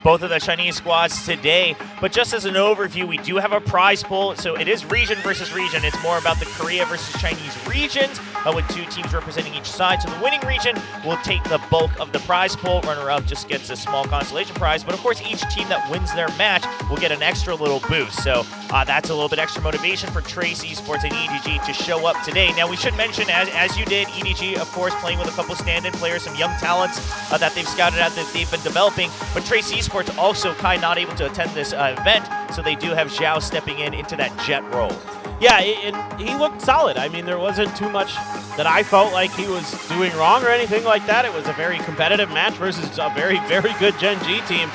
both of the Chinese squads today. But just as an overview, we do have a prize pool. So it is region versus region. It's more about the Korea versus Chinese regions with 2 teams representing each side. So the winning region will take the bulk of the prize pool. Runner-up just gets a small consolation prize. But of course, each team that wins their match will get an extra little boost. So that's a little bit extra motivation for Trace Esports and EDG to show up today. Now, we should mention, as you did, EDG, of course, playing with a couple stand-in players, some young talents that they've scouted out that they've been developing. But Trace Esports also kind of not able to attend this event, so they do have Zhao stepping into that jet role. Yeah, he looked solid. I mean, there wasn't too much that I felt like he was doing wrong or anything like that. It was a very competitive match versus a very, very good Gen G team.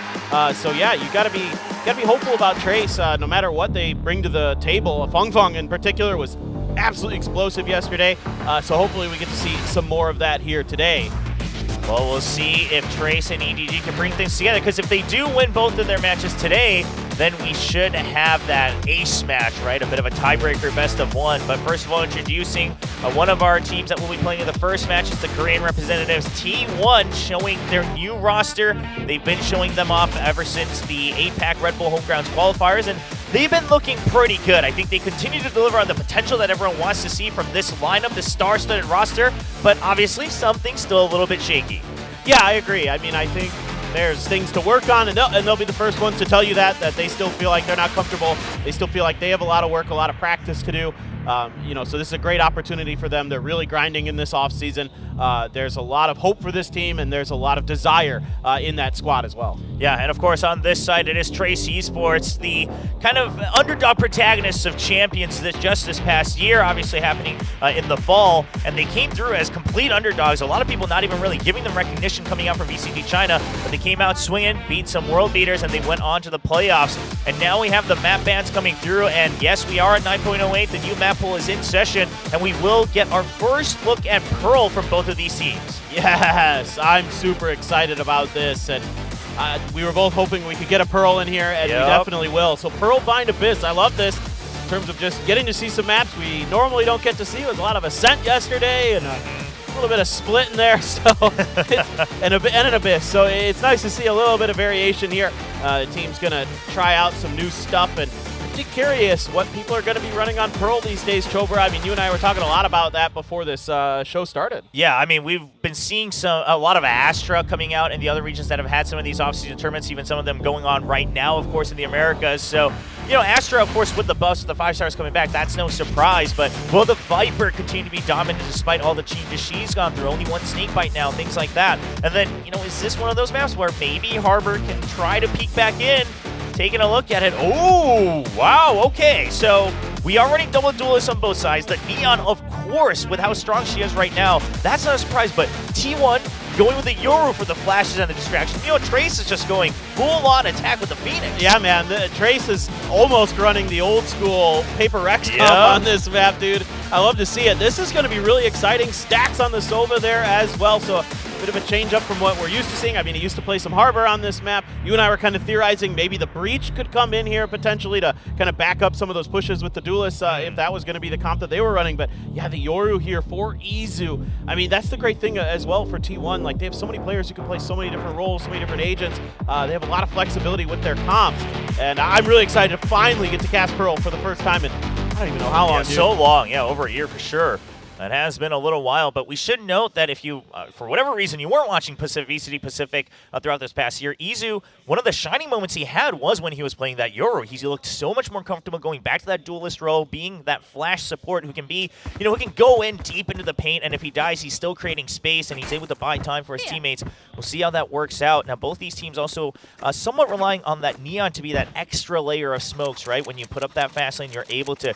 So yeah, you gotta be hopeful about Trace, no matter what they bring to the table. Feng Feng in particular was absolutely explosive yesterday. So hopefully we get to see some more of that here today. Well, we'll see if Trace and EDG can bring things together, because if they do win both of their matches today, then we should have that ace match, right? A bit of a tiebreaker, best of one. But first of all, introducing one of our teams that will be playing in the first match. It's the Korean representatives, T1, showing their new roster. They've been showing them off ever since the 8-pack Red Bull Homegrounds qualifiers, and they've been looking pretty good. I think they continue to deliver on the potential that everyone wants to see from this lineup, this star-studded roster, but obviously something's still a little bit shaky. Yeah, I agree. I mean, I think there's things to work on, and they'll be the first ones to tell you that they still feel like they're not comfortable. They still feel like they have a lot of work, a lot of practice to do. So this is a great opportunity for them. They're really grinding in this offseason. There's a lot of hope for this team, and there's a lot of desire in that squad as well. Yeah, and of course on this side it is Trace Esports, the kind of underdog protagonists of Champions just this past year, obviously happening in the fall, and they came through as complete underdogs. A lot of people not even really giving them recognition coming out from VCT China, but they came out swinging, beat some world beaters, and they went on to the playoffs. And now we have the map bans coming through, and yes, we are at 9.08. The new map pool is in session, and we will get our first look at Pearl from both of these teams. Yes, I'm super excited about this, and we were both hoping we could get a Pearl in here, and we definitely will. So Pearl Bind Abyss, I love this in terms of just getting to see some maps we normally don't get to see. It was a lot of Ascent yesterday, and a little bit of Split in there, so and an Abyss. So it's nice to see a little bit of variation here. The team's going to try out some new stuff, and I'm just curious what people are going to be running on Pearl these days, Chobra. I mean, you and I were talking a lot about that before this show started. Yeah, I mean, we've been seeing a lot of Astra coming out in the other regions that have had some of these offseason tournaments, even some of them going on right now, of course, in the Americas. So, Astra, of course, with the buffs, the 5-stars coming back, that's no surprise. But will the Viper continue to be dominant despite all the changes she's gone through? Only one snake bite now, things like that. And then, is this one of those maps where maybe Harbor can try to peek back in? Taking a look at it. Oh, wow, okay. So we are running double duelists on both sides. The Neon, of course, with how strong she is right now, that's not a surprise. But T1 going with the Yoru for the flashes and the distraction. Trace is just going full-on attack with the Phoenix. Yeah, man. Trace is almost running the old-school Paper Rex on this map, dude. I love to see it. This is going to be really exciting. Stacks on the Sova there as well, so a bit of a change up from what we're used to seeing. I mean, he used to play some Harbor on this map. You and I were kind of theorizing maybe the Breach could come in here potentially to kind of back up some of those pushes with the Duelists if that was going to be the comp that they were running. But yeah, the Yoru here for Izu. I mean, that's the great thing as well for T1. Like, they have so many players who can play so many different roles, so many different agents. They have a lot of flexibility with their comps. And I'm really excited to finally get to cast Pearl for the first time in I don't even know how long. So long. Yeah, over a year for sure. That has been a little while, but we should note that if you, for whatever reason, you weren't watching VCT Pacific throughout this past year, Izu, one of the shining moments he had was when he was playing that Yoru. He looked so much more comfortable going back to that duelist role, being that flash support who can be, who can go in deep into the paint, and if he dies, he's still creating space, and he's able to buy time for his teammates. We'll see how that works out. Now, both these teams also somewhat relying on that Neon to be that extra layer of smokes, right? When you put up that fast lane, you're able to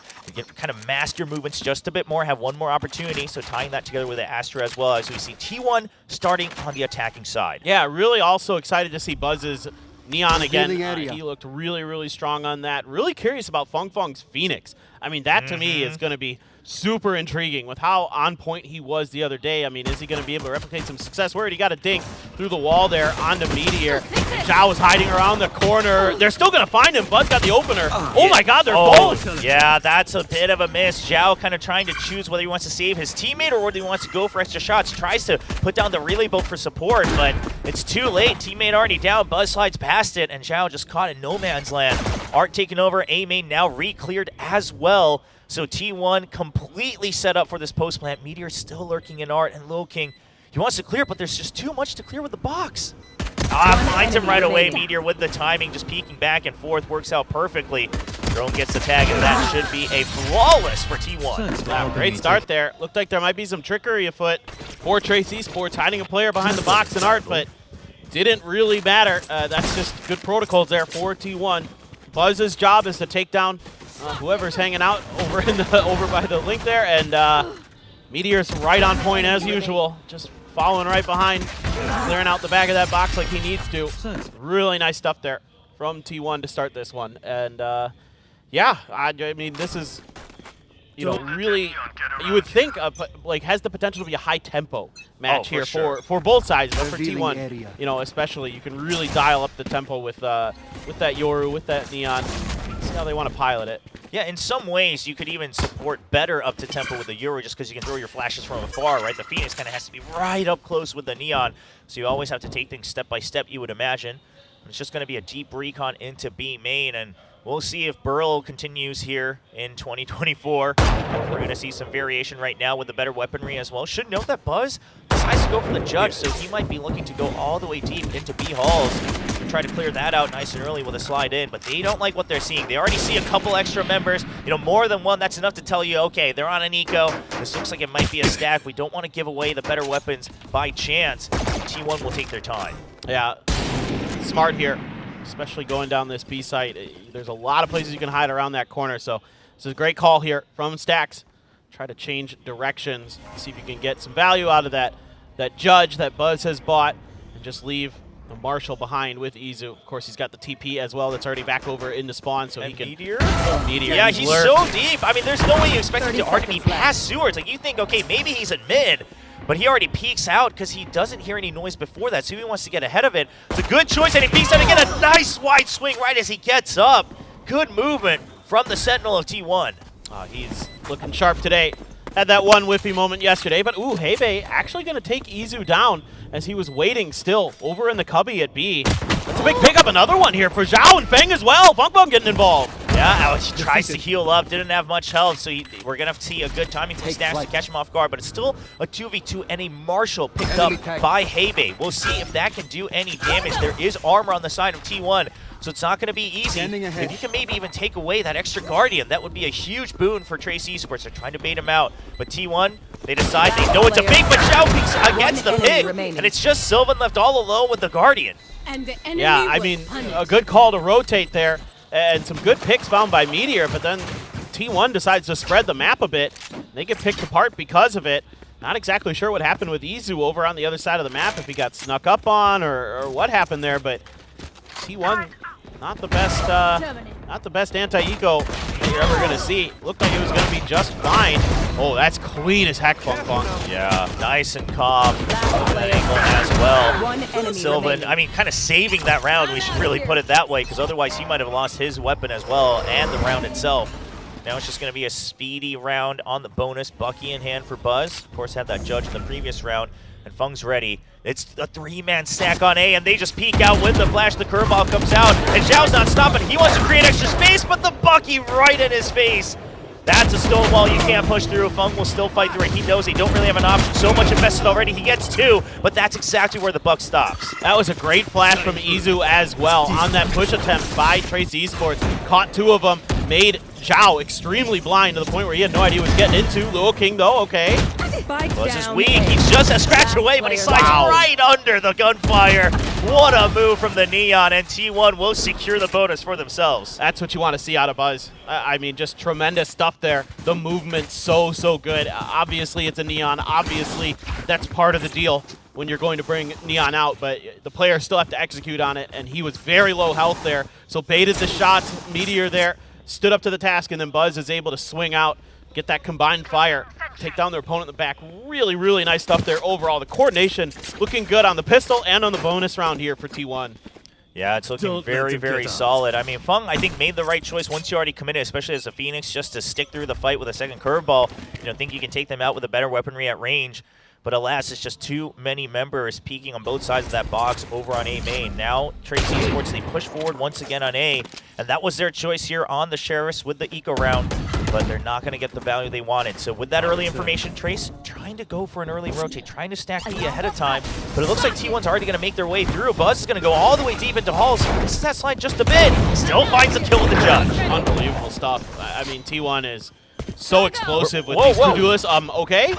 kind of mask your movements just a bit more, have one more opportunity. So tying that together with the Astra as well, as we see T1 starting on the attacking side. Yeah, really also excited to see Buzz's Neon again. He looked really, really strong on that. Really curious about Feng Feng's Phoenix. I mean, that to me is going to be super intriguing with how on point he was the other day. I mean, is he going to be able to replicate some success? Where he got a dink through the wall there onto Meteor. And Zhao was hiding around the corner. They're still going to find him. Buzz got the opener. Oh my God, they're both. Yeah, that's a bit of a miss. Zhao kind of trying to choose whether he wants to save his teammate or whether he wants to go for extra shots. Tries to put down the relay boat for support, but it's too late. Teammate already down. Buzz slides past it, and Zhao just caught in no man's land. Art taking over. A main now re-cleared as well. So T1 completely set up for this post plant. Meteor still lurking in Art, and Lil King, he wants to clear, but there's just too much to clear with the box. Finds him right away. Meteor with the timing, just peeking back and forth, works out perfectly. Drone gets the tag, and that should be a flawless for T1. Wow, great start there. Looked like there might be some trickery afoot for Trace Esports, hiding a player behind the box in Art, but didn't really matter. That's just good protocols there for T1. Buzz's job is to take down whoever's hanging out over by the link there, and Meteor's right on point as usual, just following right behind, clearing out the back of that box like he needs to. Really nice stuff there from T1 to start this one, and yeah, I mean, this is, you know, really, you would think like has the potential to be a high tempo match here for both sides, but for T1, you know, especially, you can really dial up the tempo with that Yoru, with that Neon. See how they want to pilot it. Yeah, in some ways, you could even support better up to tempo with the Yoru just because you can throw your flashes from afar, right? The Phoenix kind of has to be right up close with the Neon, so you always have to take things step by step, you would imagine. It's just going to be a deep recon into B main, and we'll see if Burl continues here in 2024. We're going to see some variation right now with the better weaponry as well. Should note that Buzz decides to go for the Judge, so he might be looking to go all the way deep into B halls to try to clear that out nice and early with a slide in, but they don't like what they're seeing. They already see a couple extra members, you know, more than one. That's enough to tell you, okay, they're on an eco. This looks like it might be a stack. We don't want to give away the better weapons by chance. T1 will take their time. Yeah, smart here, especially going down this B site. There's a lot of places you can hide around that corner, so this is a great call here from Stacks. Try to change directions, see if you can get some value out of that Judge that Buzz has bought, and just leave the Marshall behind with Izu. Of course, he's got the TP as well that's already back over in the spawn, so he can... Meteor? Meteor. Yeah, he's so deep. I mean, there's no way you expect him to already be past sewers. Like, you think, okay, maybe he's in mid, but he already peeks out because he doesn't hear any noise before that, so he wants to get ahead of it. It's a good choice, and he peeks out again. A nice wide swing right as he gets up. Good movement from the Sentinel of T1. He's looking sharp today. Had that one whiffy moment yesterday, but ooh, Hebe actually going to take Izu down as he was waiting still over in the cubby at B. That's a big pickup. Another one here for Zhao and Feng as well. Funkbone getting involved. Yeah, he tries to heal up, didn't have much health, so we're going to see a good timing from Stacks to catch him off guard, but it's still a 2v2 and a Marshall picked up by Hebe. We'll see if that can do any damage. There is armor on the side of T1, so it's not going to be easy. If you can maybe even take away that extra Guardian, that would be a huge boon for Trace Esports. They're trying to bait him out, but T1, they decide they know it's a pig, but Zhao peeks against the pig, and it's just Sylvan left all alone with the Guardian. Yeah, I mean, a good call to rotate there, and some good picks found by Meteor, but then T1 decides to spread the map a bit. They get picked apart because of it. Not exactly sure what happened with Izu over on the other side of the map, if he got snuck up on or what happened there, but T1 not the best anti-eco you're ever gonna see. Looked like it was gonna be just fine. Oh, that's clean as heck, Funk Funk. Yeah, nice and calm. That angle as well. Sylvan, I mean, kind of saving that round, we should really put it that way, because otherwise he might have lost his weapon as well, and the round itself. Now it's just going to be a speedy round on the bonus. Bucky in hand for Buzz. Of course, had that Judge in the previous round, and Fung's ready. It's a three-man stack on A, and they just peek out with the flash. The curveball comes out, and Zhao's not stopping. He wants to create extra space, but the Bucky right in his face. That's a stone wall you can't push through. Fung will still fight through it. He knows he don't really have an option. So much invested already. He gets two, but that's exactly where the buck stops. That was a great flash from Izu as well on that push attempt by Trace Esports. Caught two of them, made Zhao extremely blind to the point where he had no idea what he was getting into. Lil King, though, okay. Buzz is weak. He's just a scratch away, but he slides right under the gunfire. What a move from the Neon, and T1 will secure the bonus for themselves. That's what you want to see out of Buzz. I mean, just tremendous stuff there. The movement's so good. Obviously, it's a Neon. Obviously, that's part of the deal when you're going to bring Neon out, but the players still have to execute on it, and he was very low health there, so baited the shots. Meteor there stood up to the task, and then Buzz is able to swing out get that combined fire, take down their opponent in the back. Really, really nice stuff there overall. The coordination looking good on the pistol and on the bonus round here for T1. Yeah, it's looking very, very solid. I mean, Fung, I think, made the right choice once you already committed, especially as a Phoenix, just to stick through the fight with a second curveball. You know, think you can take them out with a better weaponry at range. But alas, it's just too many members peeking on both sides of that box over on A main. Now, Trace Esports, they push forward once again on A, and that was their choice here on the Sheriffs with the eco round, but they're not going to get the value they wanted. So with that early information, Trace trying to go for an early rotate, trying to stack B ahead of time, but it looks like T1's already going to make their way through. Buzz is going to go all the way deep into halls. This is that slide just a bit. Still finds the kill with the judge. Unbelievable stuff. I mean, T1 is so explosive with these two duelists. Okay?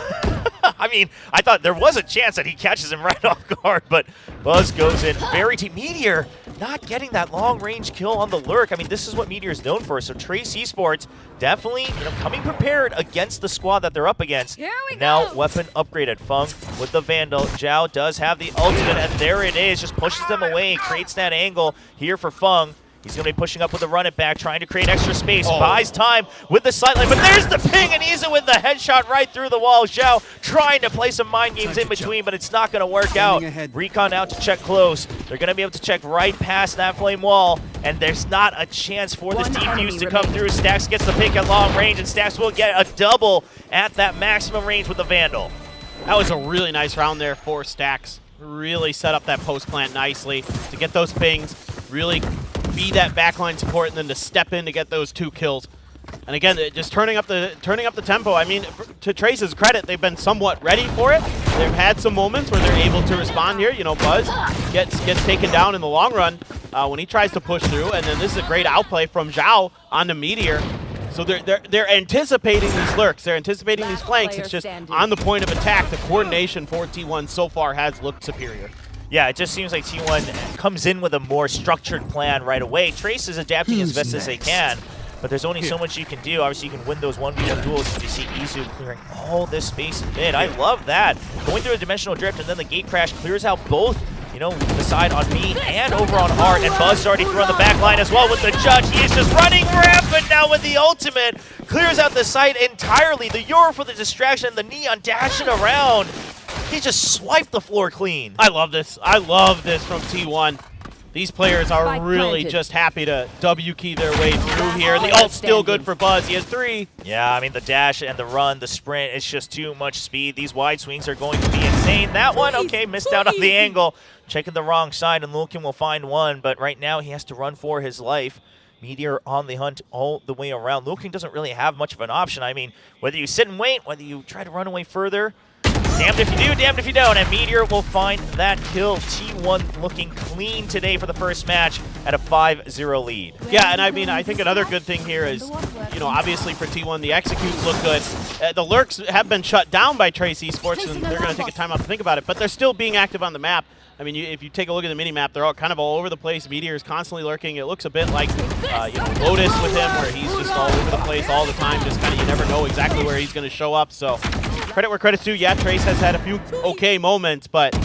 I mean, I thought there was a chance that he catches him right off guard, but Buzz goes in very deep. Meteor not getting that long-range kill on the lurk. I mean, this is what Meteor is known for. So Trace Esports definitely, coming prepared against the squad that they're up against. Now weapon upgraded. Fung with the Vandal. Zhao does have the ultimate, and there it is. Just pushes them away, creates that angle here for Fung. He's going to be pushing up with the run it back, trying to create extra space. Buys time with the sightline, but there's the ping, and Izu with the headshot right through the wall. Zhao trying to play some mind games in between, but it's not going to work out. Recon out to check close. They're going to be able to check right past that flame wall, and there's not a chance for this defuse to come through. Stax gets the pick at long range, and Stax will get a double at that maximum range with the Vandal. That was a really nice round there for Stax. Really set up that post plant nicely to get those pings, really be that backline support, and then to step in to get those 2 kills. And again, just turning up the tempo. I mean, to Trace's credit, they've been somewhat ready for it. They've had some moments where they're able to respond here. You know, Buzz gets taken down in the long run when he tries to push through, and then this is a great outplay from Zhao on the Meteor. So they're anticipating these lurks. They're anticipating these flanks. It's just on the point of attack. The coordination for T1 so far has looked superior. Yeah, it just seems like T1 comes in with a more structured plan right away. Trace is adapting as best as they can, but there's only so much you can do. Obviously, you can win those 1v1 duels if you see Izu clearing all this space in mid. I love that. Going through a dimensional drift and then the gate crash clears out both, the side on me and over on Art, and Buzz already through on the back line as well with the judge. He is just running rampant now with the ultimate. Clears out the site entirely. The Euro for the distraction and the Neon dashing around. He just swiped the floor clean. I love this. I love this from T1. These players are really just happy to W-key their way through here. The ult's still good for Buzz. He has 3. Yeah, I mean, the dash and the run, the sprint, it's just too much speed. These wide swings are going to be insane. That one, okay, missed out on the angle. Checking the wrong side, and Lulkin will find one, but right now he has to run for his life. Meteor on the hunt all the way around. Lulkin doesn't really have much of an option. I mean, whether you sit and wait, whether you try to run away further, damned if you do, damned if you don't, and Meteor will find that kill. T1 looking clean today for the first match at a 5-0 lead. Yeah, and I mean, I think another good thing here is, obviously for T1, the executes look good. The lurks have been shut down by Trace Esports, and they're going to take a time out to think about it, but they're still being active on the map. I mean, if you take a look at the mini-map, they're all kind of all over the place. Meteor is constantly lurking. It looks a bit like, Lotus with him, where he's just all over the place all the time. Just kind of, you never know exactly where he's going to show up. So, credit where credit's due. Yeah, Trace has had a few okay moments, but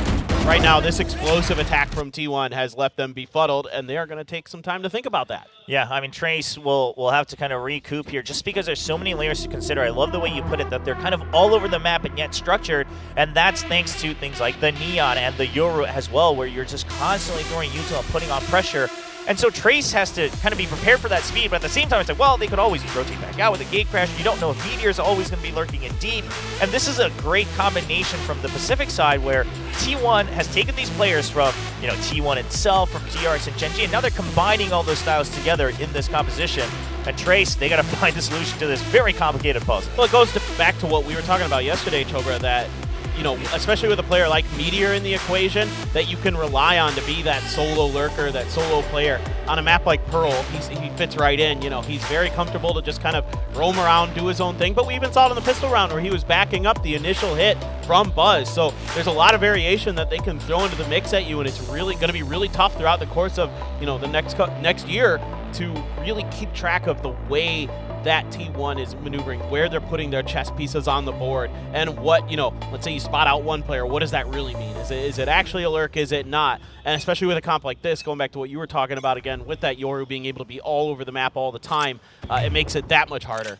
right now, this explosive attack from T1 has left them befuddled, and they are going to take some time to think about that. Yeah, I mean, Trace will have to kind of recoup here just because there's so many layers to consider. I love the way you put it, that they're kind of all over the map and yet structured, and that's thanks to things like the Neon and the Yoru as well, where you're just constantly throwing util and putting on pressure. And so Trace has to kind of be prepared for that speed, but at the same time, it's like, well, they could always rotate back out with a gate crash. You don't know if Meteor's always going to be lurking in deep. And this is a great combination from the Pacific side, where T1 has taken these players from, T1 itself, from TRX and Gen.G, and now they're combining all those styles together in this composition. And Trace, they got to find a solution to this very complicated puzzle. Well, it goes back to what we were talking about yesterday, Chobra, that especially with a player like Meteor in the equation, that you can rely on to be that solo lurker, that solo player. On a map like Pearl, he fits right in. He's very comfortable to just kind of roam around, do his own thing. But we even saw it in the pistol round where he was backing up the initial hit from Buzz. So there's a lot of variation that they can throw into the mix at you, and it's really going to be really tough throughout the course of the next year to really keep track of the way that T1 is maneuvering, where they're putting their chess pieces on the board, and what, let's say you spot out one player, what does that really mean? Is it actually a lurk? Is it not? And especially with a comp like this, going back to what you were talking about again, with that Yoru being able to be all over the map all the time, it makes it that much harder.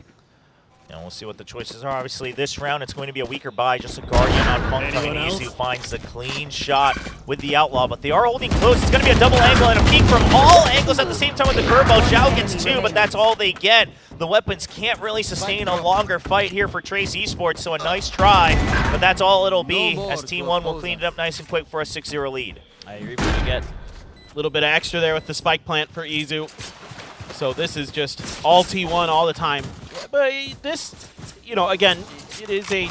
And we'll see what the choices are. Obviously, this round, it's going to be a weaker buy. Just a Guardian on Funk. Izu finds the clean shot with the Outlaw, but they are holding close. It's going to be a double angle and a peek from all angles at the same time with the curveball. Zhao gets 2, but that's all they get. The weapons can't really sustain a longer fight here for Trace Esports, so a nice try, but that's all it'll be, as Team 1 will clean it up nice and quick for a 6-0 lead. I agree, but you get a little bit of extra there with the spike plant for Izu. So this is just all T1 all the time. But this, you know, again, it is a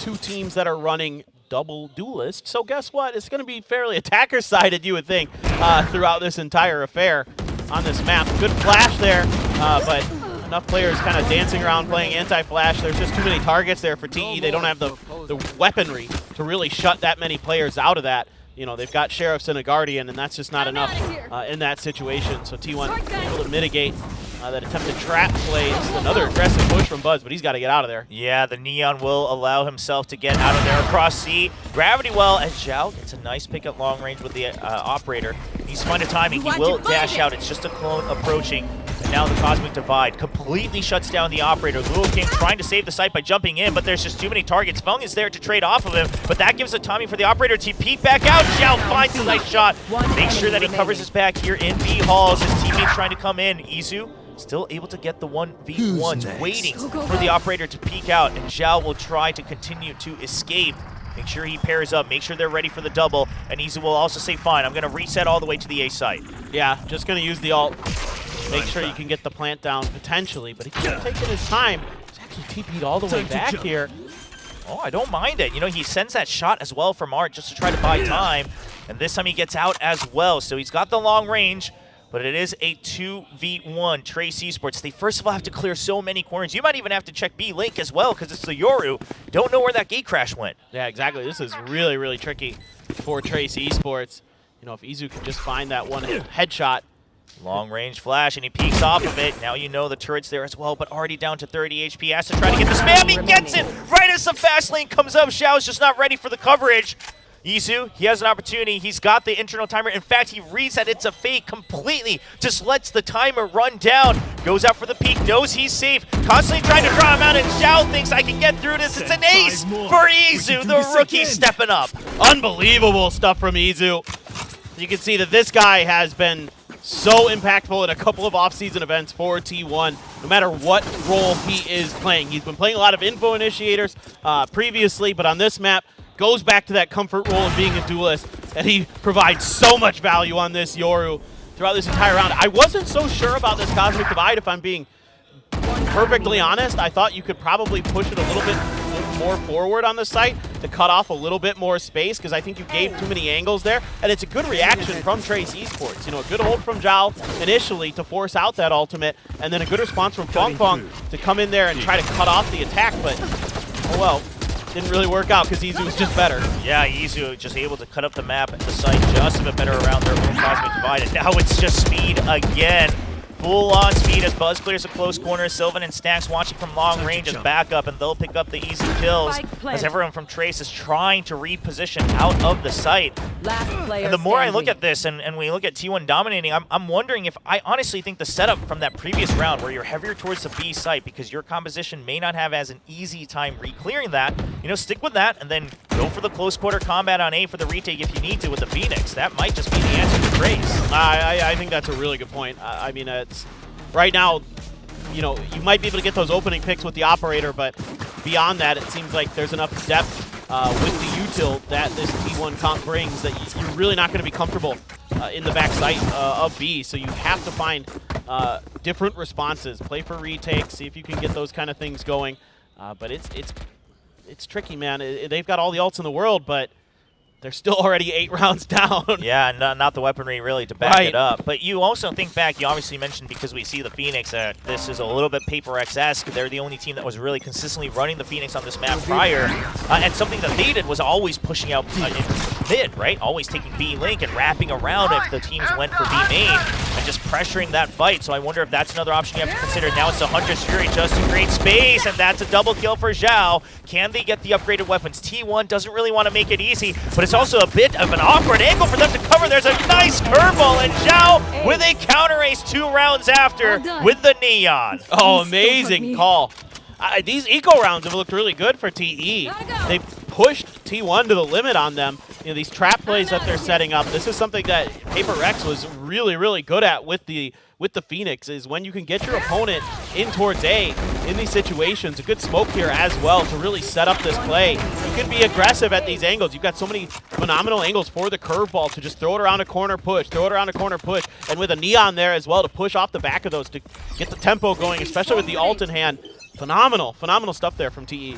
2 teams that are running double duelist. So guess what? It's going to be fairly attacker-sided, you would think, throughout this entire affair on this map. Good flash there, but enough players kind of dancing around playing anti-flash. There's just too many targets there for TE. They don't have the weaponry to really shut that many players out of that. You know, they've got Sheriffs and a Guardian, and that's just not enough in that situation. So T1 able to mitigate that attempted trap play. This is another aggressive push from Buzz, but he's got to get out of there. Yeah, the Neon will allow himself to get out of there across C. Gravity well, as Zhao gets a nice pick at long range with the Operator. He's fine at timing. He will dash out. It's just a clone approaching. And now the Cosmic Divide completely shuts down the Operator. Luo King trying to save the site by jumping in, but there's just too many targets. Feng is there to trade off of him, but that gives a timing for the Operator to peek back out. Zhao finds a nice shot. Make sure that he covers his back here in B halls. His teammates trying to come in. Izu still able to get the 1v1s, waiting for the Operator to peek out, and Zhao will try to continue to escape. Make sure he pairs up, make sure they're ready for the double, and Izu will also say, fine, I'm going to reset all the way to the A site. Yeah, just going to use the ult. Make sure you can get the plant down potentially, but he could have taken his time. He's actually TP'd all the way back here. Oh, I don't mind it. You know, he sends that shot as well from Art just to try to buy time, and this time he gets out as well. So he's got the long range, but it is a 2v1 Trace Esports. They first of all have to clear so many corners. You might even have to check B Link as well because it's the Yoru. Don't know where that gate crash went. Yeah, exactly. This is really, really tricky for Trace Esports. You know, if Izu can just find that one headshot. Long range flash, and he peeks off of it. Now you know the turret's there as well, but already down to 30 HP. Has to try to get the spam. He gets it right as the fast lane comes up. Xiao's just not ready for the coverage. Izu, he has an opportunity. He's got the internal timer. In fact, he reads that it's a fake completely. Just lets the timer run down. Goes out for the peek. Knows he's safe. Constantly trying to draw him out, and Xiao thinks I can get through this. It's an ace for Izu, the rookie stepping up. Unbelievable stuff from Izu. You can see that this guy has been so impactful in a couple of off-season events for T1, no matter what role he is playing. He's been playing a lot of info initiators previously, but on this map, goes back to that comfort role of being a duelist, and he provides so much value on this Yoru throughout this entire round. I wasn't so sure about this Cosmic Divide, if I'm being perfectly honest. I thought you could probably push it a little bit more forward on the site to cut off a little bit more space, because I think you gave too many angles there, and it's a good reaction from Trace Esports. You know, a good hold from Zhao initially to force out that ultimate, and then a good response from Feng to come in there and try to cut off the attack, but oh well. Didn't really work out because Izu was just better. Yeah, Izu just able to cut up the map at the site just a bit better around their own Cosmic Divide, and now it's just speed again. Full-on speed as Buzz clears a close corner. Sylvan and Stacks watching from long range as backup, and they'll pick up the easy kills as everyone from Trace is trying to reposition out of the site. And the more I look at this and we look at T1 dominating, I'm wondering if I honestly think the setup from that previous round where you're heavier towards the B site because your composition may not have as an easy time re-clearing that, you know, stick with that and then go for the close quarter combat on A for the retake if you need to with the Phoenix. That might just be the answer to Trace. I think that's a really good point. I mean, right now, you know, you might be able to get those opening picks with the Operator, but beyond that, it seems like there's enough depth with the util that this T1 comp brings that you're really not going to be comfortable in the backside of B. So you have to find different responses, play for retakes, see if you can get those kind of things going. But it's tricky, man. They've got all the ults in the world, but they're still already 8 rounds down. Yeah, not the weaponry really to back it up. But you also think back, you obviously mentioned because we see the Phoenix, this is a little bit Paper X-esque. They're the only team that was really consistently running the Phoenix on this map prior. And something that they did was always pushing out in mid, right? Always taking B Link and wrapping around if the teams went for B main and just pressuring that fight. So I wonder if that's another option you have to consider. Now it's the Hunter's Fury just to create space, and that's a double kill for Zhao. Can they get the upgraded weapons? T1 doesn't really want to make it easy, but it's also a bit of an awkward angle for them to cover. There's a nice curveball, and Zhao with a counter ace 2 rounds after with the Neon. Oh, amazing call. These eco rounds have looked really good for TE. They've pushed T1 to the limit on them. You know, these trap plays that they're setting up, this is something that Paper Rex was really, really good at with the Phoenix, is when you can get your opponent in towards A in these situations. A good smoke here as well to really set up this play. You can be aggressive at these angles. You've got so many phenomenal angles for the curveball to just throw it around a corner push, throw it around a corner push, and with a Neon there as well to push off the back of those to get the tempo going, especially with the ult in hand. Phenomenal stuff there from TE.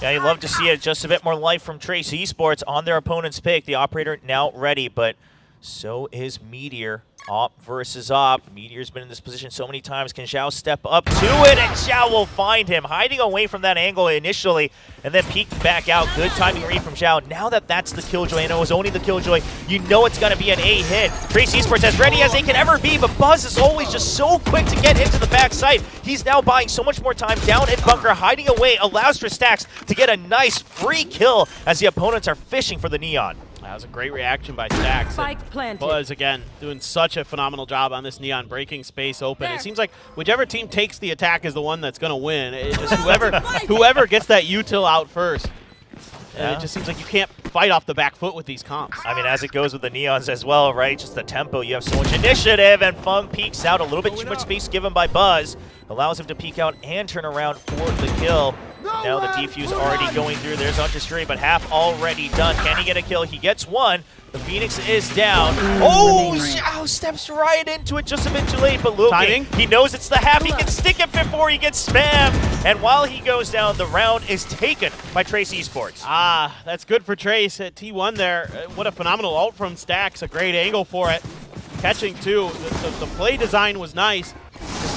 Yeah, you'd love to see it. Just a bit more life from Trace Esports on their opponent's pick. The operator now ready, but so is Meteor. Op versus Op. Meteor's been in this position so many times. Can Xiao step up to it? And Xiao will find him, hiding away from that angle initially, and then peek back out. Good timing read from Xiao. Now that that's the Killjoy, and it was only the Killjoy, you know it's going to be an A hit. Trace Esports as ready as they can ever be, but Buzz is always just so quick to get into the backside. He's now buying so much more time down in bunker, hiding away, allows for Stacks to get a nice free kill as the opponents are fishing for the Neon. That was a great reaction by Stacks. Spike planted. Buzz, again, doing such a phenomenal job on this Neon, breaking space open. It seems like whichever team takes the attack is the one that's going to win. It just whoever gets that util out first. Yeah. It just seems like you can't fight off the back foot with these comps. I mean, as it goes with the Neons as well, right? Just the tempo. You have so much initiative, and Fung peeks out. A little bit too much space given by Buzz. Allows him to peek out and turn around for the kill. Now the defuse already going through. There's Untestry, but half already done. Can he get a kill? He gets one. The Phoenix is down. Oh, Xiao steps right into it just a bit too late, but Luke, he knows it's the half. He can stick it before he gets spammed. And while he goes down, the round is taken by Trace Esports. Ah, that's good for Trace at T1 there. What a phenomenal ult from Stacks. A great angle for it. Catching too. The play design was nice.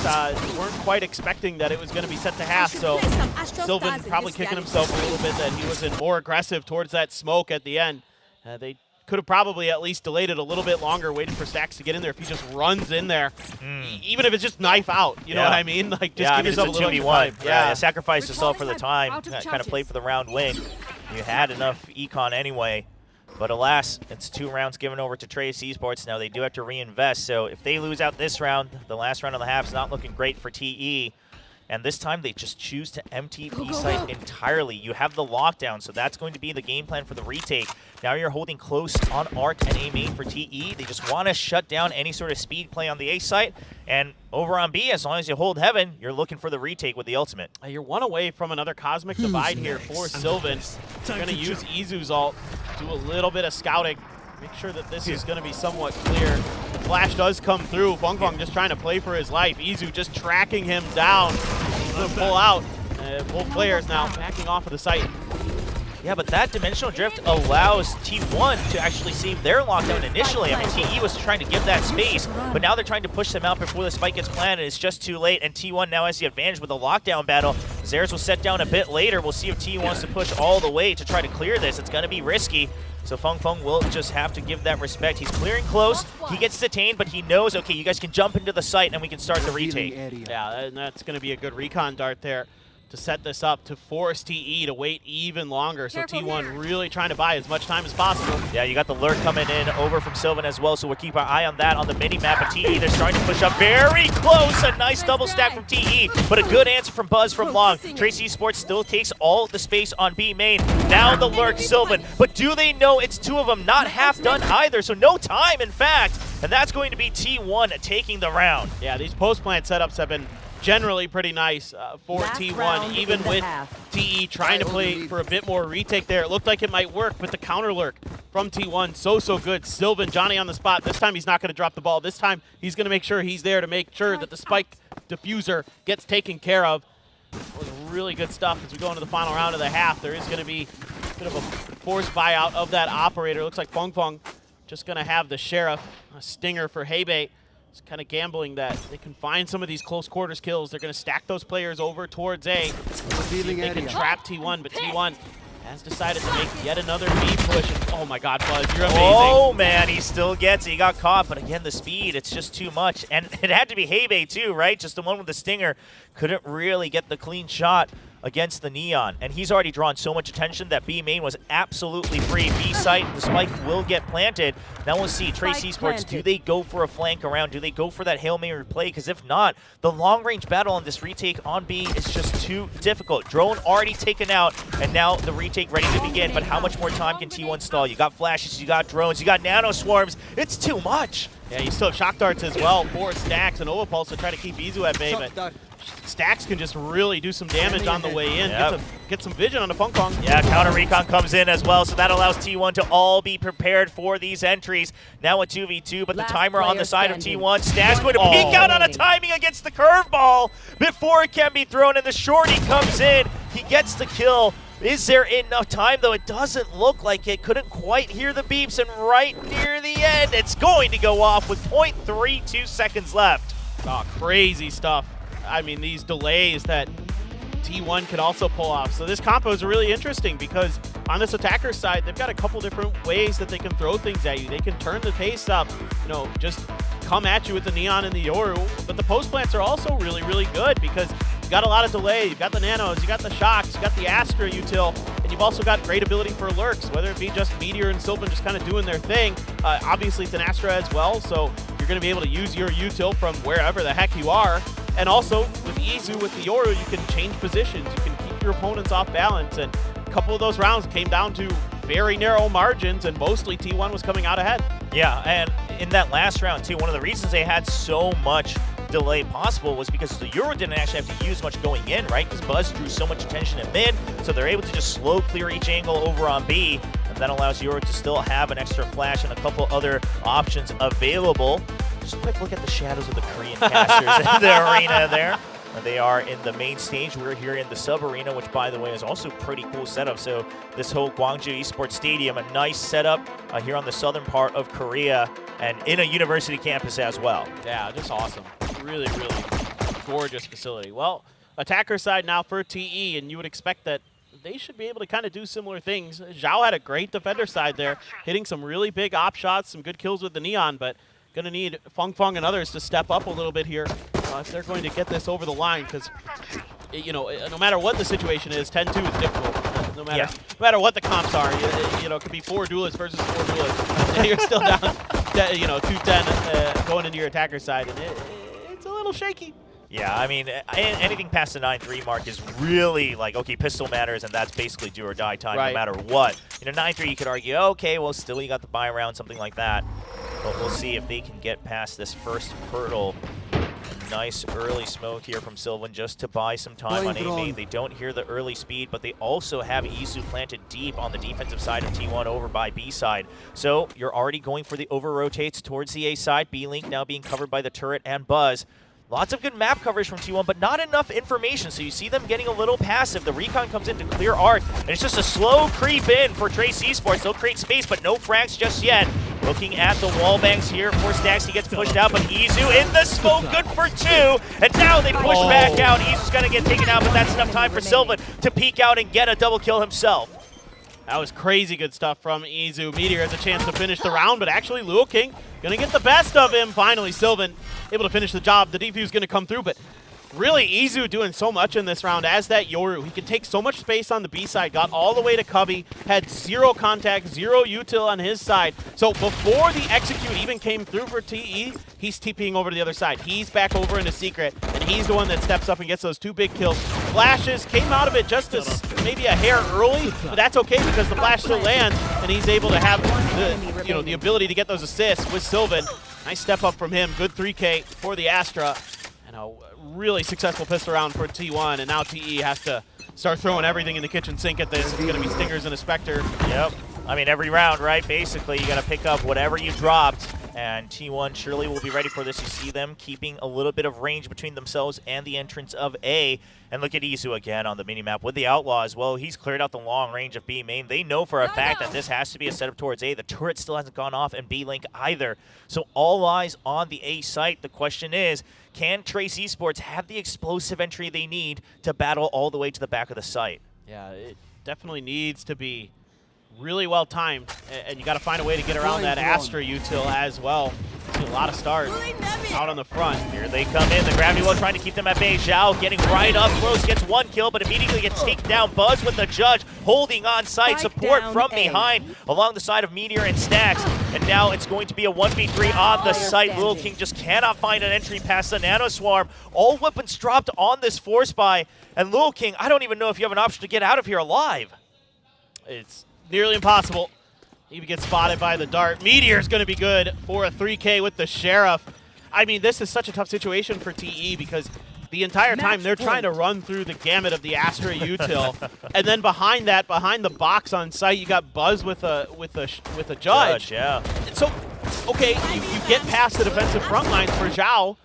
Just weren't quite expecting that it was going to be set to half, so Sylvan probably kicking himself a little bit that he wasn't more aggressive towards that smoke at the end. They could have probably at least delayed it a little bit longer, waiting for Stacks to get in there if he just runs in there. Even if it's just knife out, you know what I mean? Like, just give yourself a little 2v1. Yeah, sacrifice yourself for the time, kind of play for the round win. You had enough econ anyway. But alas, it's 2 rounds given over to Trace Esports. Now they do have to reinvest, so if they lose out this round, the last round of the half is not looking great for TE. And this time they just choose to empty B site entirely. You have the lockdown, so that's going to be the game plan for the retake. Now you're holding close on Arc and A main for TE. They just want to shut down any sort of speed play on the A site. And over on B, as long as you hold Heaven, you're looking for the retake with the ultimate. You're one away from another Cosmic Divide here for Sylvan. You're going to use Izu's ult, do a little bit of scouting, make sure that this is going to be somewhat clear. The flash does come through. Fung Fung just trying to play for his life. Izu just tracking him down. He's going to pull out. Both players now backing off of the site. Yeah, but that dimensional drift allows T1 to actually save their lockdown initially. I mean, TE was trying to give that space, but now they're trying to push them out before the spike gets planted. It's just too late, and T1 now has the advantage with the lockdown battle. Zares will set down a bit later. We'll see if T wants to push all the way to try to clear this. It's going to be risky, so Fung Fung will just have to give that respect. He's clearing close. He gets detained, but he knows, okay, you guys can jump into the site and we can start the retake. Yeah, and that's going to be a good recon dart there to set this up, to force TE to wait even longer. So T1 really trying to buy as much time as possible. Yeah, you got the lurk coming in over from Sylvan as well, so we'll keep our eye on that on the mini-map. But TE, they're starting to push up very close. A nice double stack from TE, but a good answer from Buzz from Long. Trace Esports still takes all the space on B main. Now the lurk, Sylvan. But do they know it's 2 of them? Not half done either, so no time, in fact. And that's going to be T1 taking the round. Yeah, these post-plant setups have been generally pretty nice for T1, even with TE trying to play for a bit more retake there. It looked like it might work, but the counter lurk from T1, so good. Sylvan, Johnny on the spot. This time he's not going to drop the ball. This time he's going to make sure he's there to make sure that the spike diffuser gets taken care of. Really good stuff as we go into the final round of the half. There is going to be a bit of a forced buyout of that operator. It looks like Fung Fung just going to have the Sheriff, a stinger for Heibei. It's kind of gambling that they can find some of these close quarters kills. They're going to stack those players over towards A. They can trap T1, but T1 has decided to make yet another B push. And, oh my God, Buzz, you're amazing. Oh man, he still gets it. He got caught, but again, the speed, it's just too much. And it had to be Heibei too, right? Just the one with the stinger couldn't really get the clean shot against the Neon, and he's already drawn so much attention that B main was absolutely free. B site, the spike will get planted. Now we'll see, Trace Esports, do they go for a flank around? Do they go for that Hail Mary play? Because if not, the long-range battle on this retake on B is just too difficult. Drone already taken out, and now the retake ready to begin, but how much more time can T1 stall? You got flashes, you got drones, you got nano swarms. It's too much. Yeah, you still have shock darts as well for Stacks and Ovapulse to try to keep Izu at bay, but Stacks can just really do some damage on the way in. Yep. Get some vision on the Fung Fung. Yeah, counter recon comes in as well, so that allows T1 to all be prepared for these entries. Now a 2v2, but the timer on the side of T1. Stacks going to peek out on a timing against the curveball before it can be thrown, and the shorty comes in. He gets the kill. Is there enough time, though? It doesn't look like it. Couldn't quite hear the beeps, and right near the end, it's going to go off with 0.32 seconds left. Oh, crazy stuff. I mean, these delays that T1 can also pull off. So this compo is really interesting because on this attacker side, they've got a couple different ways that they can throw things at you. They can turn the pace up, just come at you with the Neon and the Yoru. But the post plants are also really, really good because you've got a lot of delay. You've got the nanos, you got the shocks, you got the Astra util, and you've also got great ability for lurks, whether it be just Meteor and Sylvan just kind of doing their thing. Obviously, it's an Astra as well, so you're going to be able to use your util from wherever the heck you are. And also, with Izu, with the Yoru, you can change positions. You can keep your opponents off balance. And a couple of those rounds came down to very narrow margins, and mostly T1 was coming out ahead. Yeah, and in that last round, too, one of the reasons they had so much delay possible was because the Euro didn't actually have to use much going in, right? Because Buzz drew so much attention at mid, so they're able to just slow clear each angle over on B, and that allows Euro to still have an extra flash and a couple other options available. Just a quick look at the shadows of the Korean casters in the arena there. They are in the main stage. We're here in the sub-arena, which, by the way, is also pretty cool setup. So this whole Gwangju Esports Stadium, a nice setup here on the southern part of Korea and in a university campus as well. Yeah, just awesome. Really, really gorgeous facility. Well, attacker side now for TE, and you would expect that they should be able to kind of do similar things. Zhao had a great defender side there, hitting some really big op shots, some good kills with the Neon, but going to need Fung Fung and others to step up a little bit here if they're going to get this over the line, because no matter what the situation is, 10-2 is difficult. No matter what the comps are, it could be 4 duelists versus 4 duelists, and you're still down 2-10 going into your attacker side, and it's a little shaky. Yeah, I mean, anything past the 9-3 mark is really like, okay, pistol matters, and that's basically do or die time no matter what. 9-3, you could argue, okay, well, still you got the buy round, something like that. But we'll see if they can get past this first hurdle. Nice early smoke here from Sylvan just to buy some time on A main. They don't hear the early speed, but they also have Izu planted deep on the defensive side of T1 over by B side. So you're already going for the over-rotates towards the A side. B-Link now being covered by the turret and Buzz. Lots of good map coverage from T1, but not enough information, so you see them getting a little passive. The recon comes in to clear arc, and it's just a slow creep in for Trace Esports. They'll create space, but no frags just yet. Looking at the wall bangs here for Stacks, he gets pushed out, but Izu in the smoke, good for 2, and now they push back out. Izu's gonna get taken out, but that's enough time for Sylvan to peek out and get a double kill himself. That was crazy good stuff from Izu. Meteor has a chance to finish the round, but actually Luo King gonna get the best of him. Finally, Sylvan able to finish the job. The defuse gonna come through, but really Izu doing so much in this round as that Yoru. He can take so much space on the B side, got all the way to Cubby, had 0 contact, 0 util on his side. So before the execute even came through for TE, he's TPing over to the other side. He's back over into Secret, and he's the one that steps up and gets those 2 big kills. Flashes came out of it just maybe a hair early, but that's okay because the flash still lands, and he's able to have the ability to get those assists with Sylvan. Nice step up from him. Good 3K for the Astra. And a really successful pistol round for T1, and now TE has to start throwing everything in the kitchen sink at this. It's going to be Stingers and a Spectre. Yep. I mean, every round, right? Basically, you got to pick up whatever you dropped, and T1 surely will be ready for this. You see them keeping a little bit of range between themselves and the entrance of A. And look at Izu again on the minimap with the Outlaws. Well, he's cleared out the long range of B main. They know for a fact that this has to be a setup towards A. The turret still hasn't gone off, and B-Link either. So all eyes on the A site. The question is, can Trace Esports have the explosive entry they need to battle all the way to the back of the site? Yeah, it definitely needs to be really well timed, and you got to find a way to get around that Astra util as well. See a lot of stars out on the front. Here they come in. The gravity well trying to keep them at bay. Zhao getting right up close, gets 1 kill, but immediately gets taken down. Buzz with the judge, holding on site. Support from behind along the side of Meteor and Stacks. And now it's going to be a 1v3 on the site. Lil King just cannot find an entry past the Nano Swarm. All weapons dropped on this force buy. And Lil King, I don't even know if you have an option to get out of here alive. It's nearly impossible. Even gets spotted by the dart. Meteor's going to be good for a 3K with the Sheriff. I mean, this is such a tough situation for TE because the entire time they're trying to run through the gamut of the Astra util, and then behind that, behind the box on site, you got Buzz with a judge. Yeah. So, okay, you get past the defensive front lines for Zhao,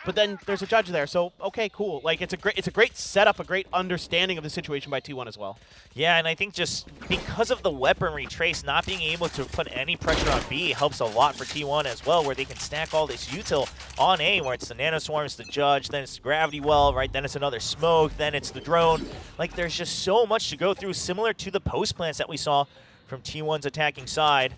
but then there's a judge there. So, okay, cool. Like it's a great setup, a great understanding of the situation by T1 as well. Yeah, and I think just because of the weaponry, Trace not being able to put any pressure on B helps a lot for T1 as well, where they can stack all this util on A, where it's the Nano Swarm, it's the Judge, then it's the Gravity Well, right? Then it's another Smoke, then it's the Drone. Like, there's just so much to go through, similar to the post plants that we saw from T1's attacking side.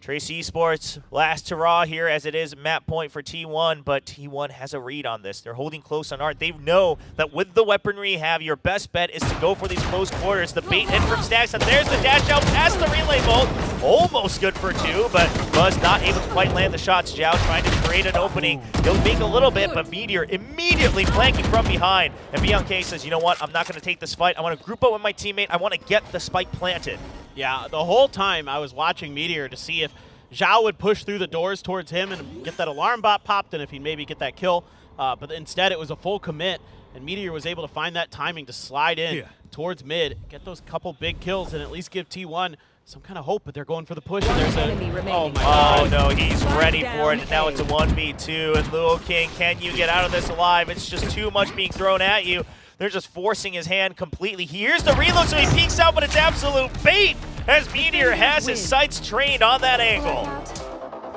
Trace Esports, last hurrah here as it is map point for T1, but T1 has a read on this. They're holding close on Art. They know that with the weaponry you have, your best bet is to go for these close quarters. The bait in from Stacks, and there's the dash out past the relay bolt. Almost good for 2, but Buzz not able to quite land the shots. Zhao trying to create an opening. He'll make a little bit, but Meteor immediately flanking from behind. And BLK says, you know what, I'm not going to take this fight. I want to group up with my teammate. I want to get the spike planted. Yeah, the whole time I was watching Meteor to see if Zhao would push through the doors towards him and get that alarm bot popped, and if he'd maybe get that kill. But instead, it was a full commit, and Meteor was able to find that timing to slide in towards mid, get those couple big kills, and at least give T1 some kind of hope, but they're going for the push. And there's oh my God. Oh no, he's ready for it, and now it's a 1v2, and Lil King, can you get out of this alive? It's just too much being thrown at you. They're just forcing his hand completely. Here's the reload, so he peeks out, but it's absolute bait as Meteor has his sights trained on that angle.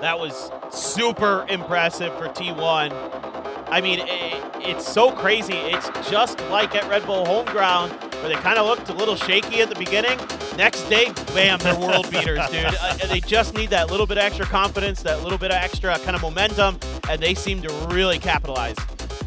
That was super impressive for T1. I mean, it's so crazy. It's just like at Red Bull home ground, where they kind of looked a little shaky at the beginning. Next day, bam, they're world beaters, dude. They just need that little bit of extra confidence, that little bit of extra kind of momentum, and they seem to really capitalize.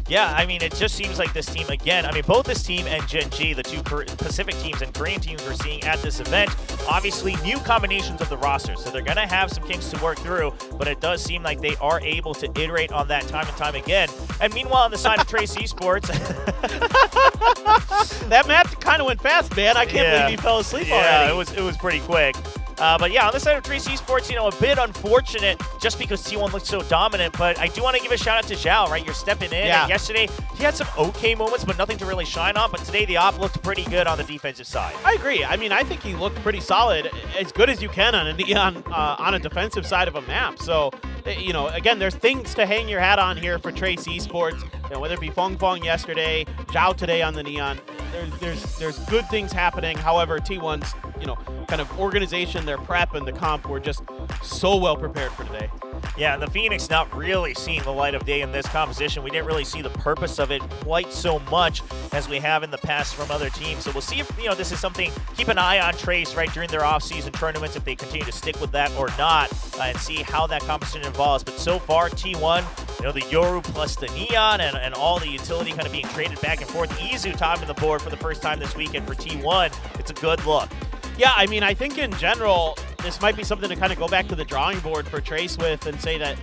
Yeah, I mean, it just seems like this team, again, I mean, both this team and Gen G, the two Pacific teams and Korean teams we're seeing at this event, obviously new combinations of the roster, so they're going to have some kinks to work through, but it does seem like they are able to iterate on that time and time again. And meanwhile, on the side of Trace Esports... that match kind of went fast, man. I can't believe he fell asleep already. Yeah, it was pretty quick. But yeah, on the side of Trace Esports, you know, a bit unfortunate just because T1 looked so dominant, but I do want to give a shout out to Zhao, right? You're stepping in. Yeah. And yesterday, he had some okay moments, but nothing to really shine on. But today, the op looked pretty good on the defensive side. I agree. I mean, I think he looked pretty solid, as good as you can on a Neon, on a defensive side of a map. So, you know, again, there's things to hang your hat on here for Trace Esports. You know, whether it be Fong Fong yesterday, Zhao today on the Neon, there's good things happening. However, T1's, you know, kind of organization, their prep, and the comp were just so well prepared for today. Yeah, and the Phoenix not really seeing the light of day in this composition. We didn't really see the purpose of it quite so much as we have in the past from other teams. So we'll see if, you know, this is something, keep an eye on Trace, right, during their off-season tournaments, if they continue to stick with that or not, and see how that composition evolves. But so far, T1, you know, the Yoru plus the Neon and all the utility kind of being traded back and forth. Izu topping the board for the first time this weekend for T1. It's a good look. Yeah, I mean, I think in general, this might be something to kind of go back to the drawing board for Trace with and say that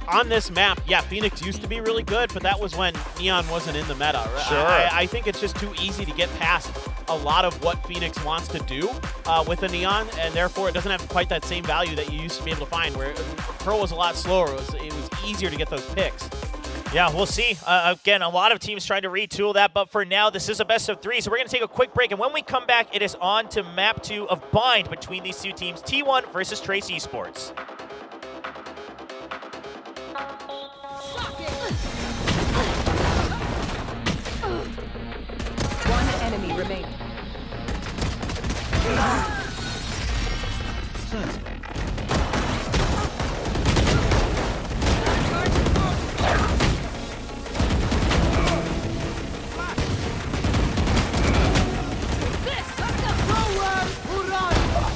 on this map, yeah, Phoenix used to be really good, but that was when Neon wasn't in the meta. Sure. I think it's just too easy to get past a lot of what Phoenix wants to do with a Neon, and therefore it doesn't have quite that same value that you used to be able to find, where Pearl was a lot slower. It was easier to get those picks. Yeah, we'll see. Again, a lot of teams trying to retool that, but for now, this is a best of 3, so we're going to take a quick break, and when we come back, it is on to map 2 of Bind between these two teams, T1 versus Trace Esports. One enemy remaining.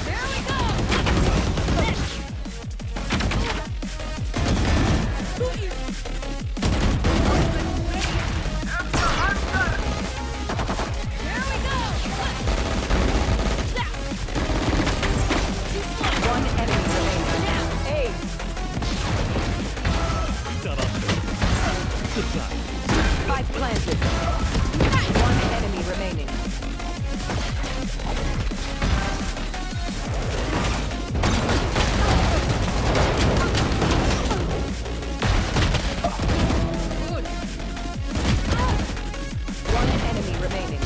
There we go! Spike planted. One enemy remaining. Good. One enemy remaining.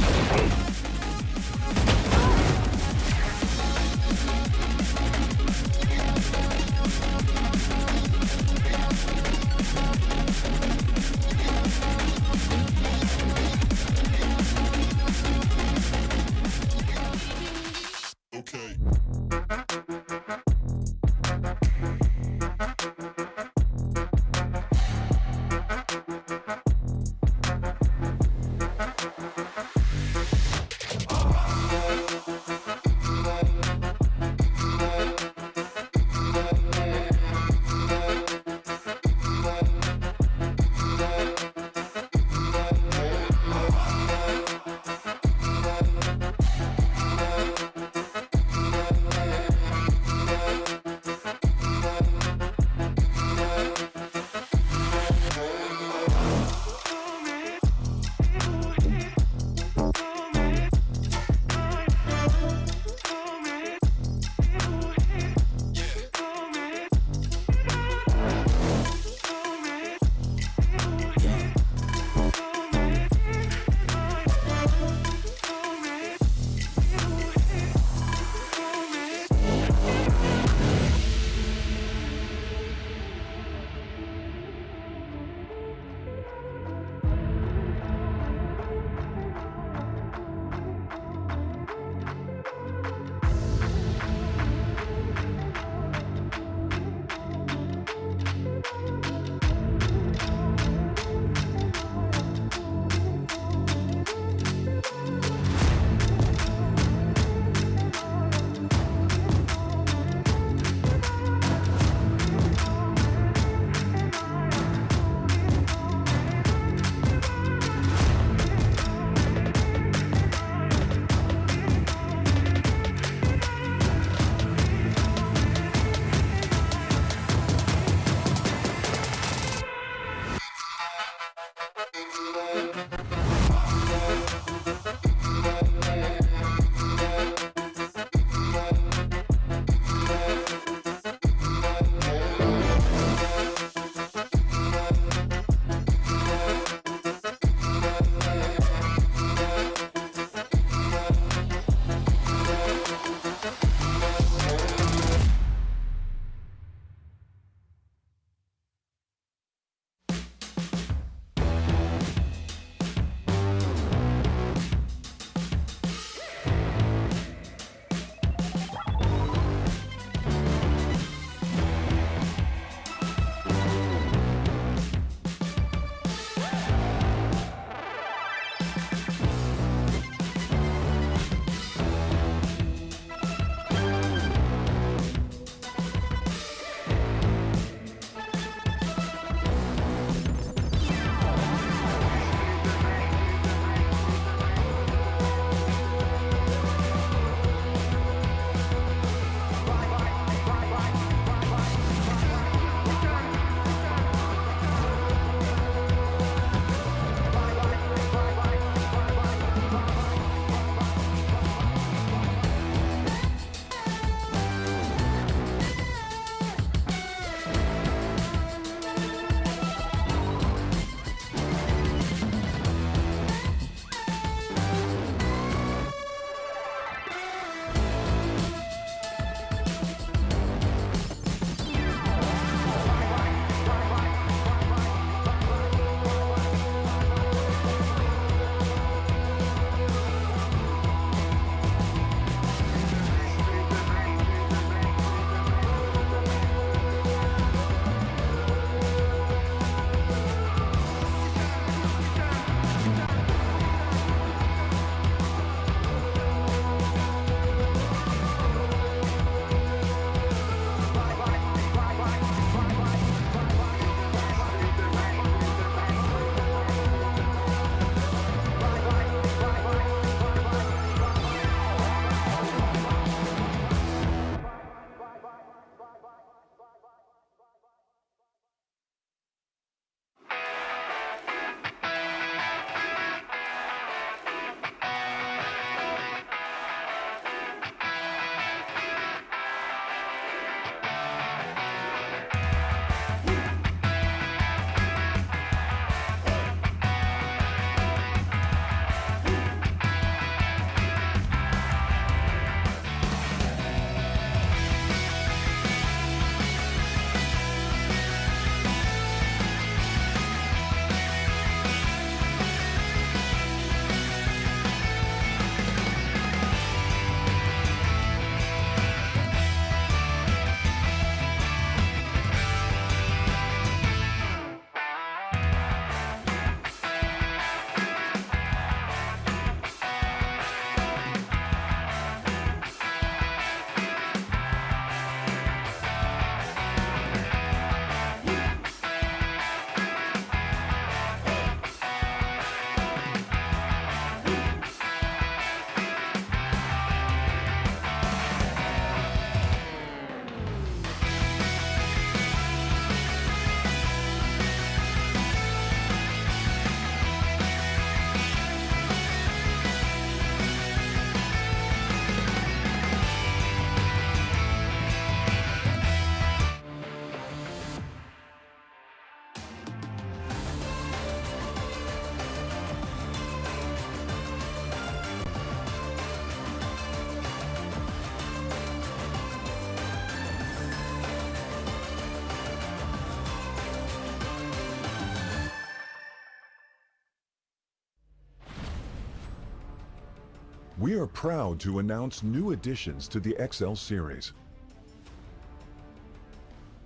We are proud to announce new additions to the XL series.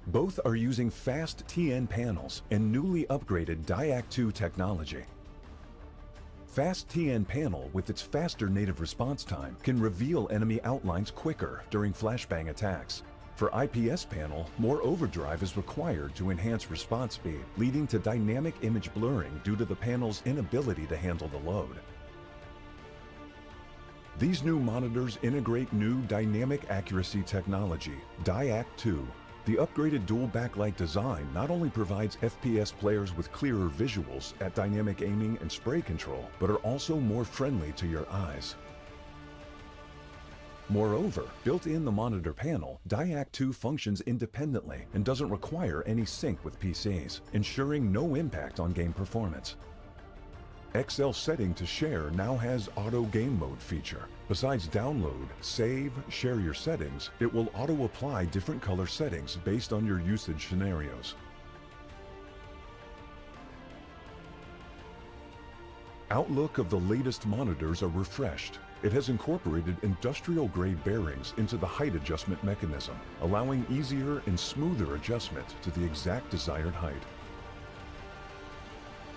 Both are using fast TN panels and newly upgraded Diac2 technology. Fast TN panel with its faster native response time can reveal enemy outlines quicker during flashbang attacks. For IPS panel, more overdrive is required to enhance response speed, leading to dynamic image blurring due to the panel's inability to handle the load. These new monitors integrate new dynamic accuracy technology, Diac2. The upgraded dual backlight design not only provides FPS players with clearer visuals at dynamic aiming and spray control, but are also more friendly to your eyes. Moreover, built in the monitor panel, Diac2 functions independently and doesn't require any sync with PCs, ensuring no impact on game performance. XL setting to share now has auto game mode feature. Besides download, save, share your settings, it will auto apply different color settings based on your usage scenarios. Outlook of the latest monitors are refreshed. It has incorporated industrial-grade bearings into the height adjustment mechanism, allowing easier and smoother adjustment to the exact desired height.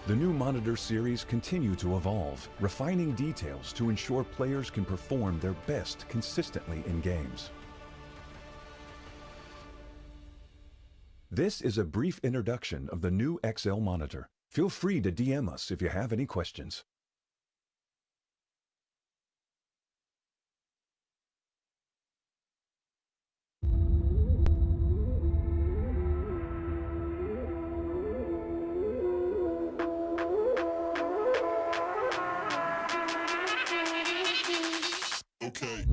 The new monitor series continue to evolve, refining details to ensure players can perform their best consistently in games. This is a brief introduction of the new XL monitor. Feel free to DM us if you have any questions. Okay.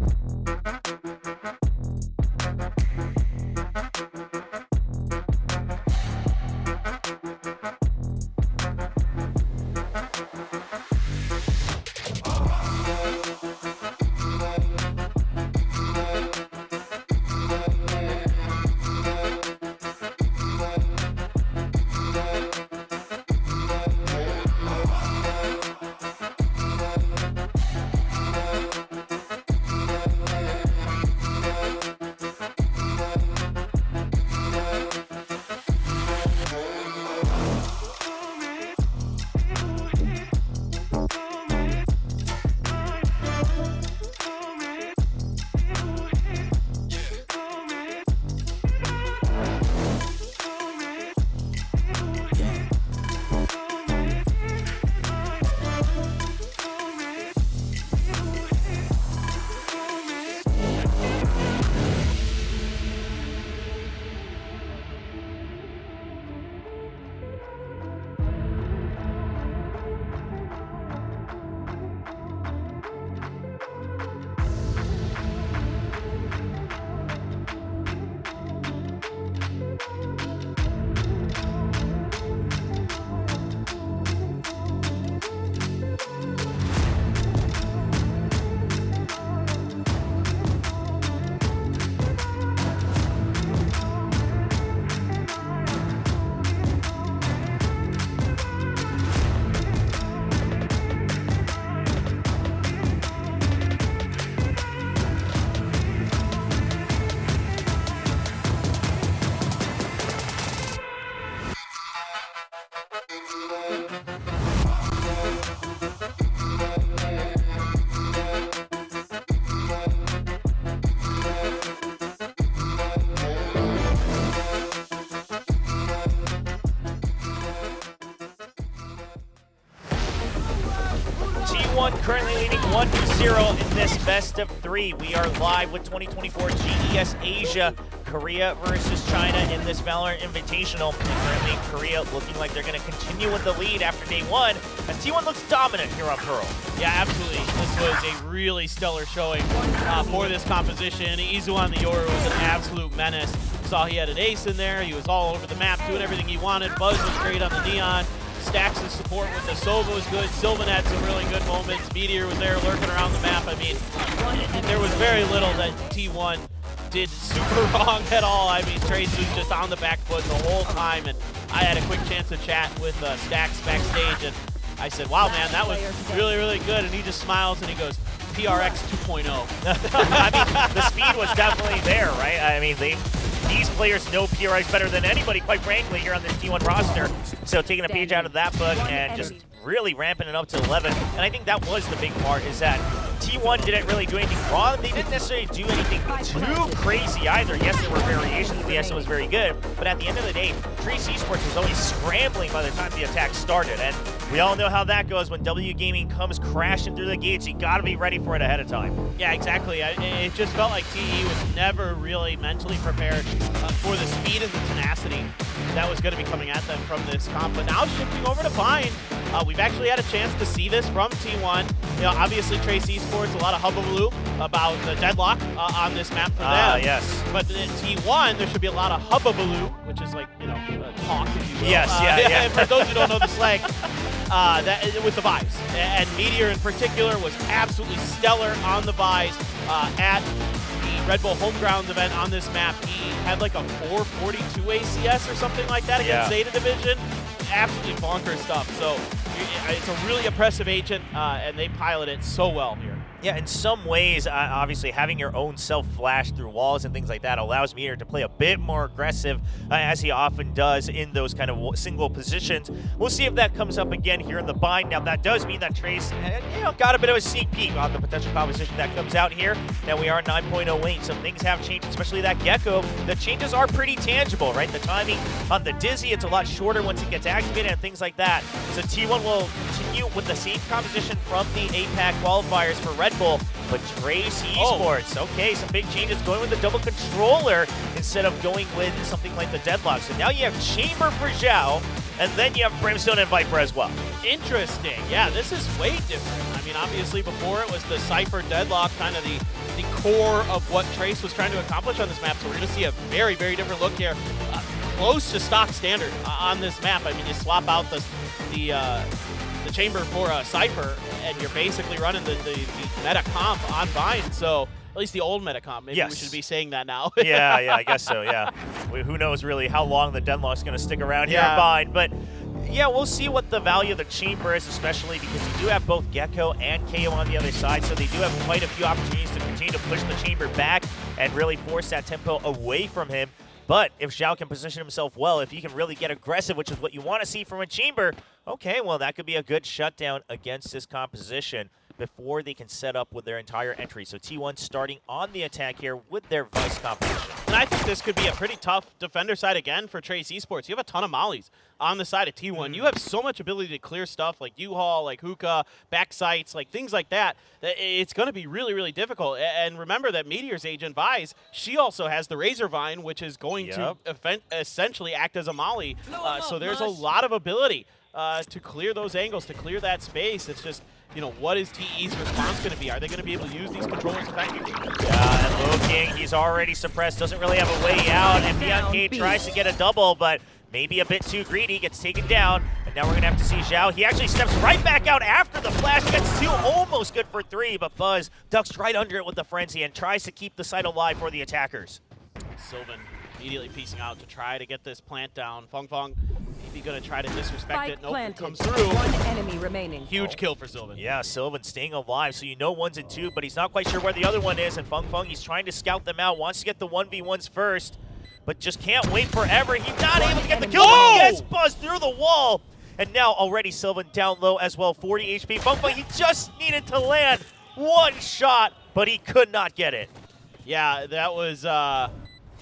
T1 currently leading 1-0 in this best of 3. We are live with 2024 GES Asia, Korea versus China in this Valorant Invitational. And currently Korea looking like they're going to continue with the lead after day 1, as T1 looks dominant here on Pearl. Yeah, absolutely. This was a really stellar showing for this composition. Izu on the Yoru was an absolute menace. Saw he had an ace in there. He was all over the map doing everything he wanted. Buzz was great on the Neon. Stacks' support with the Sova was good. Sylvan had some really good moments. Meteor was there lurking around the map. I mean, there was very little that T1 did super wrong at all. I mean, Trace was just on the back foot the whole time, and I had a quick chance to chat with Stacks backstage, and I said, wow, man, that was really, really good. And he just smiles and he goes, PRX 2.0. I mean, the speed was definitely there, right? I mean, these players know PRX better than anybody, quite frankly, here on this T1 roster. So taking a page out of that book and just really ramping it up to 11. And I think that was the big part, is that T1 didn't really do anything wrong. They didn't necessarily do anything too crazy either. Yes, there were variations. Yes, it was very good. But at the end of the day, GES Esports was always scrambling by the time the attack started. And we all know how that goes. When W Gaming comes crashing through the gates, you got to be ready for it ahead of time. Yeah, exactly. It just felt like TE was never really mentally prepared for the speed and the tenacity that was going to be coming at them from this comp. But now shifting over to Vine, we've actually had a chance to see this from T1. You know, obviously GES Esports, a lot of hullabaloo about the deadlock on this map for them. Yes. But in T1, there should be a lot of hubbabaloo, which is like, you know, talk, if you will. Yes, yeah. For those who don't know the slang, with the Vies. And Meteor in particular was absolutely stellar on the Vies at the Red Bull Homegrounds event on this map. He had like a 442 ACS or something like that against Zeta Division. Absolutely bonkers stuff. So it's a really impressive agent, and they pilot it so well here. Yeah, in some ways, obviously, having your own self flash through walls and things like that allows Meteor to play a bit more aggressive, as he often does in those kind of single positions. We'll see if that comes up again here in the bind. Now, that does mean that Trace, got a bit of a sneak peek on the potential composition that comes out here. Now, we are 9.08, so things have changed, especially that Gecko. The changes are pretty tangible, right? The timing on the Dizzy, it's a lot shorter once it gets activated and things like that. So T1 will continue with the same composition from the APAC qualifiers for Red Bull, but GES Esports, okay, some big changes, going with the double controller instead of going with something like the Deadlock. So now you have Chamber for Zhao, and then you have Brimstone and Viper as well. Interesting. Yeah, this is way different. I mean, obviously before it was the Cypher Deadlock, kind of the core of what Trace was trying to accomplish on this map. So we're going to see a very, very different look here. Close to stock standard on this map. I mean, you swap out the chamber for a Cypher, and you're basically running the meta comp on Vine. So at least the old meta comp. Maybe we should be saying that now. yeah, I guess so, yeah. Who knows really how long the Deadlock's going to stick around here in Vine. But yeah, we'll see what the value of the chamber is, especially because you do have both Gecko and KO on the other side, so they do have quite a few opportunities to continue to push the chamber back and really force that tempo away from him. But if Zhao can position himself well, if he can really get aggressive, which is what you want to see from a chamber, okay, well, that could be a good shutdown against this composition before they can set up with their entire entry. So T1 starting on the attack here with their Vice composition. And I think this could be a pretty tough defender side again for GES Esports. You have a ton of mollies on the side of T1. You have so much ability to clear stuff like U-Haul, like hookah, back sights, like things like that. It's going to be really, really difficult. And remember that Meteor's agent, Vies, she also has the Razor Vine, which is going to essentially act as a molly. So there's a lot of ability to clear those angles, to clear that space. It's just, you know, what is TE's response going to be? Are they going to be able to use these controllers effectively? Yeah, and King, he's already suppressed, doesn't really have a way out, and BNK tries to get a double, but maybe a bit too greedy, gets taken down, and now we're going to have to see Zhao. He actually steps right back out after the flash, gets two, almost good for three, but Buzz ducks right under it with the frenzy and tries to keep the site alive for the attackers. Sylvan immediately piecing out to try to get this plant down. Feng maybe going to try to disrespect it. Nope, it comes through. One enemy remaining. Huge kill for Sylvan. Yeah, Sylvan staying alive, so you know one's in two, but he's not quite sure where the other one is, and Feng, he's trying to scout them out, wants to get the 1v1s first, but just can't wait forever. He's not able to get the kill, but he gets buzzed through the wall. And now already Sylvan down low as well, 40 HP. Feng, he just needed to land one shot, but he could not get it. Yeah, that was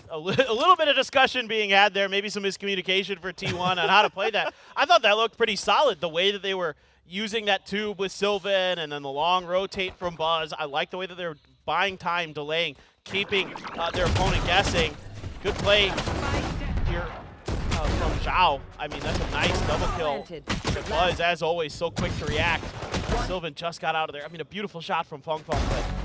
a little bit of discussion being had there, maybe some miscommunication for T1 on how to play that. I thought that looked pretty solid, the way that they were using that tube with Sylvan and then the long rotate from Buzz. I like the way that they're buying time, delaying, keeping their opponent guessing. Good play here from Zhao. I mean, that's a nice double kill. Buzz, as always, so quick to react. Sylvan just got out of there. I mean, a beautiful shot from Feng.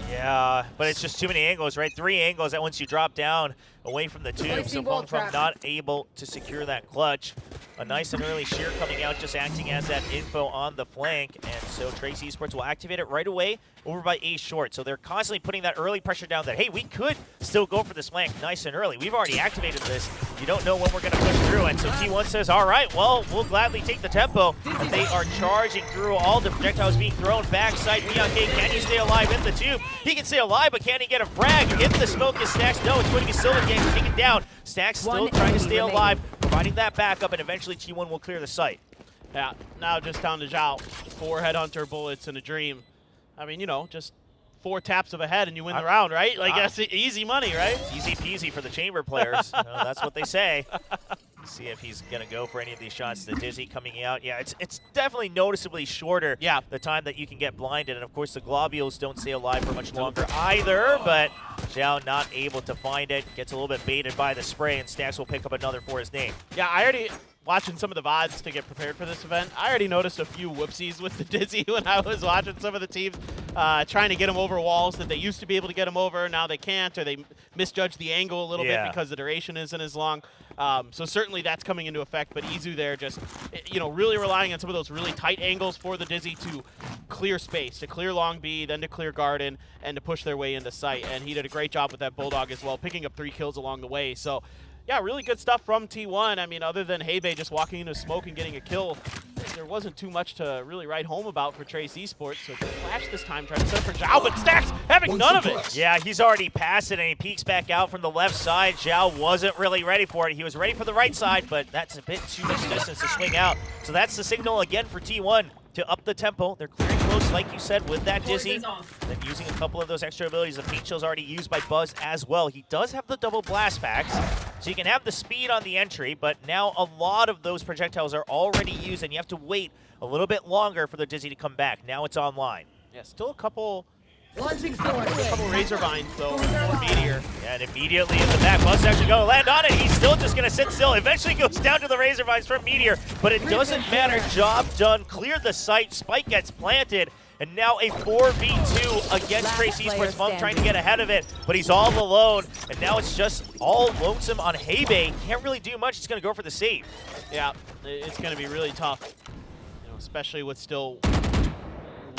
Yeah, but it's just too many angles, right? 3 angles that once you drop down away from the tube, so Feng not able to secure that clutch. A nice and early shear coming out, just acting as that info on the flank, and so GES Esports will activate it right away over by A short. So they're constantly putting that early pressure down that, hey, we could still go for this flank nice and early. We've already activated this. you don't know when we're going to push through. And so T1 says, all right, well, we'll gladly take the tempo. But they are charging through all the projectiles being thrown backside. BK, can he stay alive in the tube? He can stay alive, but can he get a frag? If the smoke is Stacks, no, it's going to be Silver Gang taken down. Stacks still trying to stay alive, providing that backup, and eventually T1 will clear the site. Yeah, now just down to Zhao. 4 headhunter bullets and a dream. I mean, you know, just 4 taps of a head and you win the round, right? Like, that's easy money, right? Easy peasy for the chamber players. That's what they say. See if he's going to go for any of these shots. The Dizzy coming out. Yeah, it's definitely noticeably shorter, the time that you can get blinded. And, of course, the globules don't stay alive for much longer either. But Zhao not able to find it. Gets a little bit baited by the spray, and Stacks will pick up another for his name. Yeah, I already... Watching some of the VODs to get prepared for this event, I already noticed a few whoopsies with the Dizzy when I was watching some of the teams trying to get him over walls that they used to be able to get him over. Now they can't, or they misjudge the angle a little bit because the duration isn't as long. So certainly that's coming into effect, but Izu there just, you know, really relying on some of those really tight angles for the Dizzy to clear space, to clear long B, then to clear garden, and to push their way into sight. And he did a great job with that Bulldog as well, picking up 3 kills along the way. So yeah, really good stuff from T1. I mean, other than Hebei just walking into smoke and getting a kill, there wasn't too much to really write home about for Trace Esports. So Flash this time trying to set up for Zhao, but Stacks having none of it. Yeah, he's already passed it, and he peeks back out from the left side. Zhao wasn't really ready for it. He was ready for the right side, but that's a bit too much distance to swing out. So that's the signal again for T1 to up the tempo. They're clearing close, like you said, with that Dizzy. Then using a couple of those extra abilities. The Paint Chill's already used by Buzz as well. He does have the double blast packs, so you can have the speed on the entry, but now a lot of those projectiles are already used, and you have to wait a little bit longer for the Dizzy to come back. Now it's online. Yeah, still a couple Razor Vines, though, for Meteor. Yeah, and immediately in the back, Buzz is actually going to land on it. He's still just going to sit still. Eventually goes down to the Razor Vines from Meteor, but it doesn't matter. Job done. Cleared the site. Spike gets planted, and now a 4v2 against Trace Esports. Funk trying to get ahead of it, but he's all alone, and now it's just all lonesome on Hebei. Can't really do much. He's going to go for the save. Yeah, it's going to be really tough, you know, especially with still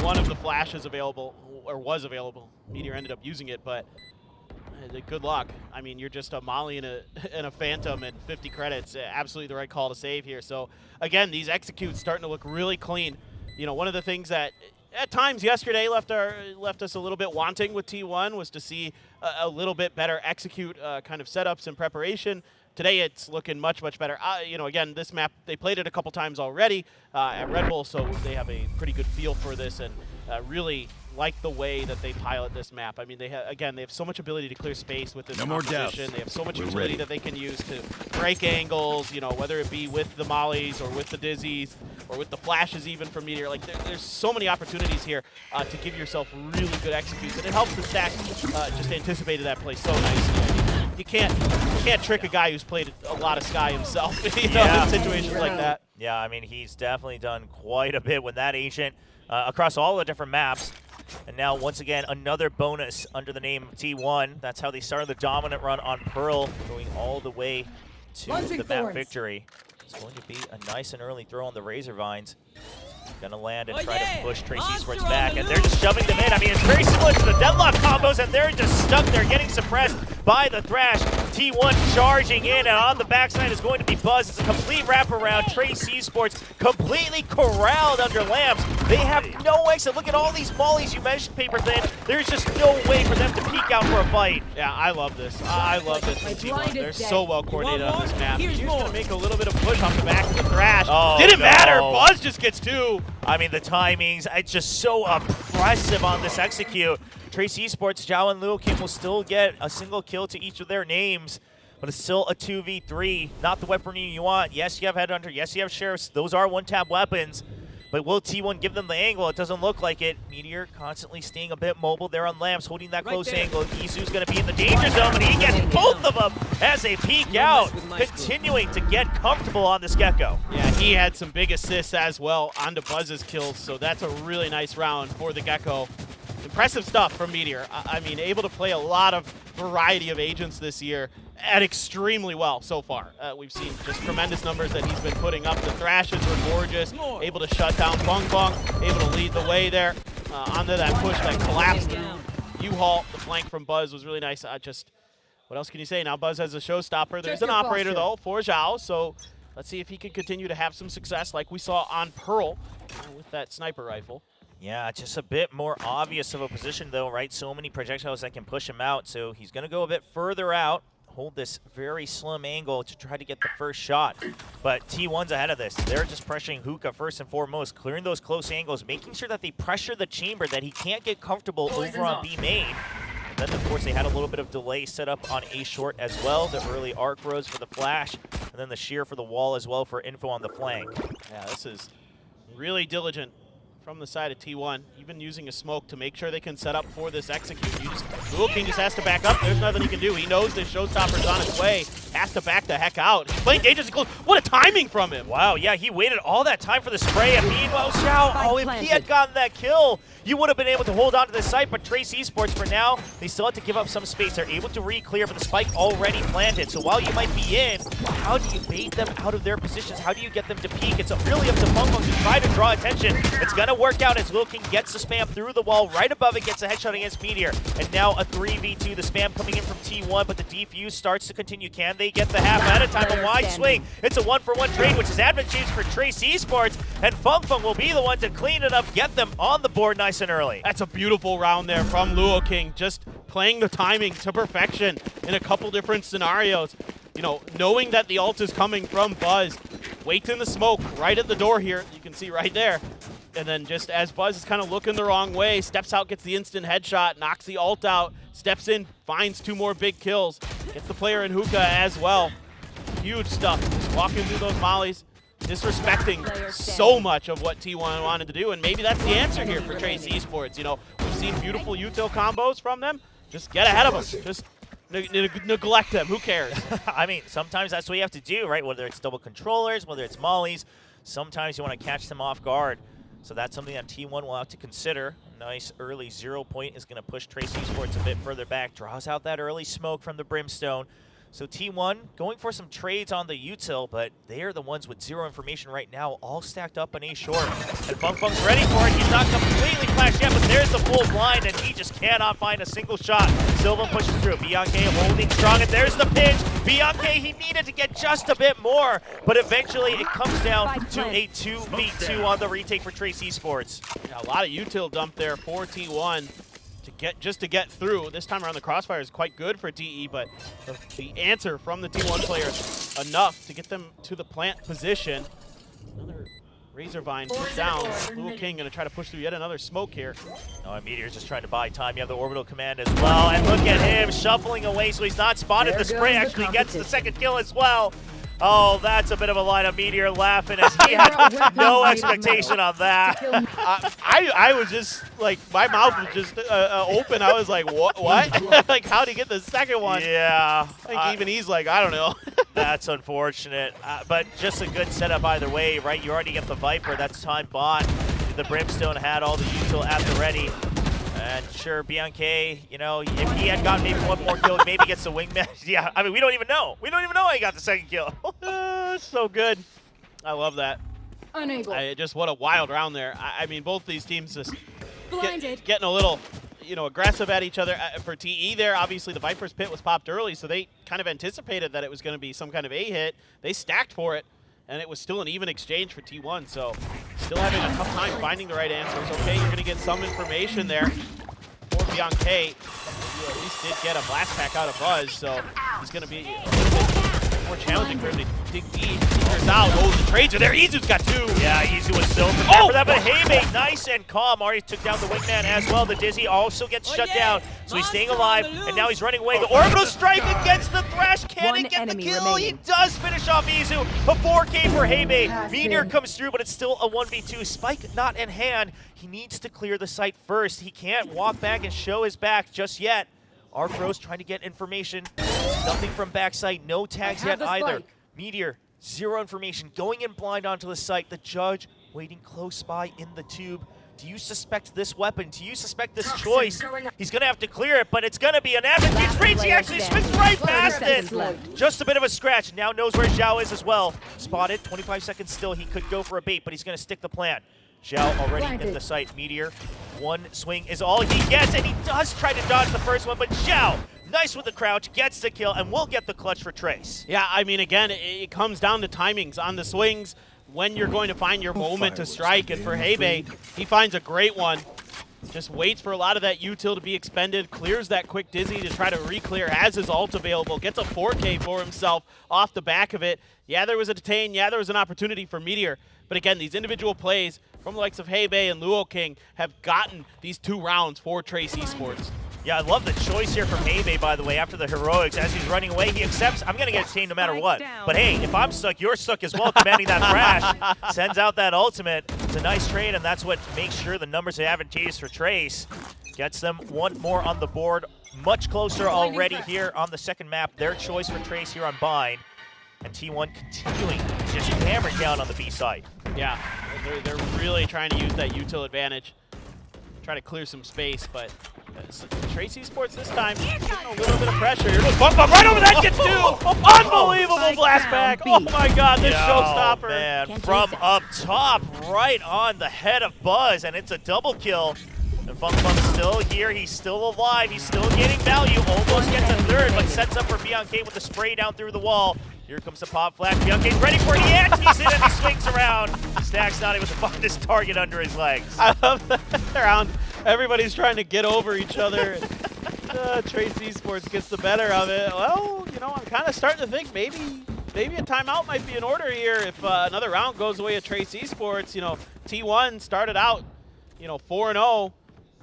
one of the flashes available, or was available. Meteor ended up using it, but good luck. I mean, you're just a Molly and a Phantom and 50 credits. Absolutely the right call to save here. So again, these executes starting to look really clean. You know, one of the things that at times yesterday left us a little bit wanting with T1 was to see a little bit better execute kind of setups and preparation. Today it's looking much, much better. You know, again, this map, they played it a couple times already at Red Bull, so they have a pretty good feel for this, and really like the way that they pilot this map. I mean, they have so much ability to clear space with this composition. They have so much utility that they can use to break angles, you know, whether it be with the Mollies or with the Dizzies or with the flashes even from Meteor. Like, there's so many opportunities here to give yourself really good executes, and it helps the Stack just anticipated that play so nicely. You can't trick a guy who's played a lot of Sky himself, you know, in situations like that. Yeah, I mean, he's definitely done quite a bit with that Ancient across all the different maps. And now, once again, another bonus under the name T1. That's how they started the dominant run on Pearl, going all the way to the map victory. It's going to be a nice and early throw on the Razor Vines. Gonna land and try to push Trace Esports back, and they're just shoving them in. I mean, it's very similar to the Deadlock combos, and they're just stuck there getting suppressed by the Thrash. T1 charging in, and on the backside is going to be Buzz. It's a complete wraparound. Trace Esports completely corralled under lamps. They have no exit. Look at all these mollies you mentioned, Paper Thin. There's just no way for them to peek out for a fight. Yeah, I love this. I love this from T1. They're so well coordinated on this map. He's going to make a little bit of push off the back of the Thrash. Oh, Didn't matter. Buzz just gets 2. I mean, the timings, it's just so oppressive on this execute. Trace Esports, Zhao and Luo Kim will still get a single kill to each of their names, but it's still a 2v3. Not the weaponry you want. Yes, you have Headhunter. Yes, you have Sheriffs. Those are one-tap weapons. But will T1 give them the angle? It doesn't look like it. Meteor constantly staying a bit mobile there on lamps, holding that close angle. Izu's going to be in the danger zone, and he gets both of them as they peek out, continuing to get comfortable on this Gecko. Yeah, he had some big assists as well onto Buzz's kills, so that's a really nice round for the Gecko. Impressive stuff from Meteor. I mean, able to play a lot of variety of agents this year and extremely well so far. We've seen just tremendous numbers that he's been putting up. The Thrashes were gorgeous, able to shut down Bung Bung, able to lead the way there onto that push that collapsed through U-Haul. The flank from Buzz was really nice. what else can you say? Now Buzz has a showstopper. There's Check an your operator, posture. though, for Zhao, so let's see if he can continue to have some success like we saw on Pearl with that sniper rifle. Yeah, just a bit more obvious of a position, though, right? So many projectiles that can push him out, so he's going to go a bit further out, hold this very slim angle to try to get the first shot. But T1's ahead of this. They're just pressuring Hookah first and foremost, clearing those close angles, making sure that they pressure the chamber, that he can't get comfortable over on B main. And then, of course, they had a little bit of delay set up on A short as well. The early arc rose for the flash, and then the shear for the wall as well for info on the flank. Yeah, this is really diligent from the side of T1, even using a smoke to make sure they can set up for this execute. Lil King just has to back up. There's nothing he can do. He knows this showstopper's on its way. Has to back the heck out. He's playing Gauges close. What a timing from him. Wow, yeah, he waited all that time for the spray. And meanwhile, Xiao, if he had gotten that kill, you would have been able to hold on to this site. But Trace Esports, for now, they still have to give up some space. They're able to re-clear, but the spike already planted. So while you might be in, how do you bait them out of their positions? How do you get them to peek? It's really up to Pungpung to try to draw attention. It's going to work out as Lil King gets the spam through the wall. Right above it, gets a headshot against Meteor. And now a 3v2. The spam coming in from T1, but the defuse starts to continue. Can they get the half at a time? A wide swing. It's a 1-for-1 trade, which is advantageous for Trace Esports. And Pungpung will be the one to clean it up, get them on the board nice and early. That's a beautiful round there from Luo King, just playing the timing to perfection in a couple different scenarios. You know, knowing that the ult is coming from Buzz, waits in the smoke right at the door here. You can see right there. And then just as Buzz is kind of looking the wrong way, steps out, gets the instant headshot, knocks the ult out, steps in, finds 2 more big kills, gets the player in Hookah as well. Huge stuff. Just walking through those mollies, disrespecting so much of what T1 wanted to do, and maybe that's the answer here for Trace Esports. You know, we've seen beautiful util combos from them. Just get ahead of them. Just neglect them. Who cares? I mean, sometimes that's what you have to do, right? Whether it's double controllers, whether it's mollies, sometimes you want to catch them off guard. So that's something that T1 will have to consider. Nice early 0 point is going to push Trace Esports a bit further back. Draws out that early smoke from the Brimstone. So T1 going for some trades on the util, but they are the ones with 0 information right now, all stacked up on A short. And Pungpung's ready for it. He's not completely flashed yet, but there's the full blind, and he just cannot find a single shot. Silva pushes through. Bianca holding strong, and there's the pinch. Bianca, he needed to get just a bit more, but eventually it comes down to a 2v2 on the retake for Trace Esports. Yeah, a lot of util dump there for T1. Just to get through. This time around, the crossfire is quite good for TE, but the answer from the T1 players enough to get them to the plant position. Another Razor Vine put down. Lil King going to try to push through yet another smoke here. Oh, and Meteor's just trying to buy time. You have the orbital command as well, and look at him shuffling away, so he's not spotted. The spray actually gets the second kill as well. Oh, that's a bit of a line of Meteor laughing as he had no expectation on that. I was just like, my mouth was just open. I was like, what? Like, how'd he get the second one? Yeah. I think even he's like, I don't know. That's unfortunate, but just a good setup either way, right? You already get the Viper, that's time bought. The Brimstone had all the util at the ready. And sure, Bianca, you know, if he had gotten maybe 1 more kill, maybe gets the wingman. Yeah, I mean, we don't even know. We don't even know how he got the second kill. So good. I love that. Unable. Just what a wild round there. I mean, both these teams just getting a little, you know, aggressive at each other. For TE there, obviously the Viper's pit was popped early, so they kind of anticipated that it was going to be some kind of A hit. They stacked for it, and it was still an even exchange for T1, so still having a tough time finding the right answers. Okay, you're going to get some information there for Bianca. You at least did get a blast pack out of Buzz, so he's going to be a little bit more challenging for him to dig deep. Figures out. Oh, the trades are there. Izu's got 2. Yeah, Izu was still prepared for that, but Heimei, nice and calm. Already took down the wingman as well. The Dizzy also gets shut down, so he's staying alive, and now he's running away. The orbital strike against the Thrash. Can he get the kill? He does finish off Izu. A 4K for Heimei. Meteor comes through, but it's still a 1v2. Spike not in hand. He needs to clear the site first. He can't walk back and show his back just yet. Arcro's trying to get information. Nothing from backside. No tags yet either. Meteor, 0 information. Going in blind onto the site. The judge waiting close by in the tube. Do you suspect this weapon? Do you suspect this choice? He's going to have to clear it, but it's going to be an advantage range. He actually swings right past it. Just a bit of a scratch. Now knows where Zhao is as well. Spotted. 25 seconds still. He could go for a bait, but he's going to stick the plan. Zhao already in the site. Meteor, 1 swing is all he gets, and he does try to dodge the first one, but Zhao Nice with the crouch, gets the kill, and will get the clutch for Trace. Yeah, I mean, again, it comes down to timings on the swings when you're going to find your moment to strike. And for Hebe, he finds a great one. Just waits for a lot of that util to be expended, clears that quick dizzy to try to re-clear, has his ult available, gets a 4K for himself off the back of it. Yeah, there was a detain. Yeah, there was an opportunity for Meteor. But again, these individual plays from the likes of Hebe and Luo King have gotten these 2 rounds for Trace Esports. Yeah, I love the choice here from Hebe, by the way, after the heroics. As he's running away, he accepts, I'm going to get detained no matter what. But hey, if I'm stuck, you're stuck as well, commanding that crash. Sends out that ultimate. It's a nice trade, and that's what makes sure the numbers are advantageous for Trace. Gets them 1 more on the board. Much closer already here on the second map. Their choice for Trace here on Bind. And T1 continuing to just hammer down on the B side. Yeah, they're really trying to use that util advantage. Try to clear some space, but Trace Esports this time getting a little bit of pressure. Here goes Bump right over that, gets 2! Unbelievable blast back! Oh my god, this showstopper! Man, from up top, right on the head of Buzz, and it's a double kill. And Funk still here, he's still alive, he's still getting value, almost gets a 3rd, but sets up for Bianca with the spray down through the wall. Here comes the pop flash. Bianca's ready for it. He antes it and he swings around. Stack's not able to find his target under his legs. I love that around. Everybody's trying to get over each other. Trace Esports gets the better of it. Well, you know, I'm kind of starting to think maybe a timeout might be in order here if another round goes away at Trace Esports. You know, T1 started out, you know, 4-0.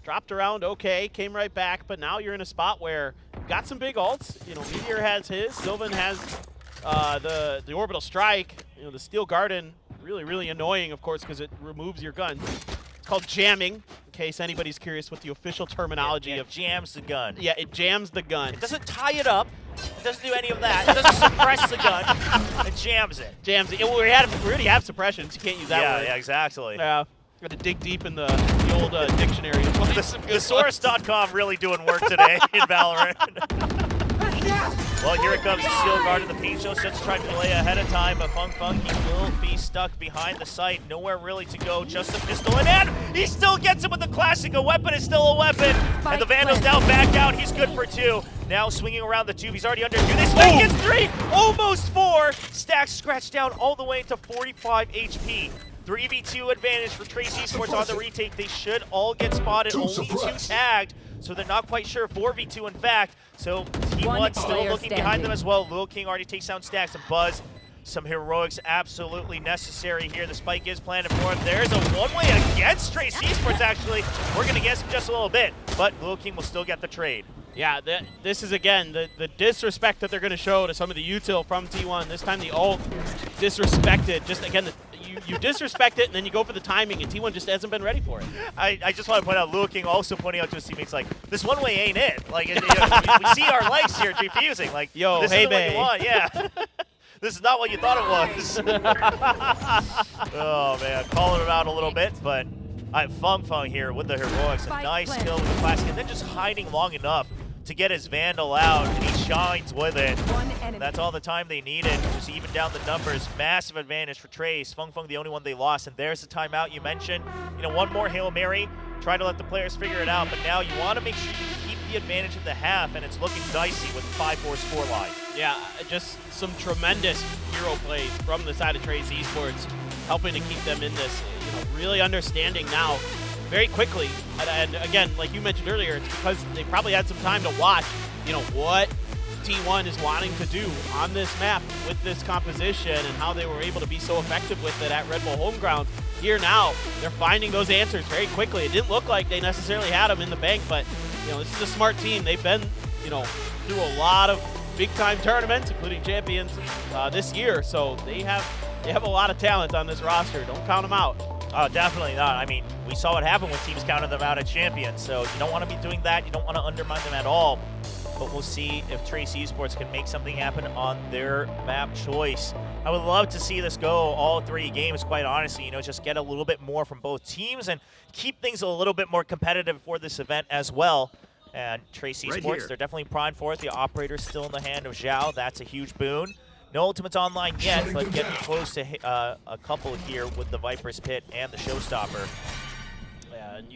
Dropped around okay, came right back, but now you're in a spot where you've got some big ults. You know, Meteor has his, Sylvan has the orbital strike. You know, the steel garden, really annoying, of course, because it removes your gun. It's called jamming, in case anybody's curious what the official terminology of jams the gun. Yeah, it jams the gun. It doesn't tie it up. It doesn't do any of that. It doesn't suppress the gun. It jams it. Jams it. We already have suppressions. You can't use that word. Yeah, exactly. Yeah. Got to dig deep in the old dictionary. Thesaurus.com really doing work today in Valorant. Well, here it comes, the Steel Guard in the Peach Show. Sets to try to play ahead of time, but Funk he will be stuck behind the site. Nowhere really to go, just a pistol in hand. He still gets him with the classic. A weapon is still a weapon. And the Vandal's now back out. He's good for 2. Now swinging around the tube. He's already under 2. This swing gets 3, almost 4. Stacks scratched down all the way to 45 HP. 3v2 advantage for Trace Esports on the retake. They should all get spotted, only 2 tagged, so they're not quite sure. 4v2 in fact, so T1 still looking behind them as well. Lil King already takes down Stacks, and Buzz. Some heroics absolutely necessary here. The spike is planted for him. There's a one-way against Trace Esports, actually. We're going to guess him just a little bit, but Lil King will still get the trade. Yeah, this is, again, the disrespect that they're going to show to some of the util from T1. This time the ult disrespected. Just, again, you disrespect it, and then you go for the timing, and T1 just hasn't been ready for it. I just want to point out, Lil King also pointing out to his teammates, like, this one-way ain't it. Like, we see our legs here defusing. Like, yo, this isn't what you want. Yeah. This is not what you thought it was. Oh, man. Calling him out a little bit, but Fung here with the heroics. A nice kill with the classic, and then just hiding long enough to get his Vandal out, and he shines with it. That's all the time they needed, just even down the numbers. Massive advantage for Trace. Fung the only one they lost, and there's the timeout you mentioned. You know, one more Hail Mary, try to let the players figure it out, but now you want to make sure you keep the advantage at the half, and it's looking dicey with the 5-4 scoreline. Yeah, just some tremendous hero plays from the side of Trace Esports, helping to keep them in this, you know, really understanding now very quickly. And again, like you mentioned earlier, it's because they probably had some time to watch, you know, what T1 is wanting to do on this map with this composition and how they were able to be so effective with it at Red Bull Homeground. Here now, they're finding those answers very quickly. It didn't look like they necessarily had them in the bank, but, you know, this is a smart team. They've been, you know, through a lot of big-time tournaments, including champions this year, so they have a lot of talent on this roster. Don't count them out. Oh, definitely not. I mean, we saw what happened when teams counted them out at champions, so you don't want to be doing that. You don't want to undermine them at all. But we'll see if Trace Esports can make something happen on their map choice. I would love to see this go all 3 games, quite honestly. You know, just get a little bit more from both teams and keep things a little bit more competitive for this event as well. And Trace Esports, they're definitely primed for it. The operator's still in the hand of Zhao. That's a huge boon. No ultimates online yet, but getting close to a couple here with the Viper's Pit and the Showstopper. Yeah, and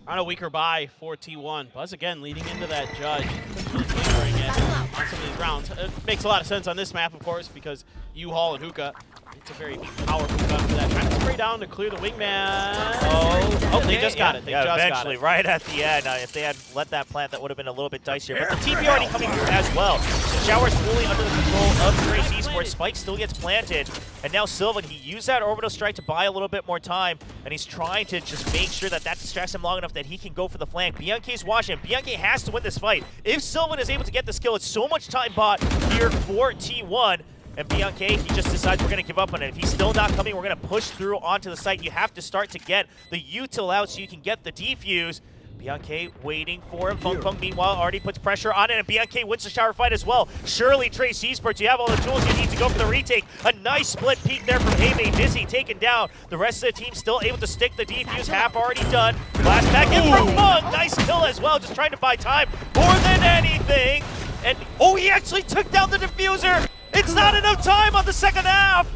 On a weaker buy for T1. Buzz again leading into that judge. Really lingering it on some of these rounds. It makes a lot of sense on this map, of course, because U-Haul and Hookah. It's a very powerful gun for that. Trying to spray down to clear the wingman. Oh, they just got it. They just eventually, got it. right at the end. If they had let that plant, that would have been a little bit dicier. But the TP already coming through as well. So Shower's fully under the control of GES Esports. Spike still gets planted. And now Sylvan, he used that orbital strike to buy a little bit more time. And he's trying to just make sure that distracts him long enough that he can go for the flank. Bianchi's watching. Bianchi has to win this fight. If Sylvan is able to get this kill, it's so much time bought here for T1. And Bianchi, he just decides we're going to give up on it. If he's still not coming, we're going to push through onto the site. You have to start to get the util out so you can get the defuse. Bianchi waiting for him. Fung Fung, meanwhile, already puts pressure on it, and Bianchi wins the shower fight as well. Surely, GES Esports, you have all the tools you need to go for the retake. A nice split peek there from Hebe. Dizzy taken down. The rest of the team still able to stick the defuse. Half already done. Blast back in from Fung. Nice kill as well, just trying to buy time more than anything. And, oh, he actually took down the diffuser. It's not enough time on the second half.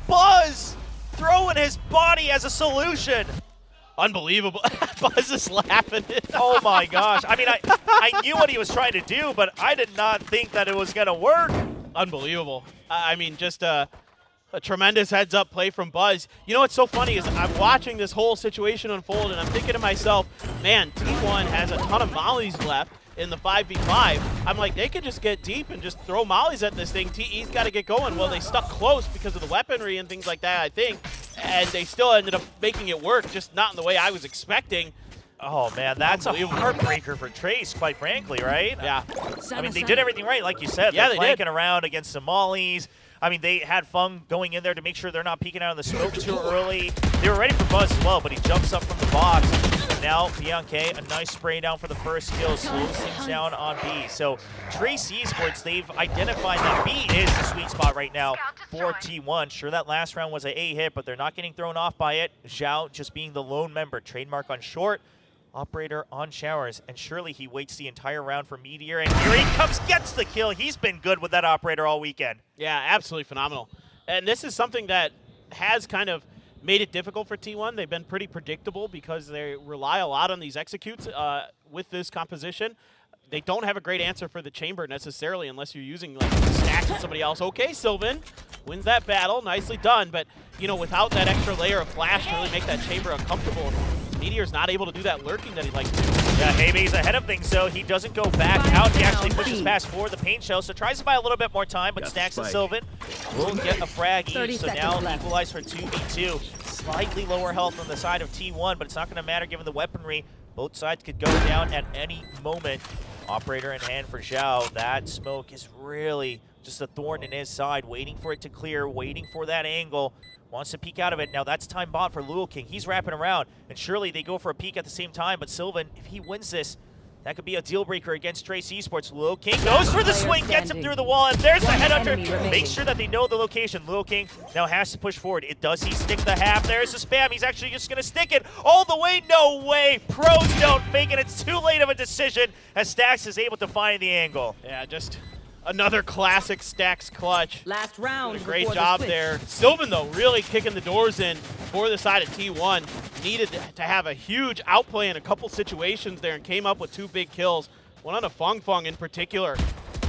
Buzz throwing his body as a solution. Unbelievable. Buzz is laughing. Oh my gosh. I mean, I knew what he was trying to do, but I did not think that it was going to work. Unbelievable. I mean, just a tremendous heads-up play from Buzz. You know what's so funny is I'm watching this whole situation unfold, and I'm thinking to myself, man, T1 has a ton of mollies left in the 5v5. I'm like, they could just get deep and just throw mollies at this thing. TE's got to get going. Well, they stuck close because of the weaponry and things like that, I think, and they still ended up making it work, just not in the way I was expecting. Oh, man, that's a heartbreaker for Trace, quite frankly, right? Yeah. I mean, they did everything right, like you said. Yeah, They're they flanking around against the mollies. I mean, they had Fung going in there to make sure they're not peeking out of the smoke too early. They were ready for Buzz as well, but he jumps up from the box. And now, Bianchi, a nice spray down for the first kill, slows things down on B. So, GES Esports, they've identified that B is the sweet spot right now for T1. Sure, that last round was an A hit, but they're not getting thrown off by it. Zhao just being the lone member, trademark on short. Operator on showers, and surely he waits the entire round for Meteor, and here he comes, gets the kill. He's been good with that operator all weekend. Yeah, absolutely phenomenal. And this is something that has kind of made it difficult for T1. They've been pretty predictable because they rely a lot on these executes with this composition. They don't have a great answer for the chamber necessarily unless you're using like stacks with somebody else. Okay, Sylvan wins that battle, nicely done, but you know, without that extra layer of flash to really make that chamber uncomfortable, Meteor's not able to do that lurking that he'd like to do. Yeah, Hebe's ahead of things, so he doesn't go back out. He actually pushes past for the paint shell, so tries to buy a little bit more time, but Stacks and Sylvan will get a frag each. So now equalize for 2v2. Slightly lower health on the side of T1, but it's not going to matter given the weaponry. Both sides could go down at any moment. Operator in hand for Zhao. That smoke is really just a thorn in his side, waiting for it to clear, waiting for that angle. Wants to peek out of it. Now that's time bought for Lul King. He's wrapping around, and surely they go for a peek at the same time, but Sylvan, if he wins this, that could be a deal breaker against GES Esports. Lul King goes for the swing, gets him through the wall, and there's the headhunter. Make sure that they know the location. Lul King now has to push forward. Does he stick the half? There's the spam. He's actually just going to stick it all the way. No way. Pros don't fake it. It's too late of a decision as Stax is able to find the angle. Yeah, just another classic Stacks clutch. Last round. Did a great job there. Sylvan, though, really kicking the doors in for the side of T1. Needed to have a huge outplay in a couple situations there and came up with 2 big kills. One on a Fung Fung in particular.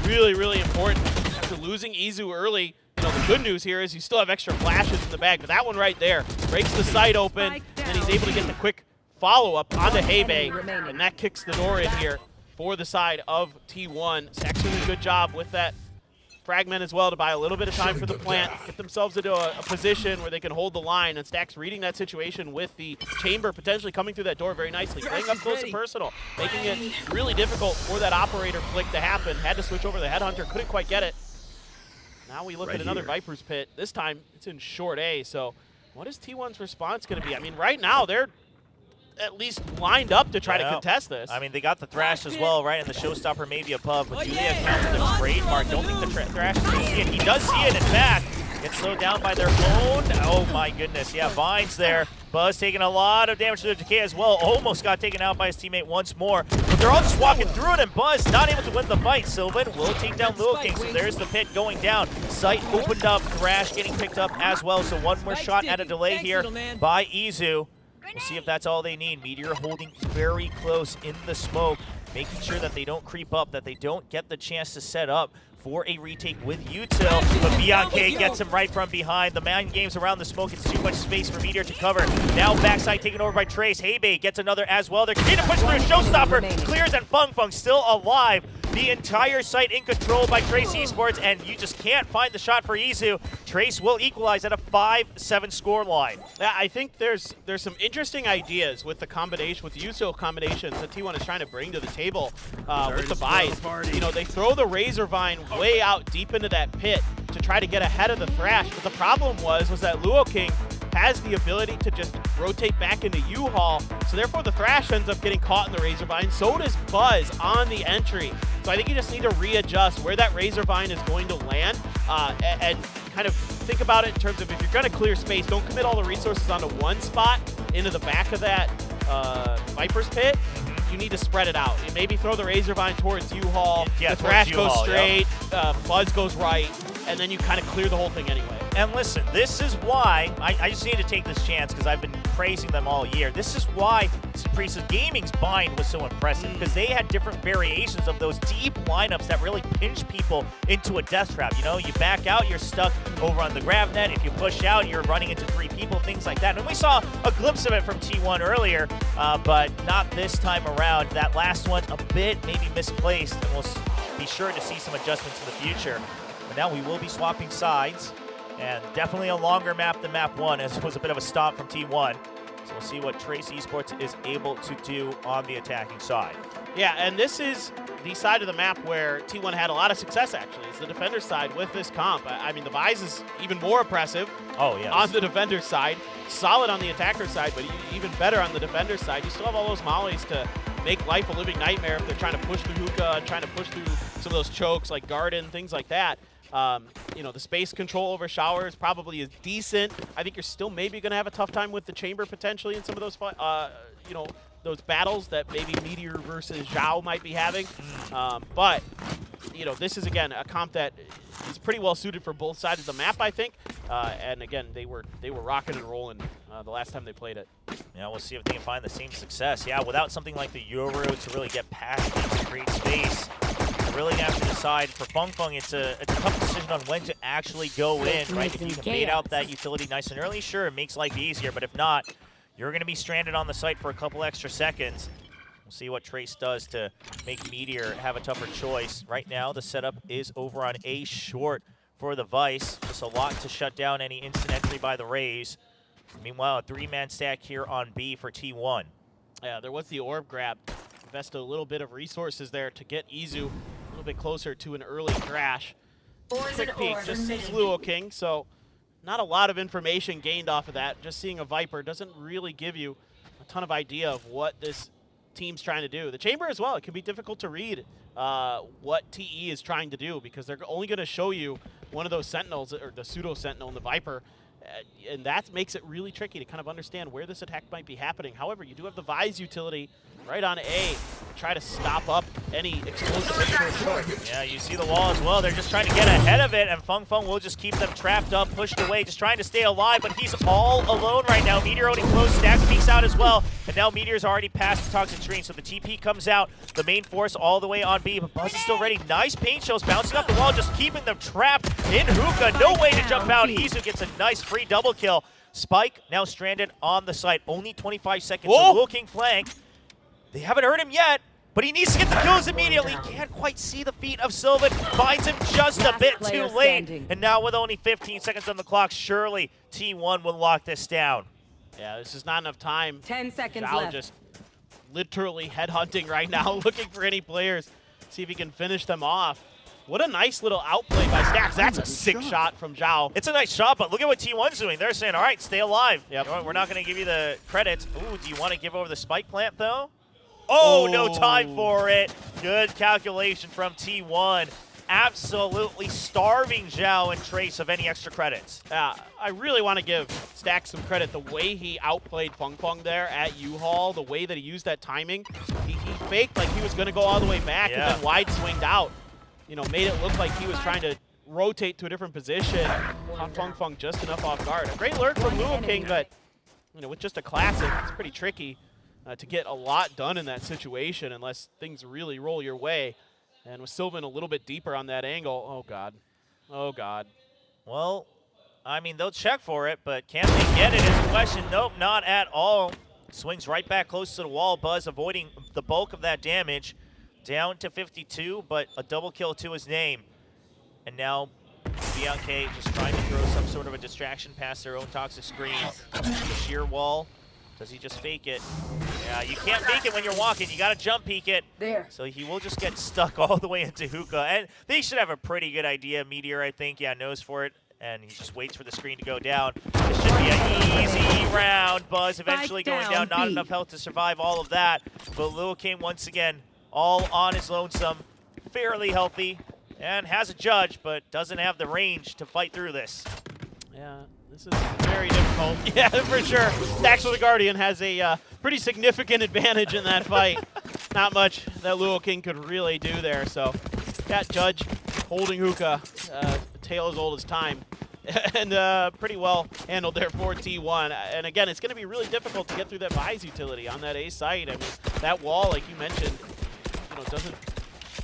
Really, really important. After losing Izu early, you know, the good news here is you still have extra flashes in the bag, but that one right there breaks the site open, and then he's able to get the quick follow-up onto Hebe, and that kicks the door in here for the side of T1. Stacks doing a good job with that fragment as well to buy a little bit of time for the plant, get themselves into a position where they can hold the line, and Stacks reading that situation with the chamber potentially coming through that door very nicely, playing up close and personal, making it really difficult for that operator flick to happen. Had to switch over the headhunter, couldn't quite get it. Now we look at another Viper's Pit. This time it's in short A, so what is T1's response going to be? I mean, right now they're at least lined up to try to contest this. I mean, they got the Thrash as well, right? And the Showstopper maybe above, but Julia counts the trademark. Don't think the Thrash is going to see it. He does see it, in fact. Gets slowed down by their own. Oh my goodness, yeah, Vines there. Buzz taking a lot of damage to the decay as well. Almost got taken out by his teammate once more. But they're all just walking through it, and Buzz not able to win the fight. Sylvan will take down Lil King, so there's the pit going down. Sight opened up, Thrash getting picked up as well. So one more shot at a delay here by Izu. We'll see if that's all they need. Meteor holding very close in the smoke, making sure that they don't creep up, that they don't get the chance to set up for a retake with Util. But Bianca gets him right from behind. The mind games around the smoke. It's too much space for Meteor to cover. Now backside taken over by Trace. Heibei gets another as well. They're trying to push through. Showstopper clears, and Fung Fung still alive. The entire site in control by Trace Esports, and you just can't find the shot for Izu. Trace will equalize at a 5-7 score line. Yeah, I think there's some interesting ideas with the combination, with the Util combinations that T1 is trying to bring to the table with the buys. You know, they throw the Razor Vine way out deep into that pit to try to get ahead of the Thrash, but the problem was that Luo King has the ability to just rotate back into U-Haul, so therefore the Thrash ends up getting caught in the Razor Vine. So does Buzz on the entry. So I think you just need to readjust where that Razor Vine is going to land and kind of think about it in terms of, if you're going to clear space, don't commit all the resources onto one spot into the back of that Viper's pit. You need to spread it out. You maybe throw the Razor Vine towards U-Haul, the Thrash goes straight, Buzz goes right, and then you kind of clear the whole thing anyway. And listen, this is why, I just need to take this chance because I've been praising them all year. This is why Priestess Gaming's bind was so impressive, because they had different variations of those deep lineups that really pinch people into a death trap. You know, you back out, you're stuck over on the grab net. If you push out, you're running into 3 people, things like that. And we saw a glimpse of it from T1 earlier, but not this time around. That last one, a bit maybe misplaced, and we'll be sure to see some adjustments in the future. But now we will be swapping sides. And definitely a longer map than map 1, as it was a bit of a stop from T1. So we'll see what Trace Esports is able to do on the attacking side. Yeah, and this is the side of the map where T1 had a lot of success, actually. It's the defender side with this comp. I mean, the Vise is even more impressive on the defender side. Solid on the attacker side, but even better on the defender side. You still have all those mollies to make life a living nightmare if they're trying to push through hookah and trying to push through some of those chokes like Garden, things like that. You know, the space control over showers probably is decent. I think you're still maybe going to have a tough time with the chamber potentially in some of those, you know, those battles that maybe Meteor versus Zhao might be having. But, you know, this is, again, a comp that is pretty well suited for both sides of the map, I think. And, again, they were rocking and rolling the last time they played it. Yeah, we'll see if they can find the same success. Yeah, without something like the Euro to really get past these, create space, really have to decide. For Fung Fung, it's a tough decision on when to actually go in, right? If you can bait out that utility nice and early, sure, it makes life easier, but if not, you're going to be stranded on the site for a couple extra seconds. We'll see what Trace does to make Meteor have a tougher choice. Right now, the setup is over on A short for the Vice. Just a lot to shut down any instant entry by the Rays. Meanwhile, a 3-man stack here on B for T1. Yeah, there was the orb grab. Invested a little bit of resources there to get Izu a little bit closer to an early crash. Quick peek, just sees Luo King, so not a lot of information gained off of that. Just seeing a Viper doesn't really give you a ton of idea of what this team's trying to do. The chamber as well, it can be difficult to read what TE is trying to do, because they're only going to show you one of those sentinels, or the pseudo sentinel and the Viper, and that makes it really tricky to kind of understand where this attack might be happening. However, you do have the Vise utility right on A to try to stop up any explosive. Yeah, you see the wall as well. They're just trying to get ahead of it, and Fung Fung will just keep them trapped up, pushed away, just trying to stay alive, but he's all alone right now. Meteor already close, Stack peeks out as well, and now Meteor's already past the Toxic Screen, so the TP comes out, the main force all the way on B, but Buzz is still ready. Nice paint shows, bouncing up the wall, just keeping them trapped in hookah. No way to jump out. Izu gets a nice free double kill. Spike now stranded on the site. Only 25 seconds. So looking flank. They haven't hurt him yet, but he needs to get the kills immediately. Can't quite see the feet of Sylvan. Finds him just a bit too late. And now with only 15 seconds on the clock, surely T1 will lock this down. Yeah, this is not enough time. 10 seconds Zhao left. just literally headhunting right now, looking for any players, see if he can finish them off. What a nice little outplay by Stacks. That's a sick shot from Zhao. It's a nice shot, but look at what T1's doing. They're saying, all right, stay alive. Yep. You know, we're not going to give you the credits. Ooh, do you want to give over the spike plant, though? Oh, no time for it. Good calculation from T1. Absolutely starving Zhao and Trace of any extra credits. I really want to give Stacks some credit. The way he outplayed Fung Fung there at U-Haul, the way that he used that timing, he faked like he was going to go all the way back and then wide swinged out. You know, made it look like he was trying to rotate to a different position. Caught Fung Fung just enough off guard. A great lurk from Luo King, but you know, with just a classic, it's pretty tricky to get a lot done in that situation unless things really roll your way. And with Sylvan a little bit deeper on that angle, oh God, oh God. Well, I mean, they'll check for it, but can they get it is the question. Nope, not at all. Swings right back close to the wall. Buzz avoiding the bulk of that damage. Down to 52, but a double kill to his name. And now Bianca just trying to throw some sort of a distraction past their own toxic screen. The sheer wall. Does he just fake it? Yeah, you can't fake it when you're walking. You got to jump peek it. There. So he will just get stuck all the way into hookah. And they should have a pretty good idea. Meteor, I think, yeah, knows for it. And he just waits for the screen to go down. It should be an easy round. Buzz eventually going down. Not enough health to survive all of that. But Lil King, once again, all on his lonesome. Fairly healthy. And has a judge, but doesn't have the range to fight through this. Yeah, this is very difficult. Yeah, for sure. Stacks with the Guardian has a pretty significant advantage in that fight. Not much that Lil King could really do there. So that judge holding hookah, tale as old as time. And pretty well handled there for T1. And again, it's going to be really difficult to get through that Vise utility on that A site. I mean, that wall, like you mentioned, you know,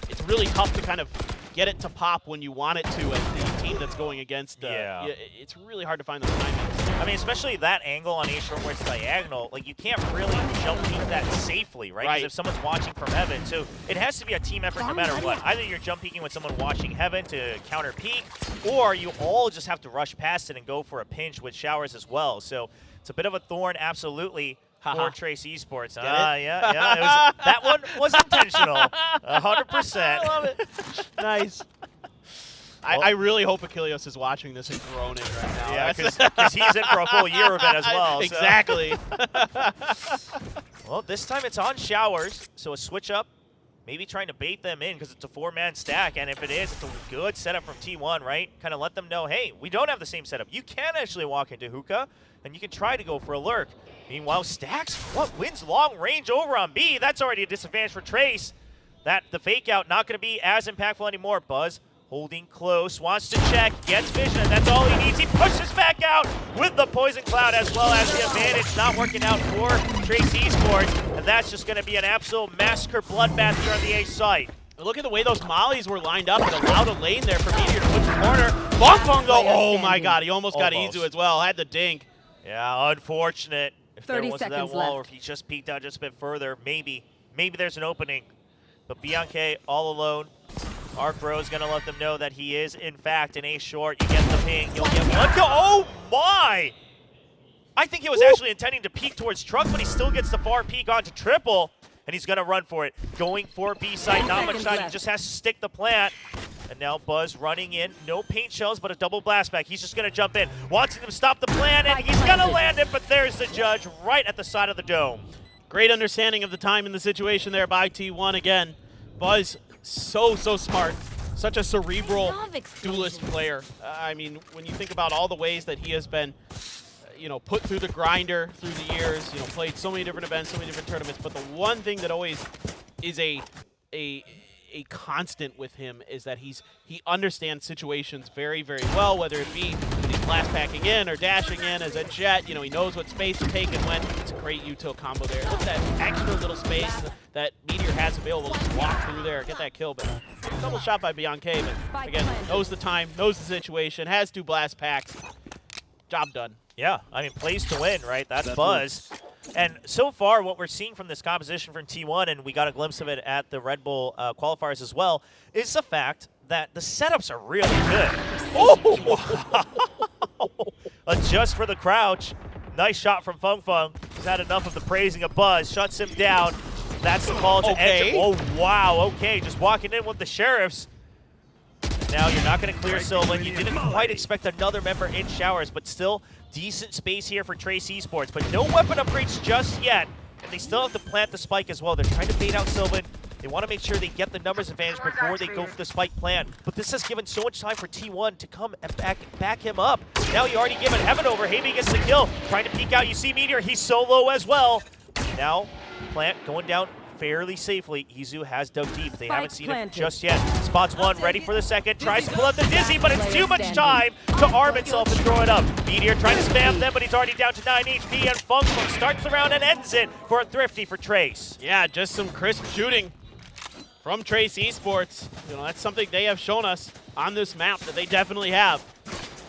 it's really tough to kind of get it to pop when you want it to as the team that's going against. Yeah. It's really hard to find those timings. I mean, especially that angle on A short where it's diagonal, like you can't really jump peek that safely, right? Because if someone's watching from heaven, so it has to be a team effort no matter what. Either you're jump peeking with someone watching heaven to counter peek, or you all just have to rush past it and go for a pinch with showers as well. So it's a bit of a thorn, absolutely. For Trace Esports. Yeah. That one was intentional. 100%. I love it. Nice. Well, I really hope Achilles is watching this and groaning right now. Yeah, because he's in for a full year of it as well. Exactly. So. Well, this time it's on showers, so a switch up. Maybe trying to bait them in because it's a 4-man stack, and if it is, it's a good setup from T1, right? Kind of let them know, hey, we don't have the same setup. You can actually walk into hookah, and you can try to go for a lurk. Meanwhile, Stacks, wins long range over on B? That's already a disadvantage for Trace. The fake out not going to be as impactful anymore. Buzz holding close, wants to check, gets vision, and that's all he needs. He pushes back out with the Poison Cloud as well as the advantage not working out for Trace Esports, and that's just going to be an absolute massacre bloodbath here on the A site. Look at the way those mollies were lined up. It allowed a lane there for Meteor to push the corner. Bong Bong though, oh my God, he almost got Izu as well, had the dink. Yeah, unfortunate. If there 30 wasn't that seconds wall, or left. if he just peeked out just a bit further, maybe there's an opening. But Bianca all alone. Arc Bro is going to let them know that he is, in fact, an A short. You get the ping. You'll get one go. Oh, my! I think he was actually intending to peek towards Truck, but he still gets the far peek onto triple, and he's going to run for it. Going for B side. Not much time. He just has to stick the plant. And now Buzz running in. No paint shells, but a double blast back. He's just going to jump in. Wants him to stop the plant, and he's going to land it, but there's the judge right at the side of the dome. Great understanding of the time and the situation there by T1 again. Buzz, so smart. Such a cerebral duelist player. I mean, when you think about all the ways that he has been, put through the grinder through the years, played so many different events, so many different tournaments, but the one thing that always is a constant with him is that he understands situations very, very well, whether it be when he's blast packing in or dashing in as a jet. He knows what space to take and when. It's a great util combo there. Look at that extra little space that Meteor has available. Just walk through there, get that kill. But double shot by Bianca, but again, knows the time, knows the situation, has 2 blast packs. Job done. Yeah, I mean, plays to win, right? That's Buzz. And so far, what we're seeing from this composition from T1, and we got a glimpse of it at the Red Bull qualifiers as well, is the fact that the setups are really good. Oh, wow. Adjust for the crouch. Nice shot from Fung Fung. He's had enough of the praising of Buzz. Shuts him down. That's the call to edge. Oh, wow. Okay, just walking in with the Sheriffs. Now you're not going to clear Sylvan. You didn't quite expect another member in showers, but still decent space here for Trace Esports. But no weapon upgrades just yet, and they still have to plant the spike as well. They're trying to bait out Sylvan. They want to make sure they get the numbers advantage before they go for the spike plant. But this has given so much time for T1 to come and back him up. Now you already given Heaven over. Havey gets the kill. Trying to peek out. You see Meteor. He's so low as well. Now plant going down fairly safely. Izu has dug deep. They Spike haven't seen it planted. just yet. Spots one, ready for the second. Tries to pull out the Dizzy, but it's too much time to arm itself and throw it up. Meteor trying to spam them, but he's already down to 9 HP, and Funk starts the round and ends it for a thrifty for Trace. Yeah, just some crisp shooting from Trace Esports. You know, that's something they have shown us on this map that they definitely have.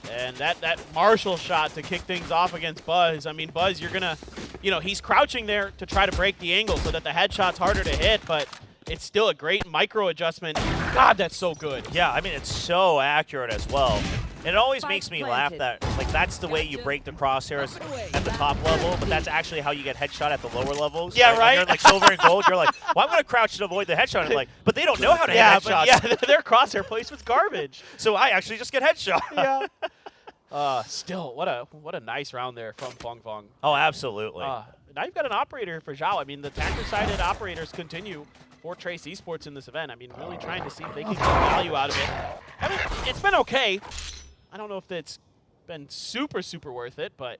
And that Marshall shot to kick things off against Buzz. I mean, Buzz, you're gonna, you know, he's crouching there to try to break the angle so that the headshot's harder to hit, but it's still a great micro adjustment. God, that's so good. Yeah, I mean, it's so accurate as well. And it always Spike makes me planted. laugh that, like, that's the way you break the crosshairs at the top level, but that's actually how you get headshot at the lower levels. Yeah, When right? you're in, like, silver and gold, you're like, well, I'm going to crouch to avoid the headshot. And I'm like, but they don't know how to hit Yeah, headshots. but yeah, their crosshair placement's garbage. So I actually just get headshot. Yeah. Still, what a nice round there from Fong Fong. Oh, absolutely. Now you've got an operator for Zhao. I mean, the Tacker-sided operators continue for Trace Esports in this event. I mean, really trying to see if they can get value out of it. I mean, it's been okay. I don't know if it's been super, super worth it, but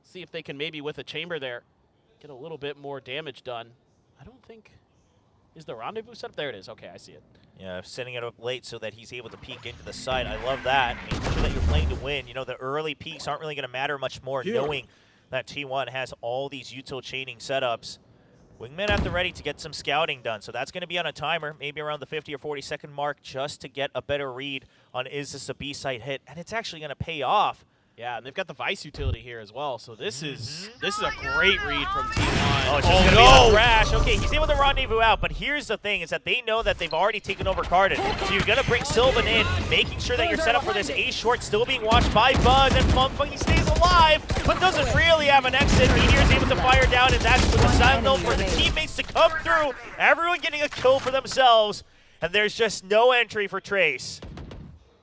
see if they can maybe, with a chamber there, get a little bit more damage done. I don't think... Is the rendezvous set up? There it is. Okay, I see it. Yeah, setting it up late so that he's able to peek into the site. I love that. Making sure that you're playing to win. You know, the early peaks aren't really going to matter much more, knowing that T1 has all these util chaining setups. Wingman at the ready to get some scouting done. So that's going to be on a timer, maybe around the 50 or 40 second mark, just to get a better read on is this a B-site hit. And it's actually going to pay off. Yeah, and they've got the Vice utility here as well. So this is a great read from T1. Oh, it's just going to be a crash. Okay, he's able to rendezvous out, but here's the thing, is that they know that they've already taken over Cardin. So you're going to bring Sylvan in, making sure that you're set up for this A short, still being watched by Buzz, and Fung Fung, he stays alive, but doesn't really have an exit. Meteor's able to fire down, and that's with the Sentinel for the teammates to come through. Everyone getting a kill for themselves, and there's just no entry for Trace.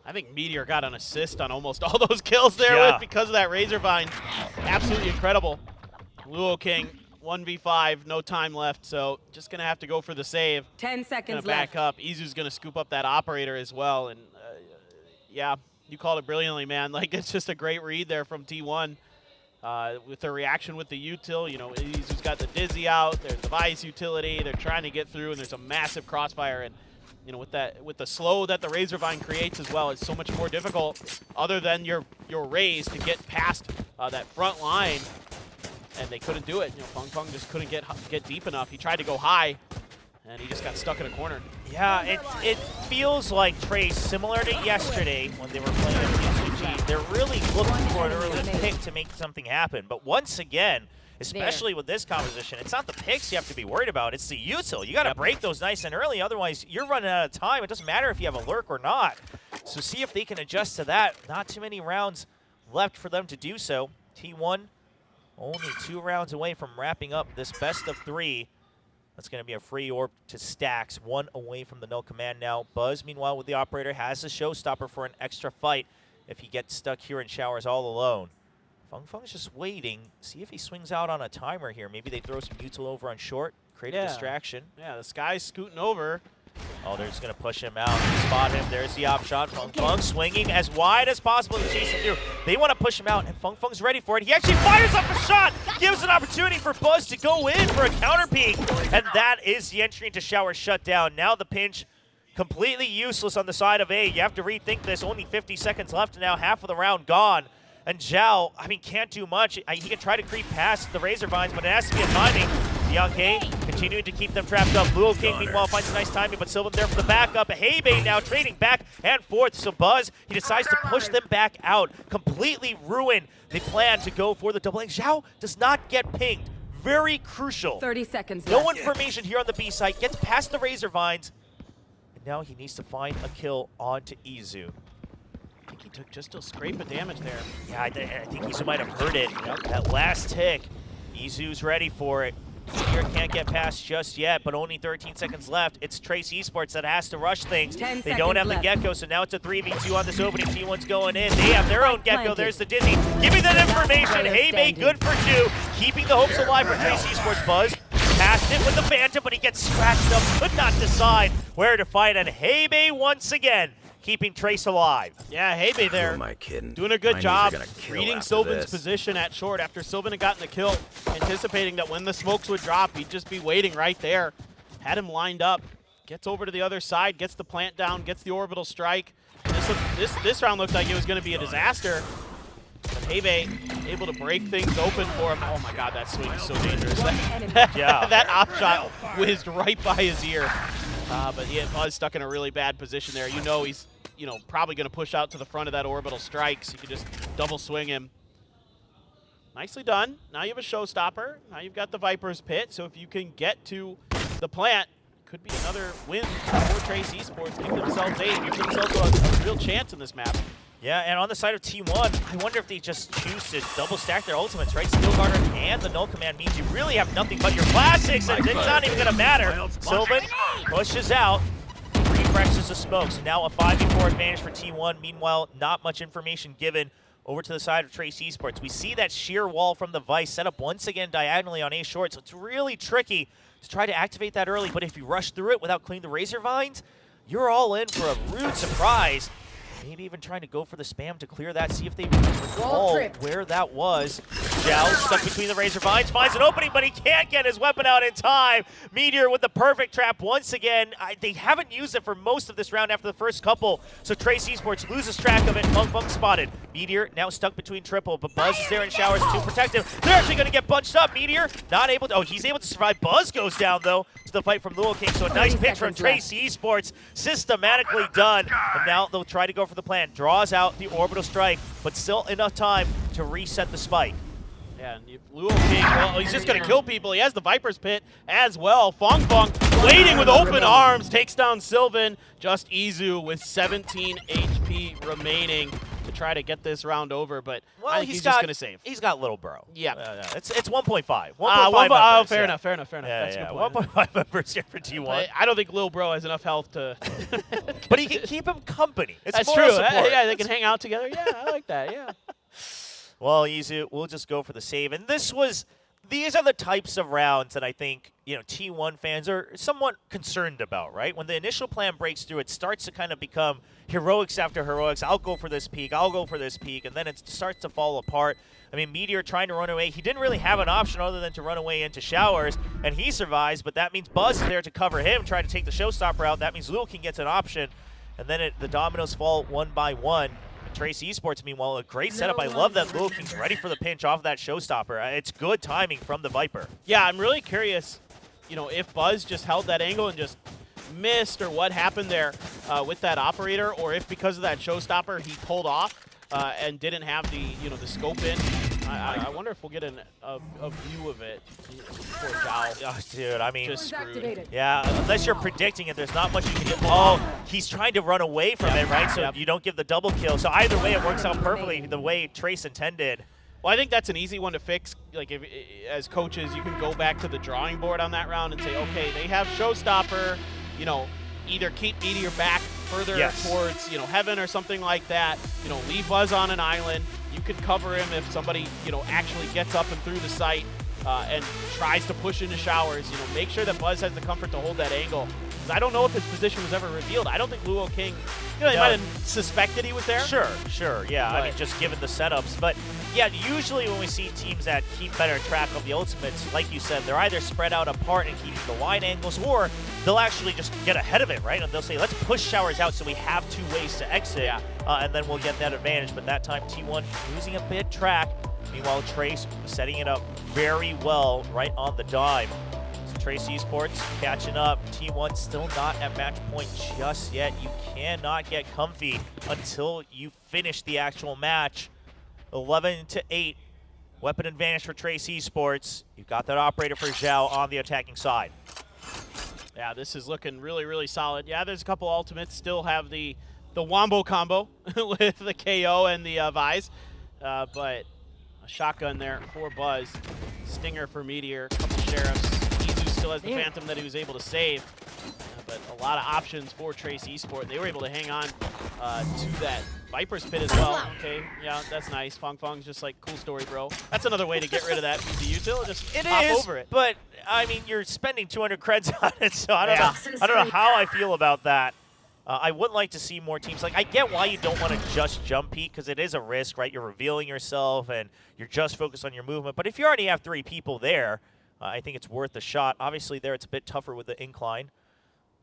I think Meteor got an assist on almost all those kills there Yeah. with because of that Razor Vine. Absolutely incredible. Luo King, 1v5, no time left, so just going to have to go for the save. 10 Going seconds to back left. up. Izu's going to scoop up that operator as well, and yeah, you called it brilliantly, man. Like, it's just a great read there from T1. With their reaction with the util, you know, Izu's got the Dizzy out, there's the Vice utility, they're trying to get through, and there's a massive crossfire, and you know, with the slow that the Razor Vine creates as well, it's so much more difficult other than your raise to get past that front line, and they couldn't do it. You know, Fung Fung just couldn't get deep enough. He tried to go high, and he just got stuck in a corner. Yeah, it feels like Trace, similar to yesterday when they were playing at PSVG, they're really looking for an early pick to make something happen. But once again, especially with this composition, it's not the picks you have to be worried about, it's the util. You got to break those nice and early, otherwise you're running out of time. It doesn't matter if you have a lurk or not. So see if they can adjust to that. Not too many rounds left for them to do so. T1 only 2 rounds away from wrapping up this best of 3. That's going to be a free orb to Stacks, 1 away from the no command now. Buzz, meanwhile, with the operator, has a showstopper for an extra fight if he gets stuck here in showers all alone. Fung Fung's just waiting. See if he swings out on a timer here. Maybe they throw some util over on short, create a distraction. Yeah, the Sky's scooting over. Oh, they're just going to push him out, spot him. There's the op shot. Fung Fung swinging as wide as possible to chase him through. They want to push him out, and Fung Fung's ready for it. He actually fires up a shot, gives an opportunity for Buzz to go in for a counter peek, and that is the entry into shower shutdown. Now the pinch completely useless on the side of A. You have to rethink this. Only 50 seconds left now, half of the round gone. And Zhao, I mean, can't do much. He can try to creep past the Razor Vines, but it has to be a timing. Bianchi continuing to keep them trapped up. Luo King, meanwhile, finds a nice timing, but Sylvan there for the backup. Heibei now trading back and forth. So Buzz, he decides to push them back out, completely ruin the plan to go for the double egg. Zhao does not get pinged. Very crucial. 30 seconds No left. information here on the B site. Gets past the Razor Vines. And now he needs to find a kill onto Izu. I think he took just a scrape of damage there. Yeah, I think Izu might have heard it. That last tick, Izu's ready for it. Here can't get past just yet, but only 13 seconds left. It's Trace Esports that has to rush things. 10 They don't have seconds the left. Gecko, so now it's a 3v2 on this opening. T1's going in. They have their own Gecko. planted. There's the Dizzy. Give me that information. Player Heibei standing. good for 2. Keeping the hopes alive for Trace Esports. Buzz passed it with the Phantom, but he gets scratched up. Could not decide where to fight. And Heibei once again keeping Trace alive. Yeah, Heibei there. Who am I kidding? Doing a good My knees job are gonna kill reading after Sylvan's this. position at short after Sylvan had gotten the kill, anticipating that when the smokes would drop, he'd just be waiting right there. had him lined up, gets over to the other side, gets the plant down, gets the orbital strike. This round looked like it was going to be a disaster. But Hebe able to break things open for him. Oh my god, that swing is so dangerous. Yeah. That op shot whizzed right by his ear. But yeah, Buzz stuck in a really bad position there. You know he's probably going to push out to the front of that orbital strike, so you can just double swing him. Nicely done. Now you have a showstopper. Now you've got the Viper's Pit, so if you can get to the plant, could be another win for Trace Esports. Give themselves 8. Give themselves a real chance in this map. Yeah, and on the side of T1, I wonder if they just choose to double stack their ultimates, right? Steel Garter and the Null Command means you really have nothing but your classics, and it's not even going to matter. Sylvan pushes out, refreshes the smoke. So now a 5v4 advantage for T1. Meanwhile, not much information given over to the side of Trace Esports. We see that sheer wall from the Vice set up once again diagonally on A short, so it's really tricky to try to activate that early, but if you rush through it without cleaning the Razor Vines, you're all in for a rude surprise. Maybe even trying to go for the spam to clear that, see if they recall where that was. Zhao stuck between the Razor Vines, finds an opening, but he can't get his weapon out in time. Meteor with the perfect trap once again. They haven't used it for most of this round after the first couple, so Trace Esports loses track of it. Fung spotted. Meteor now stuck between triple, but Buzz is there and Showers too protective. They're actually going to get bunched up. Meteor not able to, he's able to survive. Buzz goes down though to the fight from Luo King, so a nice pitch from Trace Esports, systematically done. And now they'll try to go for the plan. Draws out the orbital strike, but still enough time to reset the spike. Yeah, and Luo King, well, he's just going to kill people. He has the Viper's Pit as well. Fung waiting with open arms, takes down Sylvan. Just Izu with 17 HP remaining to try to get this round over, but I think he's just going to save. He's got little bro. Yeah. It's 1.5. 1.5 oh, fair enough. That's a good point. 1.5 members here for T1. But I don't think Lil Bro has enough health to... But he can keep him company. It's That's moral true. support. Yeah, they can hang out together. Yeah, I like that, yeah. Well, Izu, we'll just go for the save. And these are the types of rounds that I think, T1 fans are somewhat concerned about, right? When the initial plan breaks through, it starts to kind of become heroics after heroics. I'll go for this peak, I'll go for this peak, and then it starts to fall apart. I mean, Meteor trying to run away. He didn't really have an option other than to run away into Showers, and he survives, but that means Buzz is there to cover him, trying to take the showstopper out. That means Luo King gets an option, and then the dominoes fall one by one. Trace Esports, meanwhile, a great setup. I love that Luo King's ready for the pinch off of that showstopper. It's good timing from the Viper. Yeah, I'm really curious, if Buzz just held that angle and just missed or what happened there with that operator, or if because of that showstopper he pulled off and didn't have the scope in. I wonder if we'll get a view of it for Zhao. Oh, dude, I mean, just screwed. Yeah, unless you're predicting it, there's not much you can do. Oh, he's trying to run away from it, right? So you don't give the double kill. So either way, it works out perfectly the way Trace intended. Well, I think that's an easy one to fix. Like, as coaches, you can go back to the drawing board on that round and say, okay, they have showstopper, either keep Meteor back further towards, heaven or something like that. Leave Buzz on an island. You can cover him if somebody, actually gets up and through the site and tries to push into Showers. Make sure that Buzz has the comfort to hold that angle. Because I don't know if his position was ever revealed. I don't think Luo King, he might have suspected he was there. Sure, yeah. I mean, just given the setups. But, yeah, usually when we see teams that keep better track of the ultimates, like you said, they're either spread out apart and keeping the wide angles, or they'll actually just get ahead of it, right? And they'll say, let's push Showers out so we have 2 ways to exit, and then we'll get that advantage. But that time, T1 losing a bit track. Meanwhile, Trace setting it up very well right on the dime. So Trace Esports catching up. T1 still not at match point just yet. You cannot get comfy until you finish the actual match. 11-8. Weapon advantage for Trace Esports. You've got that operator for Zhao on the attacking side. Yeah, this is looking really, really solid. Yeah, there's a couple ultimates. Still have the Wombo combo with the KO and the Vise. But a shotgun there for Buzz. Stinger for Meteor. A couple Sheriffs. Izu still has the Phantom that he was able to save. But a lot of options for Trace Esports. They were able to hang on to that Viper's Pit as well. Okay, yeah, that's nice. Fung's just like, cool story, bro. That's another way to get rid of that PC util. Just hop over it. But I mean, you're spending 200 creds on it, so I don't know how I feel about that. I would like to see more teams. Like, I get why you don't want to just jump peek, because it is a risk, right? You're revealing yourself, and you're just focused on your movement. But if you already have 3 people there, I think it's worth a shot. Obviously there it's a bit tougher with the incline,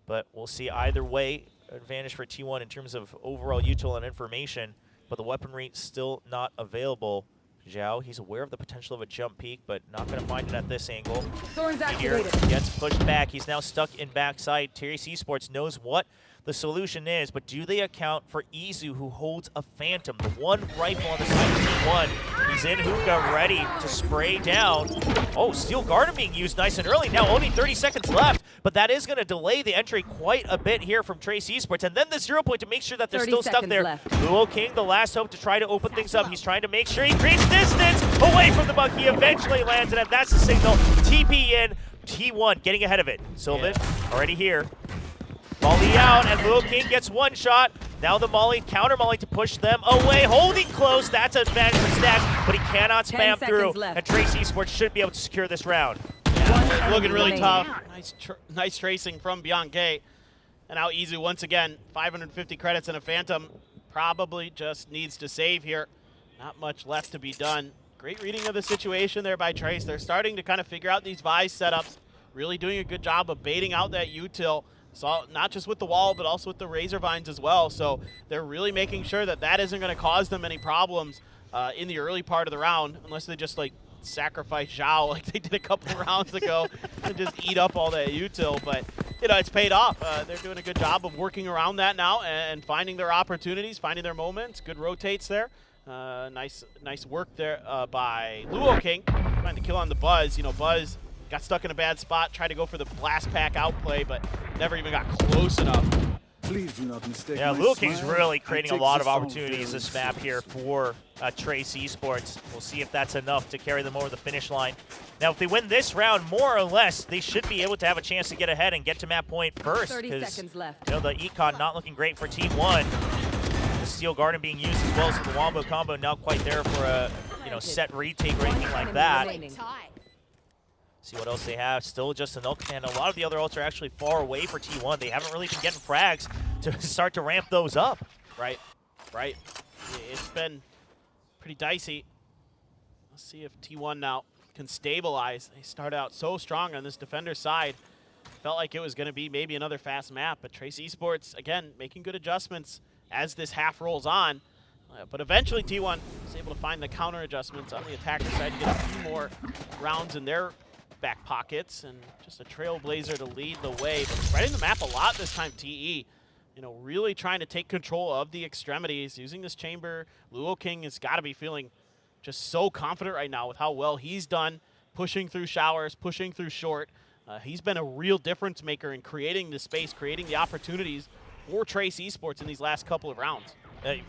but we'll see either way. Advantage for T1 in terms of overall util and information, but the weaponry still not available. Zhao, he's aware of the potential of a jump peak, but not going to find it at this angle. Thorns Meteor activated. gets pushed back. He's now stuck in backside. Trace Esports knows what the solution is, but do they account for Izu, who holds a Phantom, the one rifle on the side of T1? He's in hookah, ready to spray down. Oh, Steel Garden being used nice and early. Now only 30 seconds left, but that is going to delay the entry quite a bit here from Trace Esports. And then the 0 point to make sure that they're 30 still stuck seconds there. left. Luo King, the last hope to try to open things up. He's trying to make sure he creates distance away from the monkey. Eventually lands it, and that's the signal. TP in, T1 getting ahead of it. Sylvan already here. Molly out, and Luo King gets one shot. Now the Molly, counter Molly to push them away. Holding close, that's an advantage for Stacks, but he cannot 10 spam through. seconds left. And Trace Esports should be able to secure this round. Looking really remaining. tough. Nice tracing from Beyond Gate. And now Izu once again, 550 credits and a Phantom. Probably just needs to save here. Not much left to be done. Great reading of the situation there by Trace. They're starting to kind of figure out these Vise setups. Really doing a good job of baiting out that util. So not just with the wall, but also with the Razor Vines as well. So they're really making sure that that isn't going to cause them any problems in the early part of the round, unless they just like sacrifice Zhao like they did a couple of rounds ago and just eat up all that util. But you know, it's paid off. They're doing a good job of working around that now and finding their opportunities, finding their moments. Good rotates there. Nice work there by Luo King. Trying to kill on the Buzz. You know, Buzz got stuck in a bad spot, tried to go for the blast pack outplay, but never even got close enough. Please do not mistake Yeah, my Luo King's smile really and creating a take lot this of song opportunities very this map here seriously. for Trace Esports. We'll see if that's enough to carry them over the finish line. Now, if they win this round, more or less, they should be able to have a chance to get ahead and get to map point first. 30 'Cause, seconds left. you know, the Econ not looking great for Team 1. The Steel Garden being used as well, so the Wombo combo not quite there for a set retake or anything like that. Remaining. See what else they have. Still just an Null Command. A lot of the other ults are actually far away for T1. They haven't really been getting frags to start to ramp those up. Right. It's been pretty dicey. Let's see if T1 now can stabilize. They start out so strong on this defender side. Felt like it was going to be maybe another fast map, but Trace Esports, again, making good adjustments as this half rolls on. But eventually T1 is able to find the counter adjustments on the attacker side to get a few more rounds in their back pockets, and just a Trailblazer to lead the way. But spreading the map a lot this time, TE. You know, really trying to take control of the extremities, using this chamber. Luo King has got to be feeling just so confident right now with how well he's done, pushing through showers, pushing through short. He's been a real difference maker in creating the space, creating the opportunities for Trace Esports in these last couple of rounds.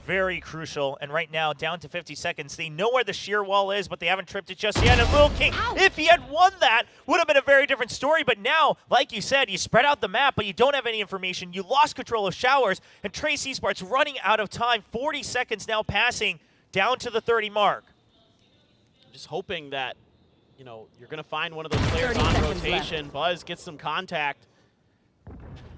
Very crucial, and right now, down to 50 seconds. They know where the sheer wall is, but they haven't tripped it just yet. And Luo King, if he had won that, would have been a very different story. But now, like you said, you spread out the map, but you don't have any information. You lost control of showers, and Trace Esports running out of time. 40 seconds now passing down to the 30 mark. Just hoping that, you know, you're going to find one of those players 30 on seconds rotation. Buzz gets some contact.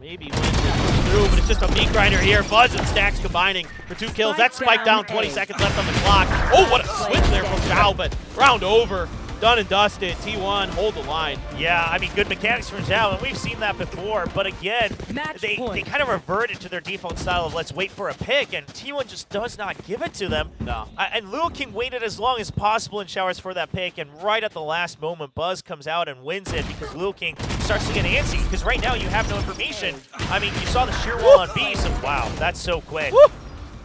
Maybe wins it through, but it's just a meat grinder here. Buzz and Stacks combining for 2 kills. That's spiked down, 20 seconds left on the clock. Oh, what a switch there from Zhao, but round over. Done and dusted. T1, hold the line. Yeah, I mean, good mechanics from Zhao, and we've seen that before. But again, Match they point. kind of reverted to their default style of let's wait for a pick, and T1 just does not give it to them. No. And Luo King waited as long as possible in showers for that pick, and right at the last moment, Buzz comes out and wins it because Luo King starts to get antsy, because right now you have no information. I mean, you saw the sheer wall on B, so wow, that's so quick. Woo!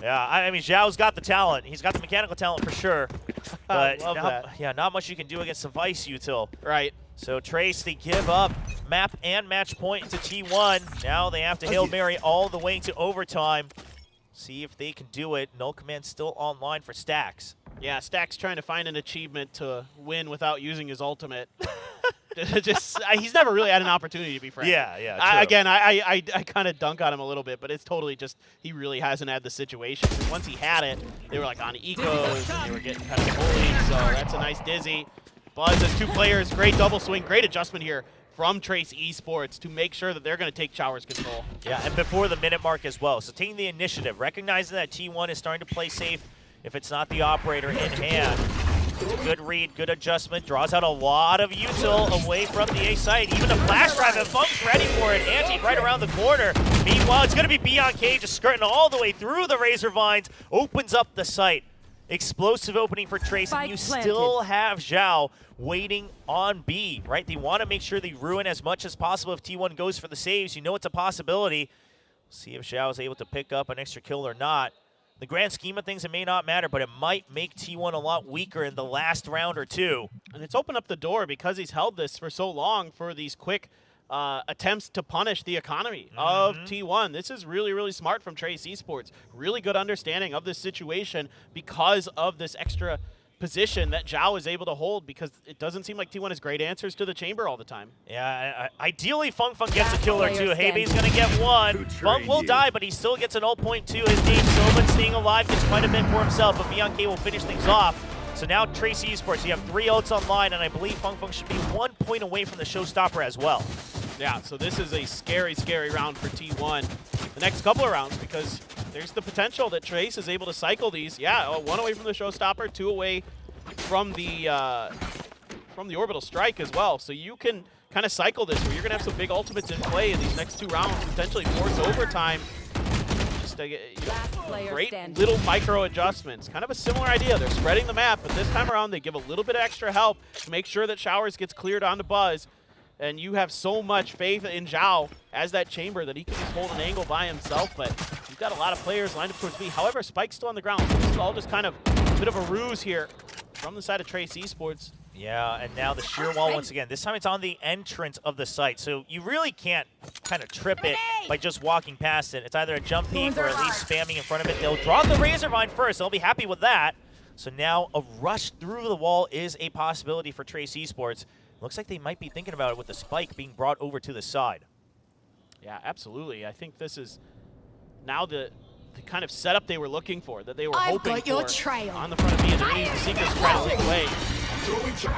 Yeah, I mean, Zhao's got the talent. He's got the mechanical talent for sure. But love that. Yeah, not much you can do against the Vice util. Right. So Trace, they give up map and match point to T1. Now they have to Hail Mary all the way to overtime. See if they can do it. Null Command still online for Stacks. Yeah, Stacks trying to find an achievement to win without using his ultimate. He's never really had an opportunity, to be frank. Yeah, true. I kind of dunk on him a little bit, but it's totally just he really hasn't had the situation. Once he had it, they were like on ecos, and they were getting kind of bullied, so that's a nice dizzy. Buzz has 2 players, great double swing, great adjustment here from Trace Esports to make sure that they're going to take Showers control. Yeah, and before the minute mark as well. So taking the initiative, recognizing that T1 is starting to play safe if it's not the operator in hand. It's a good read, good adjustment. Draws out a lot of util away from the A site. Even a flash drive, and Funk's ready for it. Anti right around the corner. Meanwhile, it's going to be BeyondK just skirting all the way through the Razor Vines. Opens up the site. Explosive opening for Trace, and you still have Zhao waiting on B, right? They want to make sure they ruin as much as possible if T1 goes for the saves. You know it's a possibility. See if Zhao is able to pick up an extra kill or not. The grand scheme of things, it may not matter, but it might make T1 a lot weaker in the last round or two. And it's opened up the door because he's held this for so long for these quick attempts to punish the economy of T1. This is really, really smart from Trace Esports. Really good understanding of this situation because of this extra position that Zhao is able to hold, because it doesn't seem like T1 has great answers to the chamber all the time. Yeah, ideally Fung Gets a kill or two. Heibe's going to get one. Fung will die, but he still gets an 0.2. His name, Sylvan, staying alive, gets quite a bit for himself, but BeyondK will finish things off. So now Trace Esports, you have 3 ults online, and I believe Fung should be 1 point away from the showstopper as well. Yeah, so this is a scary, scary round for T1. The next couple of rounds, because there's the potential that Trace is able to cycle these. Yeah, 1 away from the showstopper, 2 away from the orbital strike as well. So you can kind of cycle this where you're going to have some big ultimates in play in these next 2 rounds, potentially force overtime. Just great little micro adjustments. Kind of a similar idea. They're spreading the map, but this time around they give a little bit of extra help to make sure that Showers gets cleared onto Buzz. And you have so much faith in Zhao as that chamber that he can just hold an angle by himself, but you've got a lot of players lined up towards B. However, Spike's still on the ground. This is all just kind of a bit of a ruse here from the side of Trace Esports. Yeah, and now the sheer wall once again. This time it's on the entrance of the site, so you really can't kind of trip it by just walking past it. It's either a jump peek or at least spamming in front of it. They'll draw the Razor Vine first. They'll be happy with that. So now a rush through the wall is a possibility for Trace Esports. Looks like they might be thinking about it with the Spike being brought over to the side. Yeah, absolutely. I think this is now the kind of setup they were looking for, that they were hoping for on the front of me, and they're going to use the Seekers to try to leak away.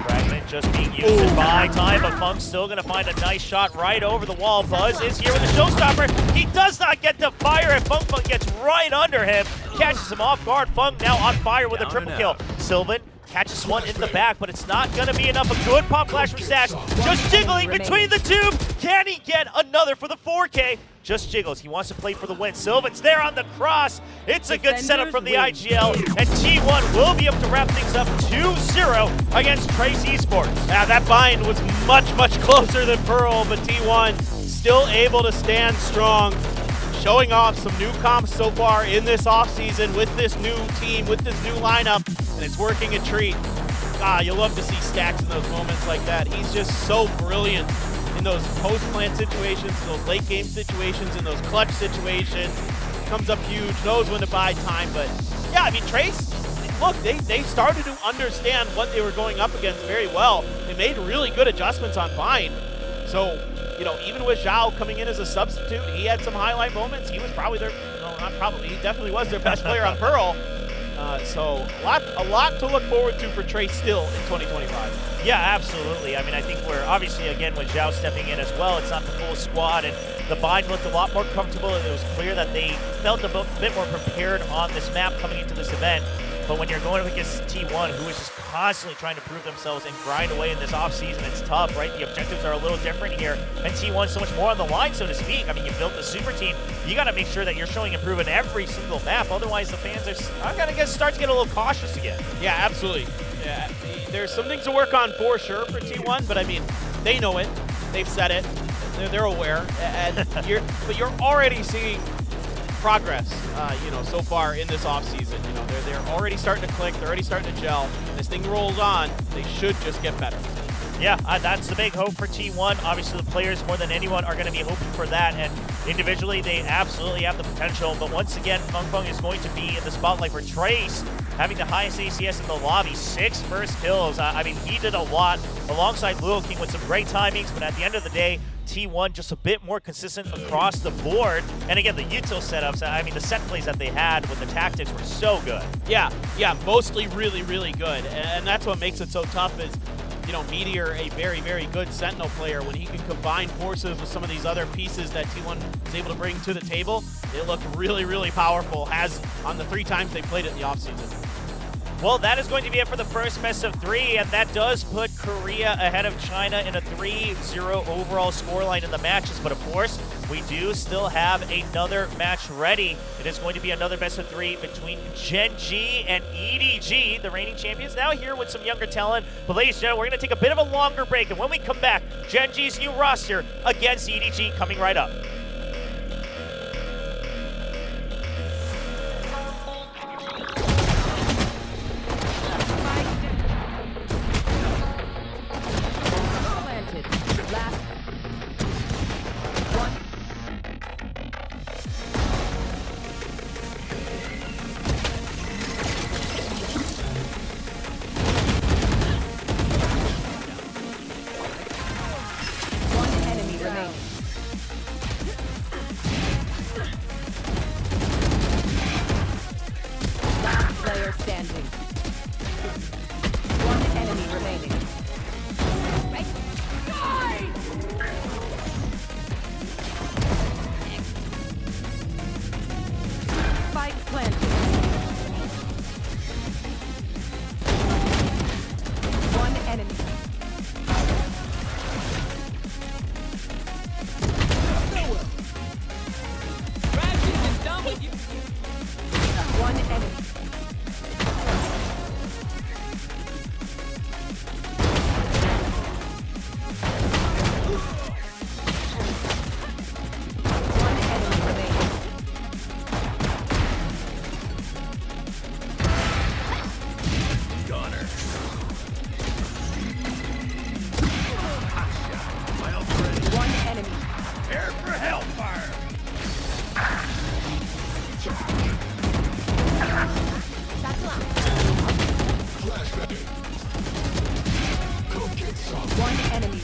Fragment just being used to buy time, but Funk's still going to find a nice shot right over the wall. Buzz is here with the showstopper. He does not get to fire it. Funk gets right under him, catches him off guard. Funk now on fire with a triple kill. Sylvan catches one in the back, but it's not going to be enough. A good pop flash from Stash. Just jiggling between the tube. Can he get another for the 4K? Just jiggles. He wants to play for the win. Sylvan's there on the cross. It's a good setup from the IGL, and T1 will be able to wrap things up 2-0 against Trace Esports. Yeah, that bind was much, much closer than Pearl, but T1 still able to stand strong, showing off some new comps so far in this offseason with this new team, with this new lineup, and it's working a treat. You'll love to see Stacks in those moments like that. He's just so brilliant in those post-plant situations, those late-game situations, in those clutch situations. Comes up huge, knows when to buy time, but yeah, I mean, Trace, look, they started to understand what they were going up against very well. They made really good adjustments on Vine. So, you know, even with Zhao coming in as a substitute, he had some highlight moments. He was probably their, no, not probably, he definitely was their best player on Pearl. So a lot to look forward to for Trace still in 2025. Yeah, absolutely. I mean, I think we're obviously, again, with Zhao stepping in as well, it's not the full squad, and the bind looked a lot more comfortable, and it was clear that they felt a bit more prepared on this map coming into this event. But when you're going up against T1, who is just constantly trying to prove themselves and grind away in this offseason, it's tough, right? The objectives are a little different here, and T1 so much more on the line, so to speak. I mean, you built the super team. You got to make sure that you're showing improvement every single map. Otherwise, the fans are, I got to guess, start to get a little cautious again. Yeah, absolutely. Yeah, there's some things to work on for sure for T1, but I mean, they know it. They've said it. They're aware, and you're already seeing progress, you know, so far in this offseason. You know, they're already starting to click, they're already starting to gel. This thing rolls on, they should just get better. Yeah, that's the big hope for T1. Obviously, the players more than anyone are going to be hoping for that, and individually, they absolutely have the potential. But once again, Fung is going to be in the spotlight for Trace, having the highest ACS in the lobby, 6 first kills. I mean, he did a lot alongside Lil King with some great timings, but at the end of the day, T1 just a bit more consistent across the board. And again, the util setups, I mean, the set plays that they had with the tactics were so good. Yeah, mostly really, really good. And that's what makes it so tough is, you know, Meteor, a very, very good Sentinel player, when he can combine forces with some of these other pieces that T1 is able to bring to the table, it looked really, really powerful, as on the 3 times they played it in the offseason. Well, that is going to be it for the first best of 3, and that does put Korea ahead of China in a 3-0 overall scoreline in the matches. But of course, we do still have another match ready. It is going to be another best of 3 between Gen G and EDG, the reigning champions, now here with some younger talent. But ladies and gentlemen, we're going to take a bit of a longer break, and when we come back, Gen G's new roster against EDG coming right up. Planted. Last. One. One enemy remaining. Last player standing. One enemy remaining. Spike planted. One enemy. One enemy. One enemy remaining. One enemy. One enemy.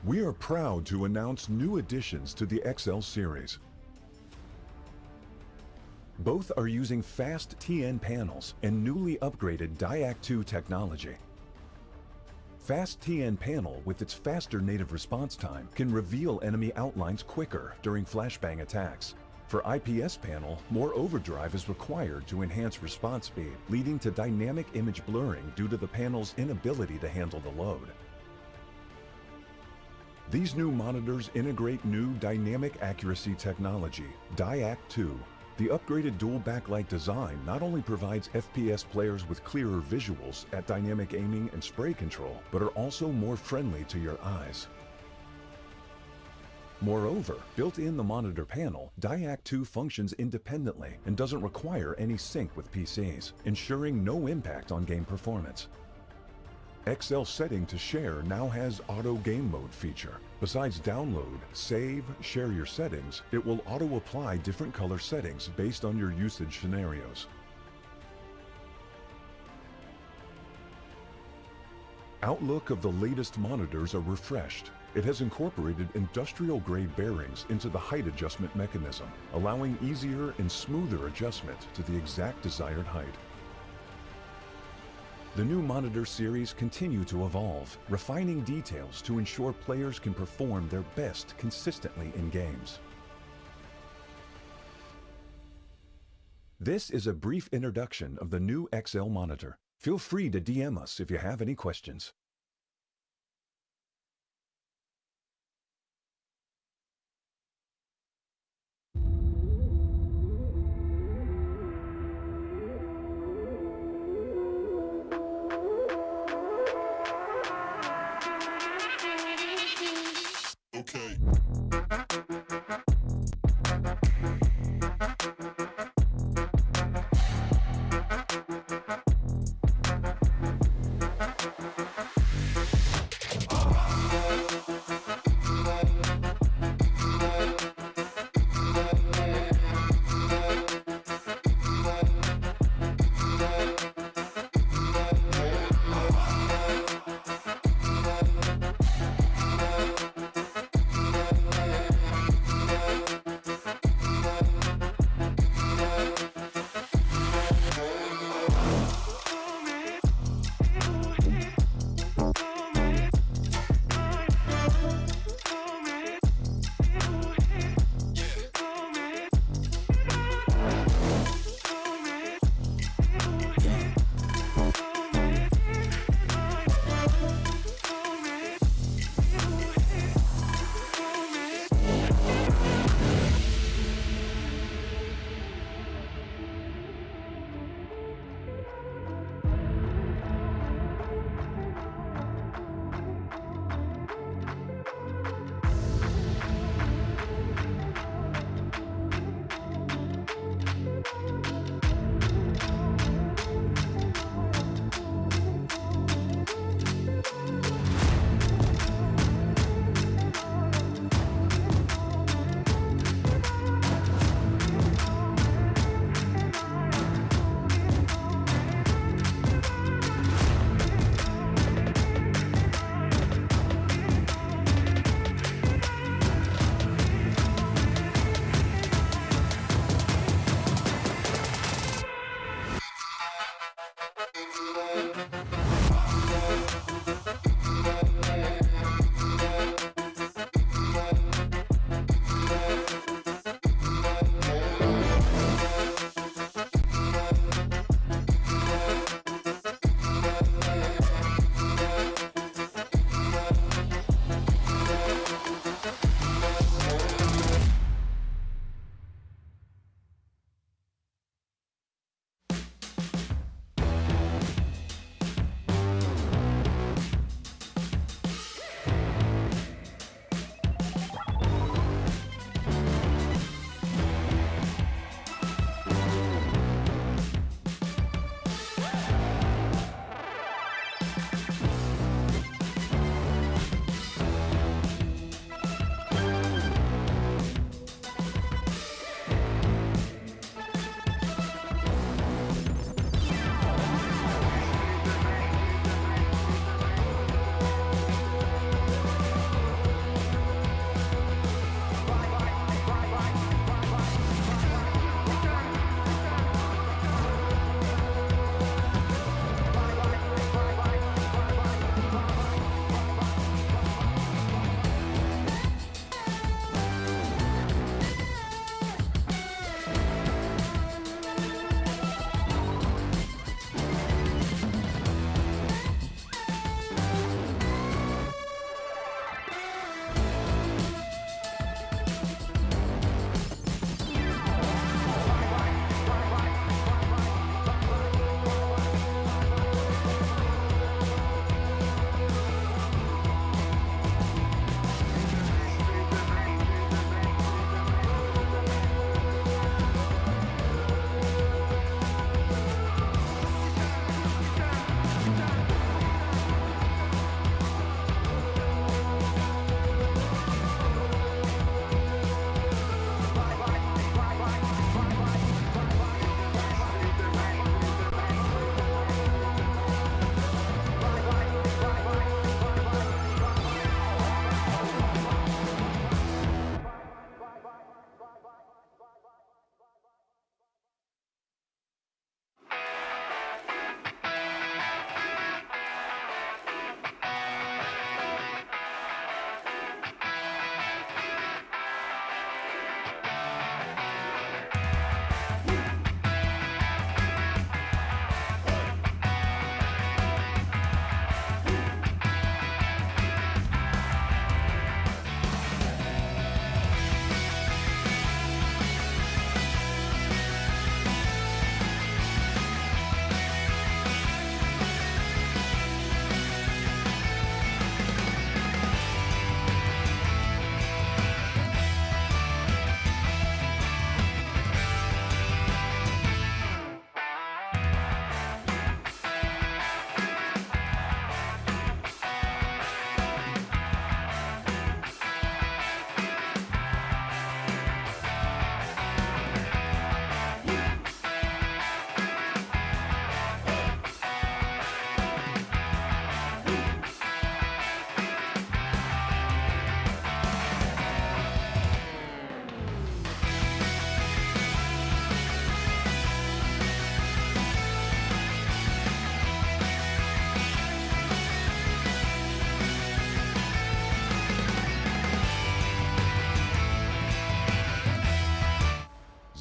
We are proud to announce new additions to the XL series. Both are using fast TN panels and newly upgraded DIAC-2 technology. Fast TN panel with its faster native response time can reveal enemy outlines quicker during flashbang attacks. For IPS panel, more overdrive is required to enhance response speed, leading to dynamic image blurring due to the panel's inability to handle the load. These new monitors integrate new dynamic accuracy technology, DIAC-2. The upgraded dual backlight design not only provides FPS players with clearer visuals at dynamic aiming and spray control, but are also more friendly to your eyes. Moreover, built in the monitor panel, DIAC-2 functions independently and doesn't require any sync with PCs, ensuring no impact on game performance. XL setting to share now has auto game mode feature. Besides download, save, share your settings, it will auto apply different color settings based on your usage scenarios. Outlook of the latest monitors are refreshed. It has incorporated industrial-grade bearings into the height adjustment mechanism, allowing easier and smoother adjustment to the exact desired height. The new monitor series continue to evolve, refining details to ensure players can perform their best consistently in games. This is a brief introduction of the new XL monitor. Feel free to DM us if you have any questions.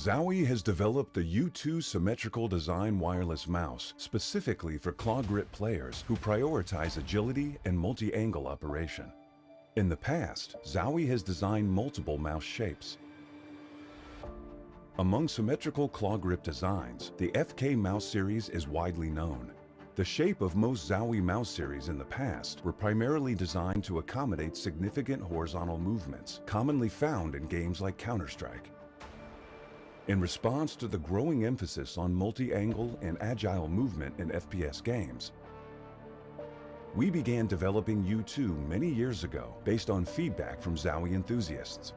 Zowie has developed the U2 symmetrical design wireless mouse specifically for claw grip players who prioritize agility and multi-angle operation. In the past, Zowie has designed multiple mouse shapes. Among symmetrical claw grip designs, the FK mouse series is widely known. The shape of most Zowie mouse series in the past were primarily designed to accommodate significant horizontal movements, commonly found in games like Counter-Strike. In response to the growing emphasis on multi-angle and agile movement in FPS games, we began developing U2 many years ago based on feedback from Zowie enthusiasts.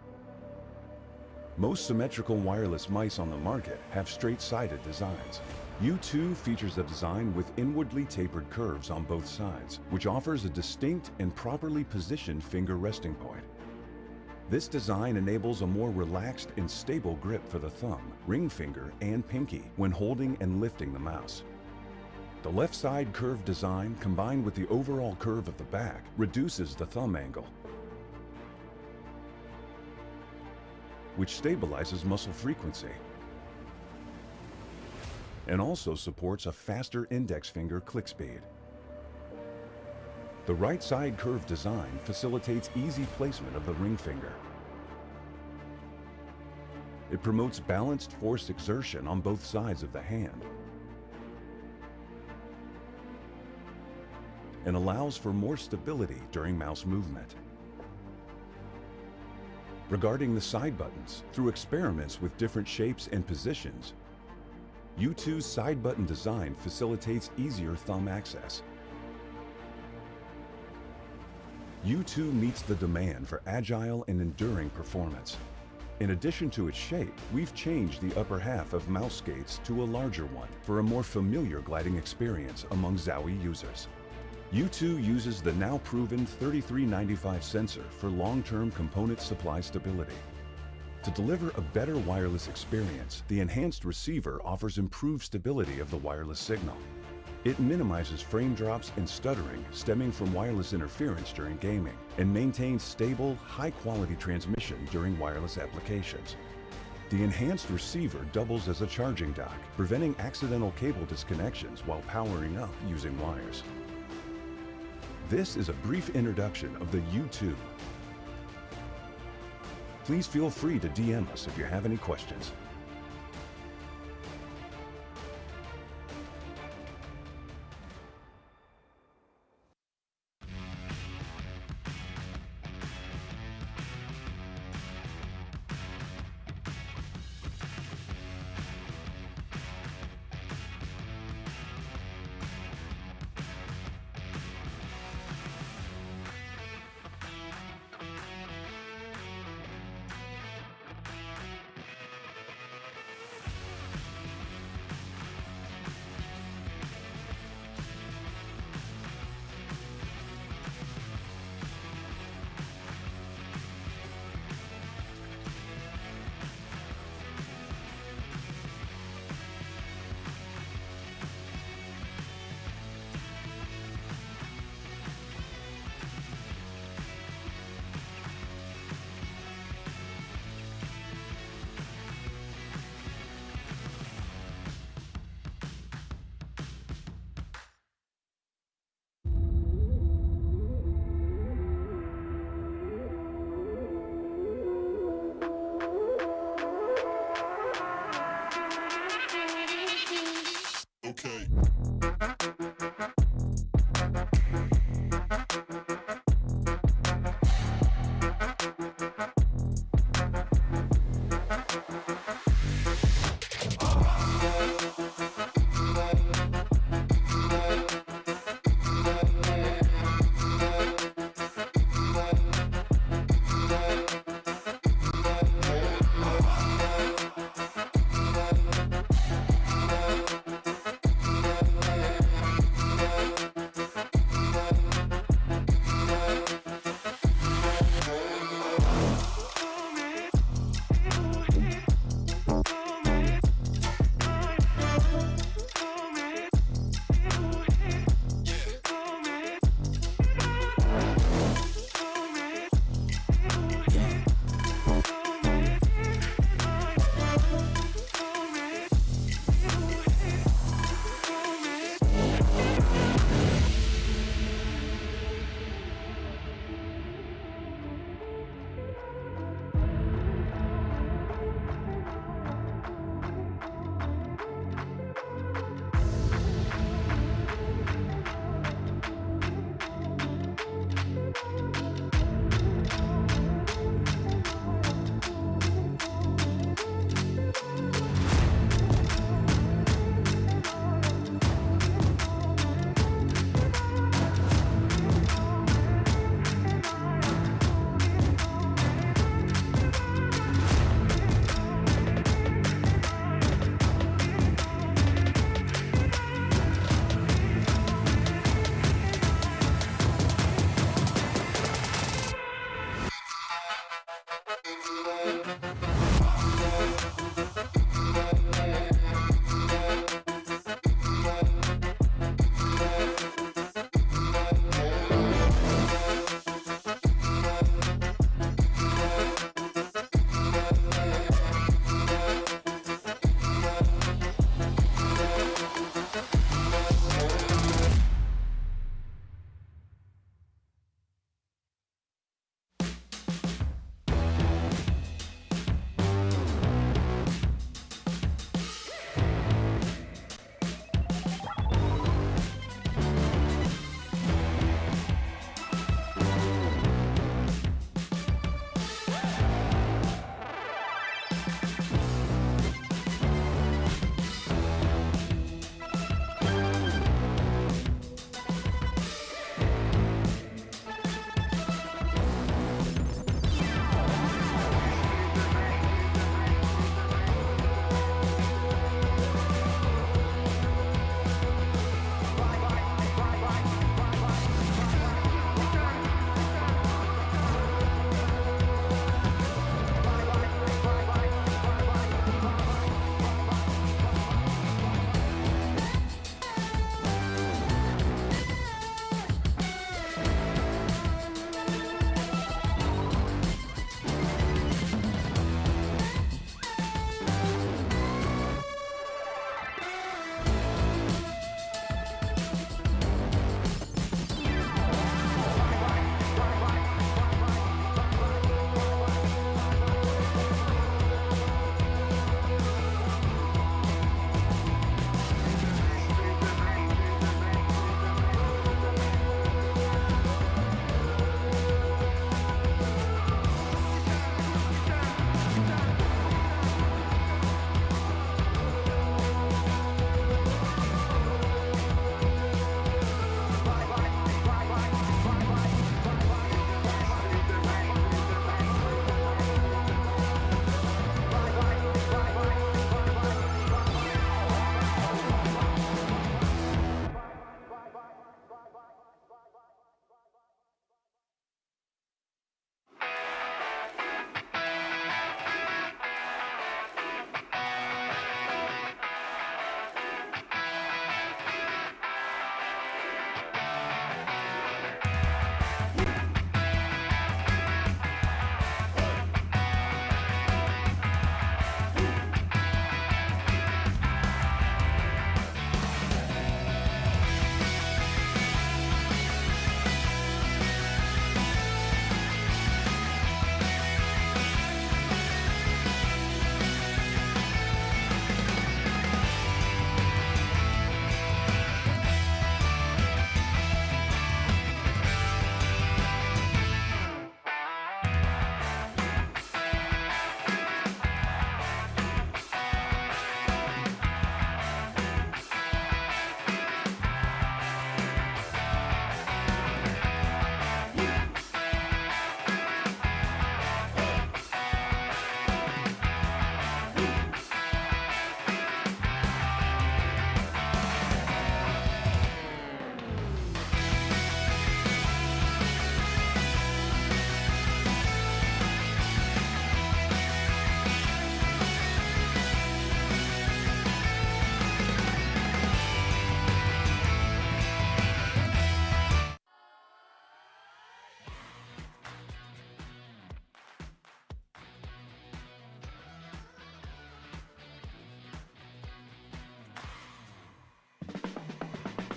Most symmetrical wireless mice on the market have straight-sided designs. U2 features a design with inwardly tapered curves on both sides, which offers a distinct and properly positioned finger resting point. This design enables a more relaxed and stable grip for the thumb, ring finger, and pinky when holding and lifting the mouse. The left side curved design combined with the overall curve of the back reduces the thumb angle, which stabilizes muscle frequency and also supports a faster index finger click speed. The right side curved design facilitates easy placement of the ring finger. It promotes balanced force exertion on both sides of the hand and allows for more stability during mouse movement. Regarding the side buttons, through experiments with different shapes and positions, U2's side button design facilitates easier thumb access. U2 meets the demand for agile and enduring performance. In addition to its shape, we've changed the upper half of mouse skates to a larger one for a more familiar gliding experience among Zowie users. U2 uses the now proven 3395 sensor for long-term component supply stability. To deliver a better wireless experience, the enhanced receiver offers improved stability of the wireless signal. It minimizes frame drops and stuttering stemming from wireless interference during gaming and maintains stable, high-quality transmission during wireless applications. The enhanced receiver doubles as a charging dock, preventing accidental cable disconnections while powering up using wires. This is a brief introduction of the U2. Please feel free to DM us if you have any questions.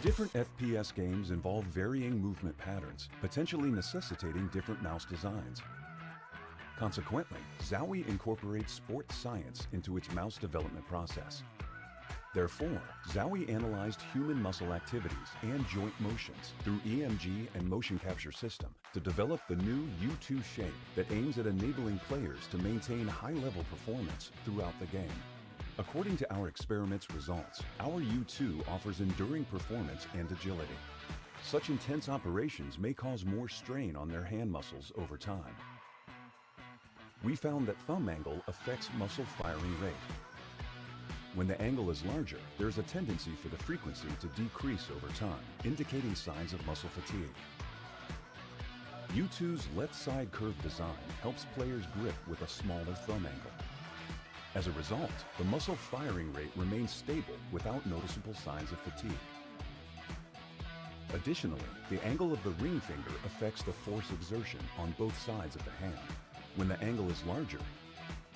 Different FPS games involve varying movement patterns, potentially necessitating different mouse designs. Consequently, Zowie incorporates sports science into its mouse development process. Therefore, Zowie analyzed human muscle activities and joint motions through EMG and motion capture system to develop the new U2 shape that aims at enabling players to maintain high-level performance throughout the game. According to our experiment's results, our U2 offers enduring performance and agility. Such intense operations may cause more strain on their hand muscles over time. We found that thumb angle affects muscle firing rate. When the angle is larger, there's a tendency for the frequency to decrease over time, indicating signs of muscle fatigue. U2's left side curve design helps players grip with a smaller thumb angle. As a result, the muscle firing rate remains stable without noticeable signs of fatigue. Additionally, the angle of the ring finger affects the force exertion on both sides of the hand. When the angle is larger,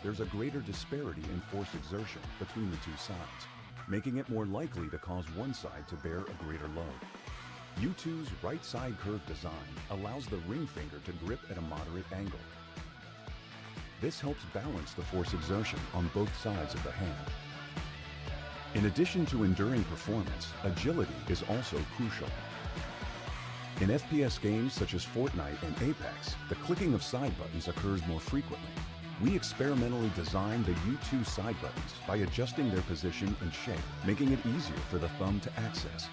there's a greater disparity in force exertion between the two sides, making it more likely to cause one side to bear a greater load. U2's right side curve design allows the ring finger to grip at a moderate angle. This helps balance the force exertion on both sides of the hand. In addition to enduring performance, agility is also crucial. In FPS games such as Fortnite and Apex, the clicking of side buttons occurs more frequently. We experimentally designed the U2 side buttons by adjusting their position and shape, making it easier for the thumb to access.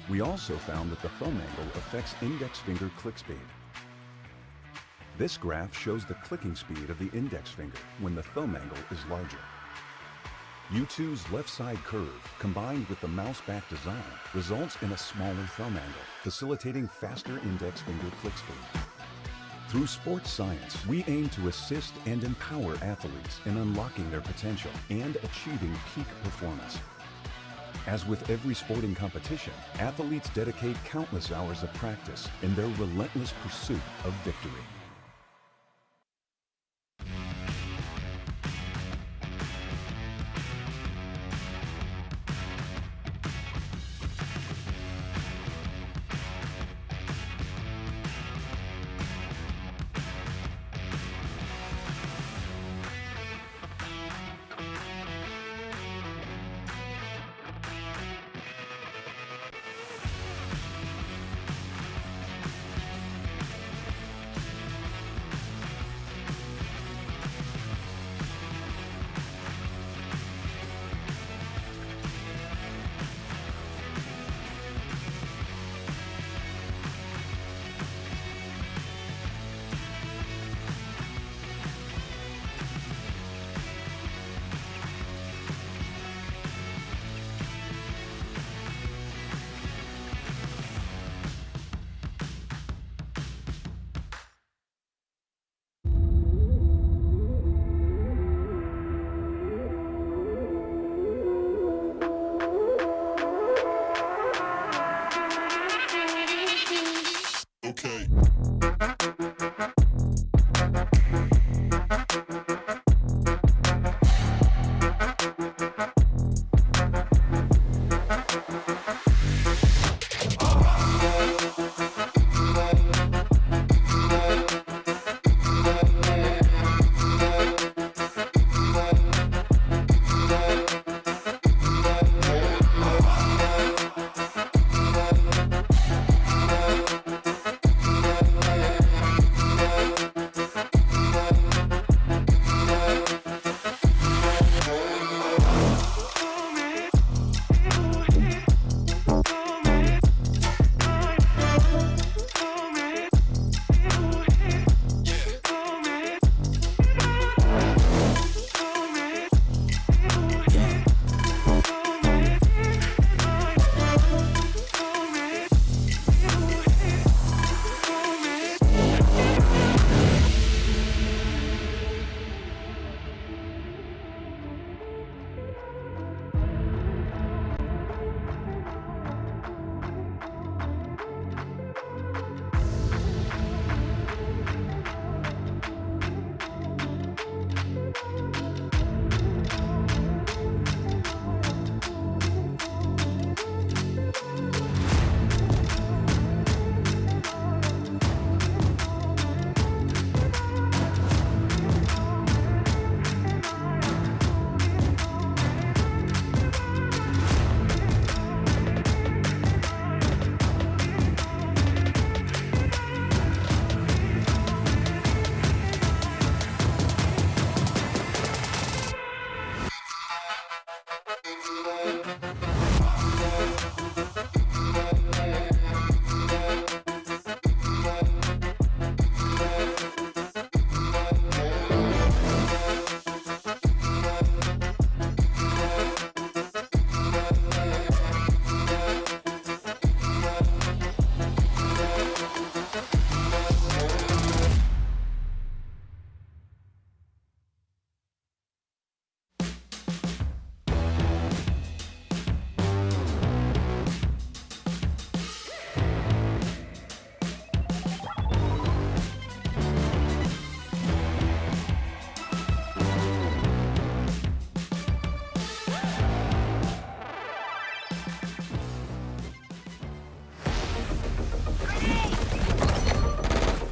We also found that the thumb angle affects index finger click speed. This graph shows the clicking speed of the index finger when the thumb angle is larger. U2's left side curve, combined with the mouse back design, results in a smaller thumb angle, facilitating faster index finger click speed. Through sports science, we aim to assist and empower athletes in unlocking their potential and achieving peak performance. As with every sporting competition, athletes dedicate countless hours of practice in their relentless pursuit of victory.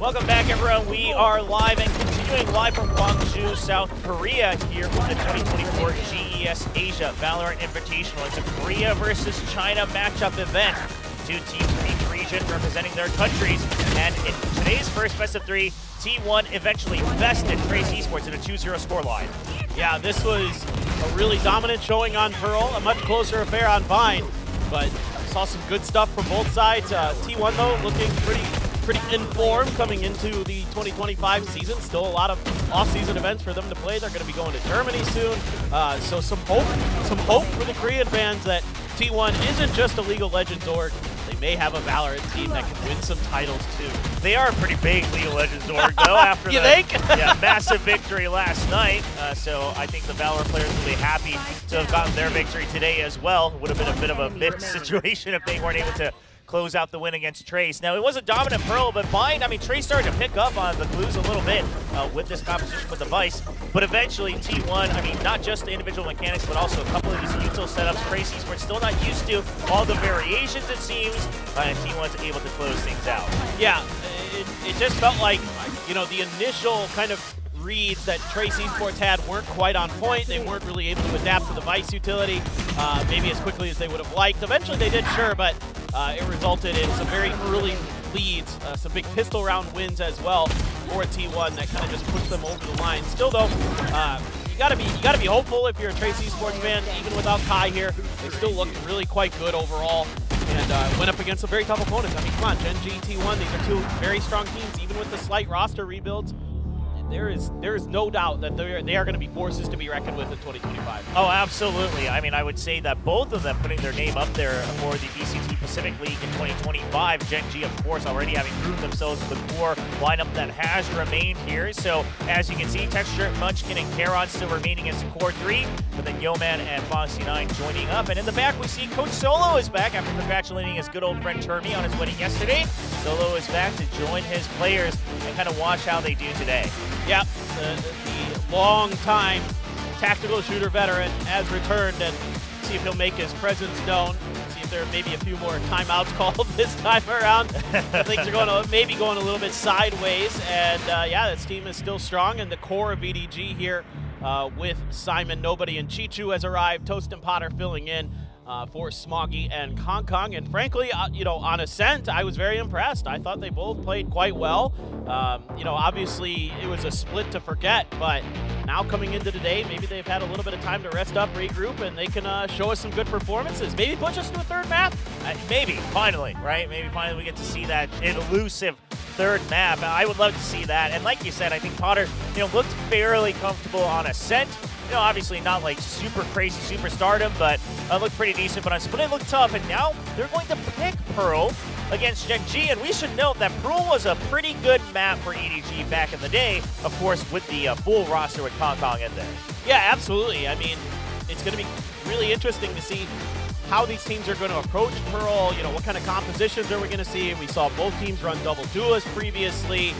Welcome back, everyone. We are live and continuing live from Gwangju, South Korea here with the 2024 GES Asia Valorant Invitational. It's a Korea versus China matchup event. 2 teams from each region representing their countries. And in today's first best of 3, T1 eventually bested Trace Esports in a 2-0 scoreline. Yeah, this was a really dominant showing on Pearl, a much closer affair on Vine, but saw some good stuff from both sides. T1 though looking pretty informed coming into the 2025 season. Still a lot of off-season events for them to play. They're going to be going to Germany soon. So some hope for the Korean fans that T1 isn't just a League of Legends org. They may have a Valorant team that can win some titles too. They are a pretty big League of Legends org, though, after You the think? massive victory last night. So I think the Valorant players will be happy to have gotten their victory today as well. It would have been a bit of a mixed situation if they weren't able to close out the win against Trace. Now, it was a dominant Pearl, but Vine, I mean, Trace started to pick up on the clues a little bit with this composition with the Vice. But eventually, T1, I mean, not just the individual mechanics, but also a couple of these util setups. Trace Esports still not used to all the variations, it seems, and T1's able to close things out. Yeah, it just felt like, you know, the initial kind of reads that Trace Esports had weren't quite on point. They weren't really able to adapt to the Vice utility maybe as quickly as they would have liked. Eventually they did, sure, but it resulted in some very early leads, some big pistol round wins as well for T1 that kind of just pushed them over the line. Still though, you gotta be hopeful if you're a Trace Esports fan. Even without Kai here, they still looked really quite good overall. And went up against some very tough opponents. I mean, come on, Gen G, T1, these are 2 very strong teams, even with the slight roster rebuilds. There is no doubt that they are going to be forces to be reckoned with in 2025. Oh, absolutely. I mean, I would say that both of them putting their name up there for the VCT Pacific League in 2025. Gen G, of course, already having proved themselves with the core lineup that has remained here. So, as you can see, Texture, Munchkin, and Karon still remaining as the core 3, but then Yeoman and Foxy9 joining up. And in the back, we see Coach Solo is back after congratulating his good old friend Termi on his wedding yesterday. Solo is back to join his players and kind of watch how they do today. Yep, the long-time tactical shooter veteran has returned, and see if he'll make his presence known. See if there may be a few more timeouts called this time around. Things are maybe going a little bit sideways, and yeah, this team is still strong, and the core of VDG here with Simon, Nobody, and Chichu has arrived. Toast and Potter filling in for Smoggy and Kong Kong. And frankly, you know, on Ascent, I was very impressed. I thought they both played quite well. You know, obviously it was a split to forget, but now coming into today, maybe they've had a little bit of time to rest up, regroup, and they can show us some good performances. Maybe push us to a 3rd map? Maybe, finally, right? Maybe finally we get to see that elusive 3rd map. I would love to see that. And like you said, I think Potter, you know, looked fairly comfortable on Ascent. You know, obviously not like super crazy superstardom, but looked pretty decent. But on Split, it looked tough. And now they're going to pick Pearl against Gen G. And we should note that Pearl was a pretty good map for EDG back in the day, of course, with the full roster with Kong Kong in there. Yeah, absolutely. I mean, it's going to be really interesting to see how these teams are going to approach Pearl. You know, what kind of compositions are we going to see? We saw both teams run double duelists previously.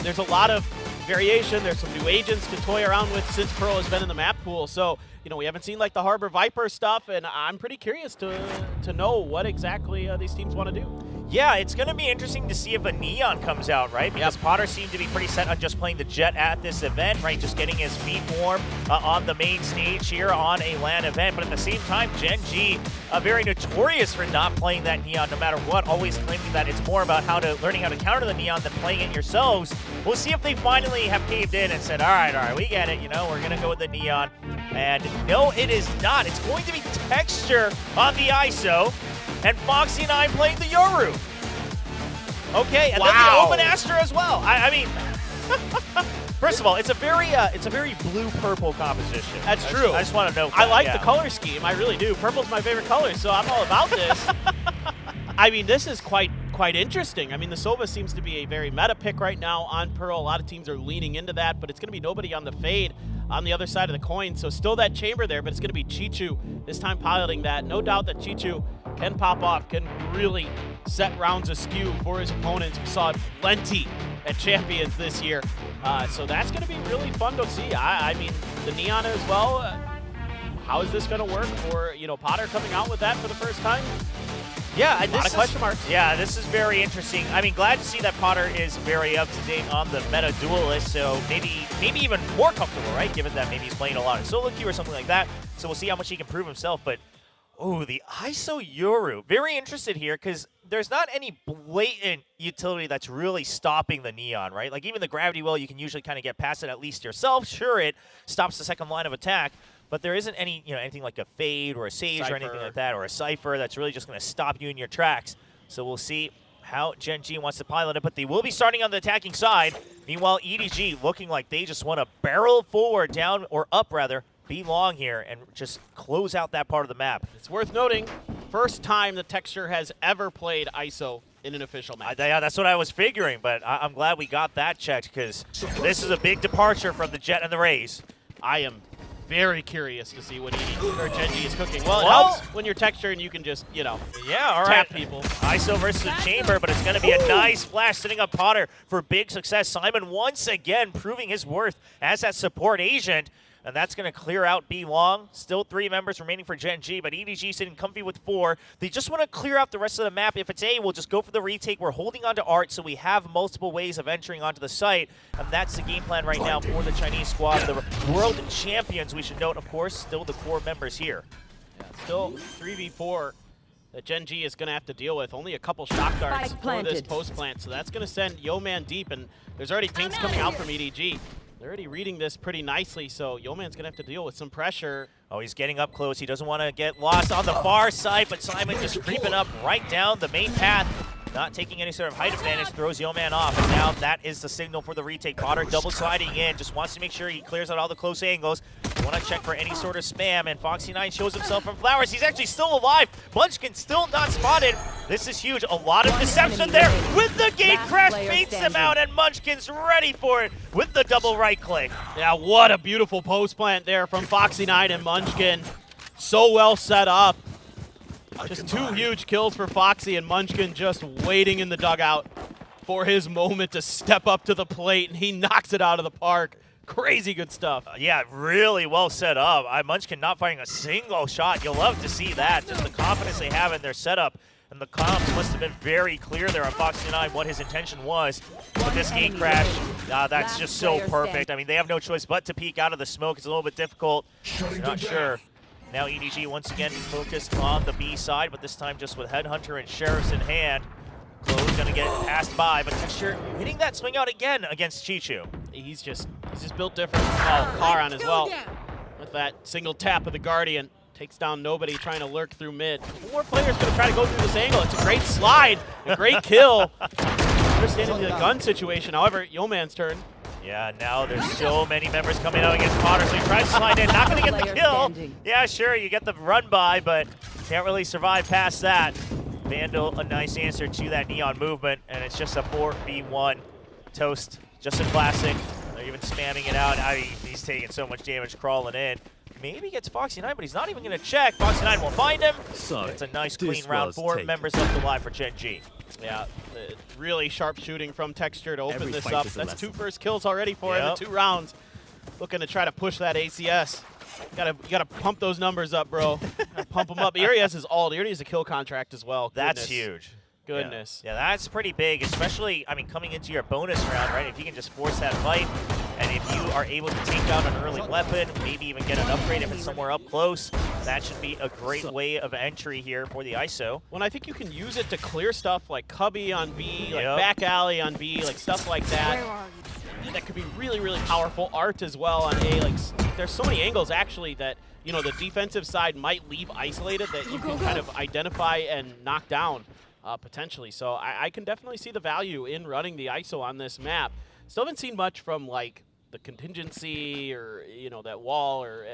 There's a lot of variation. There's some new agents to toy around with since Pearl has been in the map pool. So, you know, we haven't seen like the Harbor Viper stuff, and I'm pretty curious to know what exactly these teams want to do. Yeah, it's going to be interesting to see if a Neon comes out, right? Because Potter seemed to be pretty set on just playing the Jet at this event, right? Just getting his feet warm on the main stage here on a LAN event. But at the same time, Gen G, very notorious for not playing that Neon no matter what, always claiming that it's more about learning how to counter the Neon than playing it yourselves. We'll see if they finally have caved in and said, all right, we get it. You know, we're going to go with the Neon. And no, it is not. It's going to be Texture on the ISO. And Foxy9 playing the Yoru. Okay, and then the Open Aster as well. I mean, first of all, it's a very blue-purple composition. That's true. I just want to know. I like the color scheme. I really do. Purple's my favorite color, so I'm all about this. I mean, this is quite interesting. I mean, the Sova seems to be a very meta pick right now on Pearl. A lot of teams are leaning into that, but it's going to be Nobody on the Fade on the other side of the coin. So still that chamber there, but it's going to be Chichu this time piloting that. No doubt that Chichu can pop off, can really set rounds askew for his opponents. We saw it plenty at Champions this year. So that's going to be really fun to see. I mean, the Neon as well. How is this going to work for, you know, Potter coming out with that for the first time? Yeah, A lot of question marks. Yeah, this is very interesting. I mean, glad to see that Potter is very up to date on the meta duelist, so maybe even more comfortable, right? Given that maybe he's playing a lot of solo queue or something like that. So we'll see how much he can prove himself. But oh, the ISO Yoru. Very interested here because there's not any blatant utility that's really stopping the Neon, right? Like even the gravity well, you can usually kind of get past it at least yourself. Sure, it stops the second line of attack. But there isn't any, anything like a Fade or a Sage or anything like that, or a Cypher that's really just going to stop you in your tracks. So we'll see how Gen G wants to pilot it, but they will be starting on the attacking side. Meanwhile, EDG looking like they just want to barrel forward, down, or up rather, be long here and just close out that part of the map. It's worth noting, first time the Texture has ever played ISO in an official match. Yeah, that's what I was figuring, but I'm glad we got that checked because this is a big departure from the Jet and the Raze. I am very curious to see what Gen G is cooking. Well, it helps when you're Texture and you can just, yeah, all right. tap people. ISO versus the Chamber, but it's going to be a nice flash setting up Potter for big success. Simon once again proving his worth as that support agent. And that's going to clear out B long. Still 3 members remaining for Gen G, but EDG sitting comfy with 4. They just want to clear out the rest of the map. If it's A, we'll just go for the retake. We're holding on to Art, so we have multiple ways of entering onto the site. And that's the game plan right now for the Chinese squad. The world champions, we should note, of course, still the core members here. Yeah, still 3v4 that Gen G is going to have to deal with. Only a couple shock darts for this post plant, so that's going to send Yeoman deep, and there's already pings coming out from EDG. They're already reading this pretty nicely, so Yeoman's going to have to deal with some pressure. Oh, he's getting up close. He doesn't want to get lost on the far side, but Simon just creeping up right down the main path. Not taking any sort of height advantage, throws Yeoman off, and now that is the signal for the retake. Potter double sliding in, just wants to make sure he clears out all the close angles. Want to check for any sort of spam, and Foxy9 shows himself from Flowers. He's actually still alive. Munchkin still not spotted. This is huge. A lot of deception there with the gate crash, baits him out, and Munchkin's ready for it with the double right click. Yeah, what a beautiful post plant there from Foxy9 and Munchkin. So well set up. Just 2 huge kills for Foxy, and Munchkin just waiting in the dugout for his moment to step up to the plate, and he knocks it out of the park. Crazy good stuff. Yeah, really well set up. Munchkin not firing a single shot. You'll love to see that. Just the confidence they have in their setup. And the comms must have been very clear there on Foxy9 what his intention was with this gate crash. That's just so perfect. I mean, they have no choice but to peek out of the smoke. It's a little bit difficult. You're not sure. Now EDG once again focused on the B side, but this time just with Headhunter and Sheriffs in hand. Chloe's gonna get passed by, but Texture hitting that swing out again against Chichu. He's just built different. Oh, Karan as well. With that single tap of the Guardian. Takes down nobody, trying to lurk through mid. 4 players gonna try to go through this angle. It's a great slide, a great kill. Understanding the gun situation, however, Yeoman's turn. Yeah, now there's so many members coming out against Potter, so he tries to slide in, not gonna get the kill. Yeah, sure, you get the run by, but can't really survive past that. Vandal, a nice answer to that Neon movement, and it's just a 4v1 toast, just a classic. They're even spamming it out. He's taking so much damage crawling in. Maybe gets Foxy9, but he's not even going to check. Foxy9 will find him. Sorry, it's a nice, clean round. 4 members left alive for Gen G. Yeah, really sharp shooting from Texture to open this up. That's 2 first kills already for him in 2 rounds. Looking to try to push that ACS. You gotta pump those numbers up, bro. Pump them up. He already has his ult. He already has a kill contract as well. That's huge. Goodness. Yeah, that's pretty big, especially, I mean, coming into your bonus round, right? If you can just force that fight, and if you are able to take down an early weapon, maybe even get an upgrade if it's somewhere up close, that should be a great way of entry here for the ISO. Well, I think you can use it to clear stuff like Cubby on B, like back alley on B, like stuff like that. That could be really, really powerful. Art as well on A. Like, there's so many angles actually that, you know, the defensive side might leave isolated that you can kind of identify and knock down potentially. So I can definitely see the value in running the ISO on this map. Still haven't seen much from like the contingency or, you know, that wall or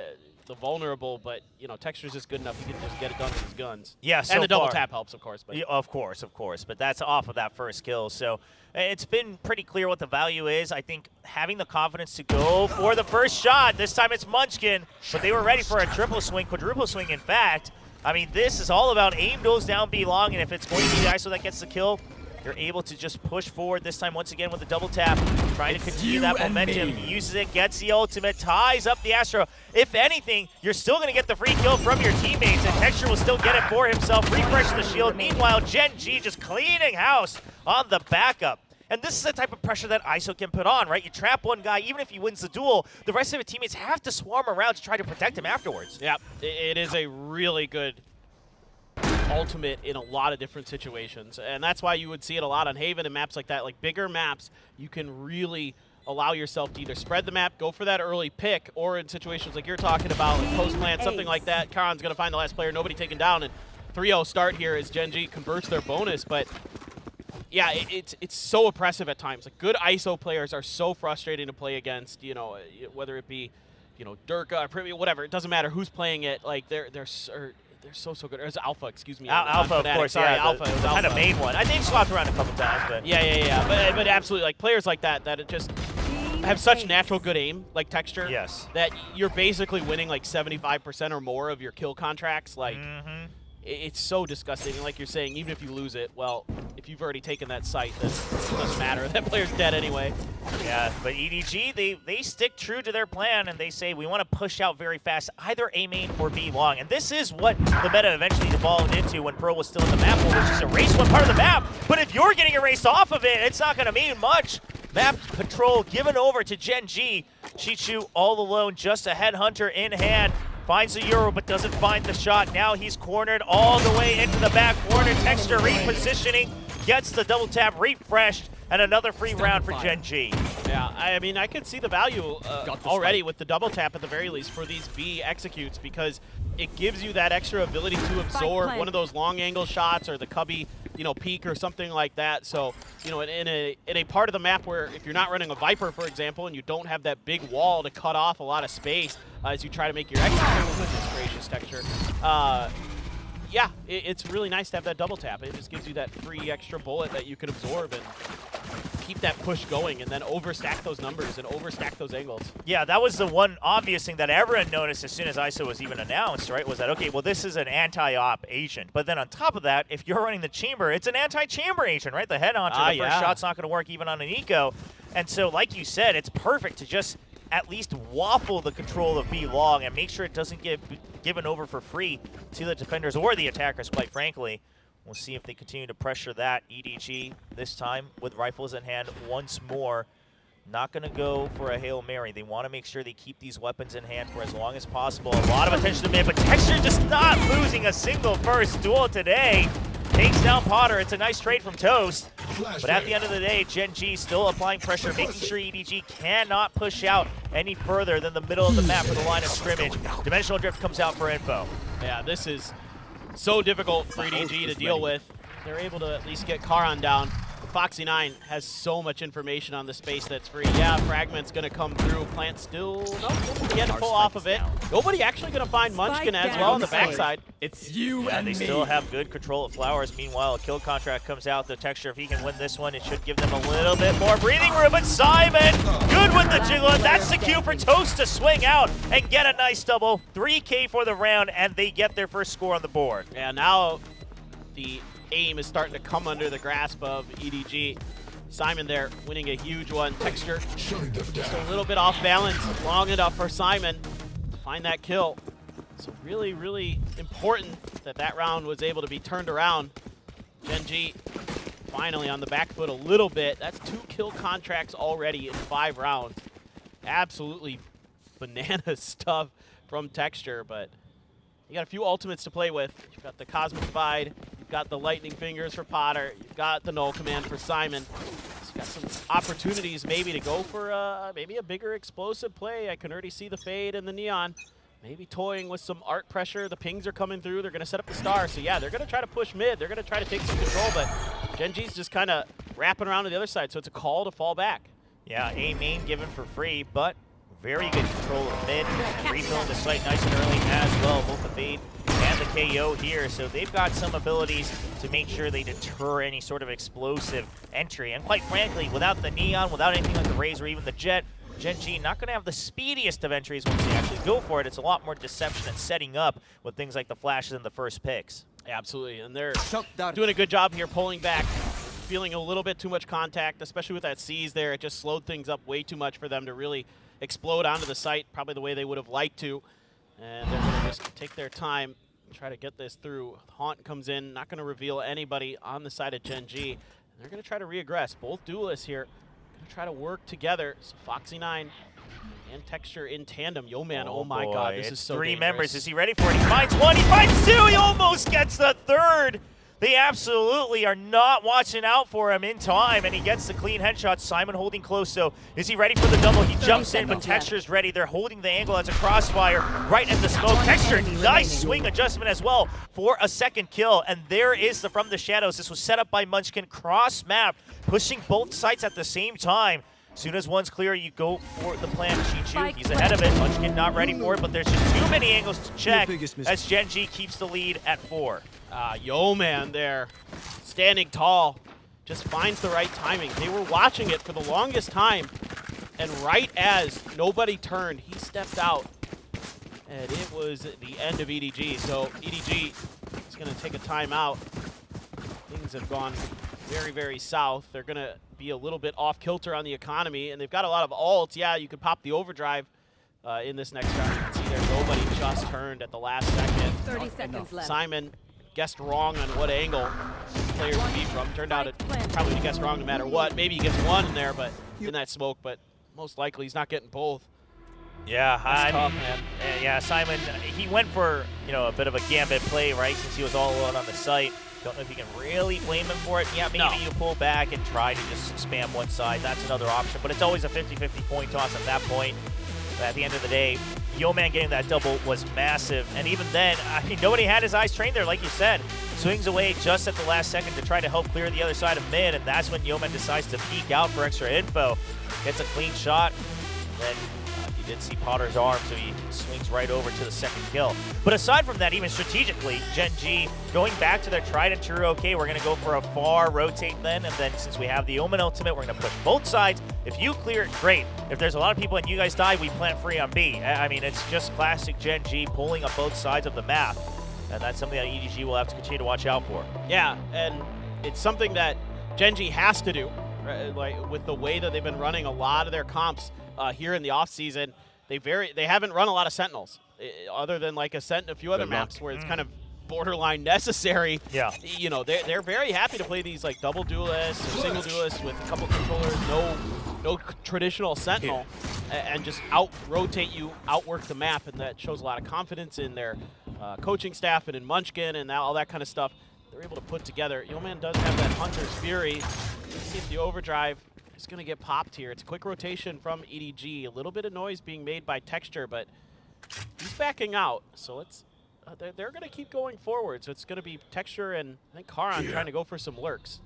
the vulnerable, but, you know, Texture's just good enough. He can just get it done with his guns. Yeah, so and the double far. tap helps, of course. But. Yeah, of course. But that's off of that first kill. So it's been pretty clear what the value is. I think having the confidence to go for the first shot. This time it's Munchkin, but they were ready for a triple swing, quadruple swing, in fact. I mean, this is all about aim goes down B long, and if it's going to be the ISO that gets the kill, You're able to just push forward this time once again with the double tap, trying to continue that momentum. He uses it, gets the ultimate, ties up the Astro. If anything, you're still going to get the free kill from your teammates, and Texture will still get it for himself, refresh the shield. Meanwhile, Gen G just cleaning house on the backup. And this is the type of pressure that ISO can put on, right? You trap one guy, even if he wins the duel, the rest of the teammates have to swarm around to try to protect him afterwards. Yeah, it is a really good ultimate in a lot of different situations. And that's why you would see it a lot on Haven and maps like that. Like bigger maps, you can really allow yourself to either spread the map, go for that early pick, or in situations like you're talking about, like post-plant, something like that, Karan's going to find the last player, nobody taken down, and 3-0 start here as Gen G converts their bonus. But yeah, it's so oppressive at times. Like good ISO players are so frustrating to play against, you know, whether it be, you know, Durka or Privy, whatever, it doesn't matter who's playing it. Like they're so good. Or it's Alpha, excuse me. Alpha, of course. Sorry, yeah, Alpha. The kind of main one. I think swapped around a couple times, but yeah. But absolutely, like players like that it just have such natural good aim, like Texture. Yes. That you're basically winning like 75% or more of your kill contracts. Like it's so disgusting. And like you're saying, even if you lose it, well, if you've already taken that site, then it doesn't matter. That player's dead anyway. Yeah, but EDG, they stick true to their plan, and they say we want to push out very fast, either A main or B long. And this is what the meta eventually evolved into when Pearl was still in the map, which is erase one part of the map. But if you're getting erased off of it, it's not going to mean much. Map control given over to Gen G. Chichu all alone, just a headhunter in hand. Finds the Euro, but doesn't find the shot. Now he's cornered all the way into the back corner. Texture repositioning, gets the double tap refreshed, and another free round for Gen G. Yeah, I mean, I could see the value already with the double tap at the very least for these B executes, because it gives you that extra ability to absorb one of those long angle shots or the cubby, you know, peek or something like that. So, you know, in a part of the map where if you're not running a Viper, for example, and you don't have that big wall to cut off a lot of space as you try to make your execute with this gracious Texture, yeah, it's really nice to have that double tap. It just gives you that free extra bullet that you can absorb and keep that push going, and then overstack those numbers and overstack those angles. Yeah, that was the one obvious thing that everyone noticed as soon as ISO was even announced, right? Was that, okay, well, this is an anti-op agent. But then on top of that, if you're running the chamber, it's an anti-chamber agent, right? The head-on to the first shot's not going to work even on an eco. And so, like you said, it's perfect to just at least waffle the control of B long and make sure it doesn't get given over for free to the defenders or the attackers, quite frankly. We'll see if they continue to pressure that. EDG this time with rifles in hand once more. Not going to go for a Hail Mary. They want to make sure they keep these weapons in hand for as long as possible. A lot of attention to mid, but Texture just not losing a single first duel today. Takes down Potter. It's a nice trade from Toast. But at the end of the day, Gen G still applying pressure, making sure EDG cannot push out any further than the middle of the map for the line of scrimmage. Dimensional Drift comes out for info. Yeah, this is so difficult for EDG to deal with. They're able to at least get Karan down. Foxy9 has so much information on the space that's free. Yeah, Fragment's going to come through. Plant still, no, nobody had to pull off of it. Nobody actually going to find Munchkin as well on the backside. It's you and and they me. still have good control of Flowers. Meanwhile, a kill contract comes out. The Texture, if he can win this one, it should give them a little bit more breathing room. But Simon, good with the jiggle. That's the cue for Toast to swing out and get a nice double. 3K for the round, and they get their first score on the board. Yeah, now the aim is starting to come under the grasp of EDG. Simon there winning a huge one. Texture just a little bit off balance, long enough for Simon to find that kill. So really, really important that that round was able to be turned around. Gen G finally on the back foot a little bit. That's 2 kill contracts already in 5 rounds. Absolutely banana stuff from Texture, but you got a few ultimates to play with. You've got the Cosmic Divide, you've got the Lightning Fingers for Potter, you've got the Null Command for Simon. So you've got some opportunities maybe to go for maybe a bigger explosive play. I can already see the Fade and the Neon. Maybe toying with some art pressure. The pings are coming through. They're going to set up the star. So yeah, they're going to try to push mid. They're going to try to take some control, but Gen G's just kind of wrapping around to the other side. So it's a call to fall back. Yeah, A main given for free, but very good control of mid and refilling the site nice and early as well. Both the Fade and the KO here. So they've got some abilities to make sure they deter any sort of explosive entry. And quite frankly, without the Neon, without anything like the Raze or even the Jet, Gen G not going to have the speediest of entries once they actually go for it. It's a lot more deception and setting up with things like the flashes and the first picks. Yeah, absolutely, and they're doing a good job here pulling back. feeling a little bit too much contact, especially with that C's there. It just slowed things up way too much for them to really explode onto the site, probably the way they would have liked to. And they're going to just take their time, try to get this through. Haunt comes in, not going to reveal anybody on the side of Gen G. And they're going to try to reaggress. Both duelists here going to try to work together. So Foxy9 and Texture in tandem. Yo, man, oh my boy. God, this It's is so three dangerous. members. Is he ready for it? He finds one, he finds two, he almost gets the third. They absolutely are not watching out for him in time, and he gets the clean headshot. Simon holding close, so is he ready for the double? He jumps in, but Texture's ready. They're holding the angle as a crossfire right at the smoke. Texture, nice swing adjustment as well for a second kill, and there is the From the Shadows. This was set up by Munchkin, cross map, pushing both sites at the same time. As soon as one's clear, you go for the plan. Chichu, he's ahead of it. Munchkin not ready for it, but there's just too many angles to check as Gen G keeps the lead at 4. Yo, man there, standing tall, just finds the right timing. They were watching it for the longest time, and right as nobody turned, he stepped out, and it was the end of EDG. So EDG is going to take a timeout. Things have gone very, very south. They're going to be a little bit off kilter on the economy, and they've got a lot of ults. Yeah, you could pop the overdrive in this next round. You can see there nobody just turned at the last second. 30 seconds left. Simon guessed wrong on what angle players would be from. Turned out it probably guessed wrong no matter what. Maybe he gets one in there, but in that smoke, but most likely he's not getting both. Yeah, That's tough, man. Yeah, Simon, he went for, a bit of a gambit play, right, since he was all alone on the site. Don't know if you can really blame him for it. Yeah, maybe you pull back and try to just spam one side. That's another option, but it's always a 50-50 coin toss at that point. But at the end of the day, Yo-Man getting that double was massive. And even then, nobody had his eyes trained there, like you said. Swings away just at the last second to try to help clear the other side of mid, and that's when Yo-Man decides to peek out for extra info. Gets a clean shot, then you did see Potter's arm, so he swings right over to the second kill. But aside from that, even strategically, Gen G going back to their tried and true, okay, we're going to go for a far rotate then, and then since we have the Omen ultimate, we're going to push both sides. If you clear it, great. If there's a lot of people and you guys die, we plant free on B. I mean, it's just classic Gen G pulling up both sides of the map, and that's something that EDG will have to continue to watch out for. Yeah, and it's something that Gen G has to do, right? Like with the way that they've been running a lot of their comps here in the off season. They haven't run a lot of Sentinels, other than like a few other maps where it's kind of borderline necessary. Yeah. They're very happy to play these like double duelists or single duelists with a couple controllers, no traditional Sentinel, and just out-rotate you, outwork the map, and that shows a lot of confidence in their coaching staff and in Munchkin and all that kind of stuff. They're able to put together. Yo-Man does have that Hunter's Fury. Let's see if the overdrive is going to get popped here. It's a quick rotation from EDG. A little bit of noise being made by Texture, but he's backing out. So let's. They're going to keep going forward. So it's going to be Texture and I think Karan trying to go for some lurks.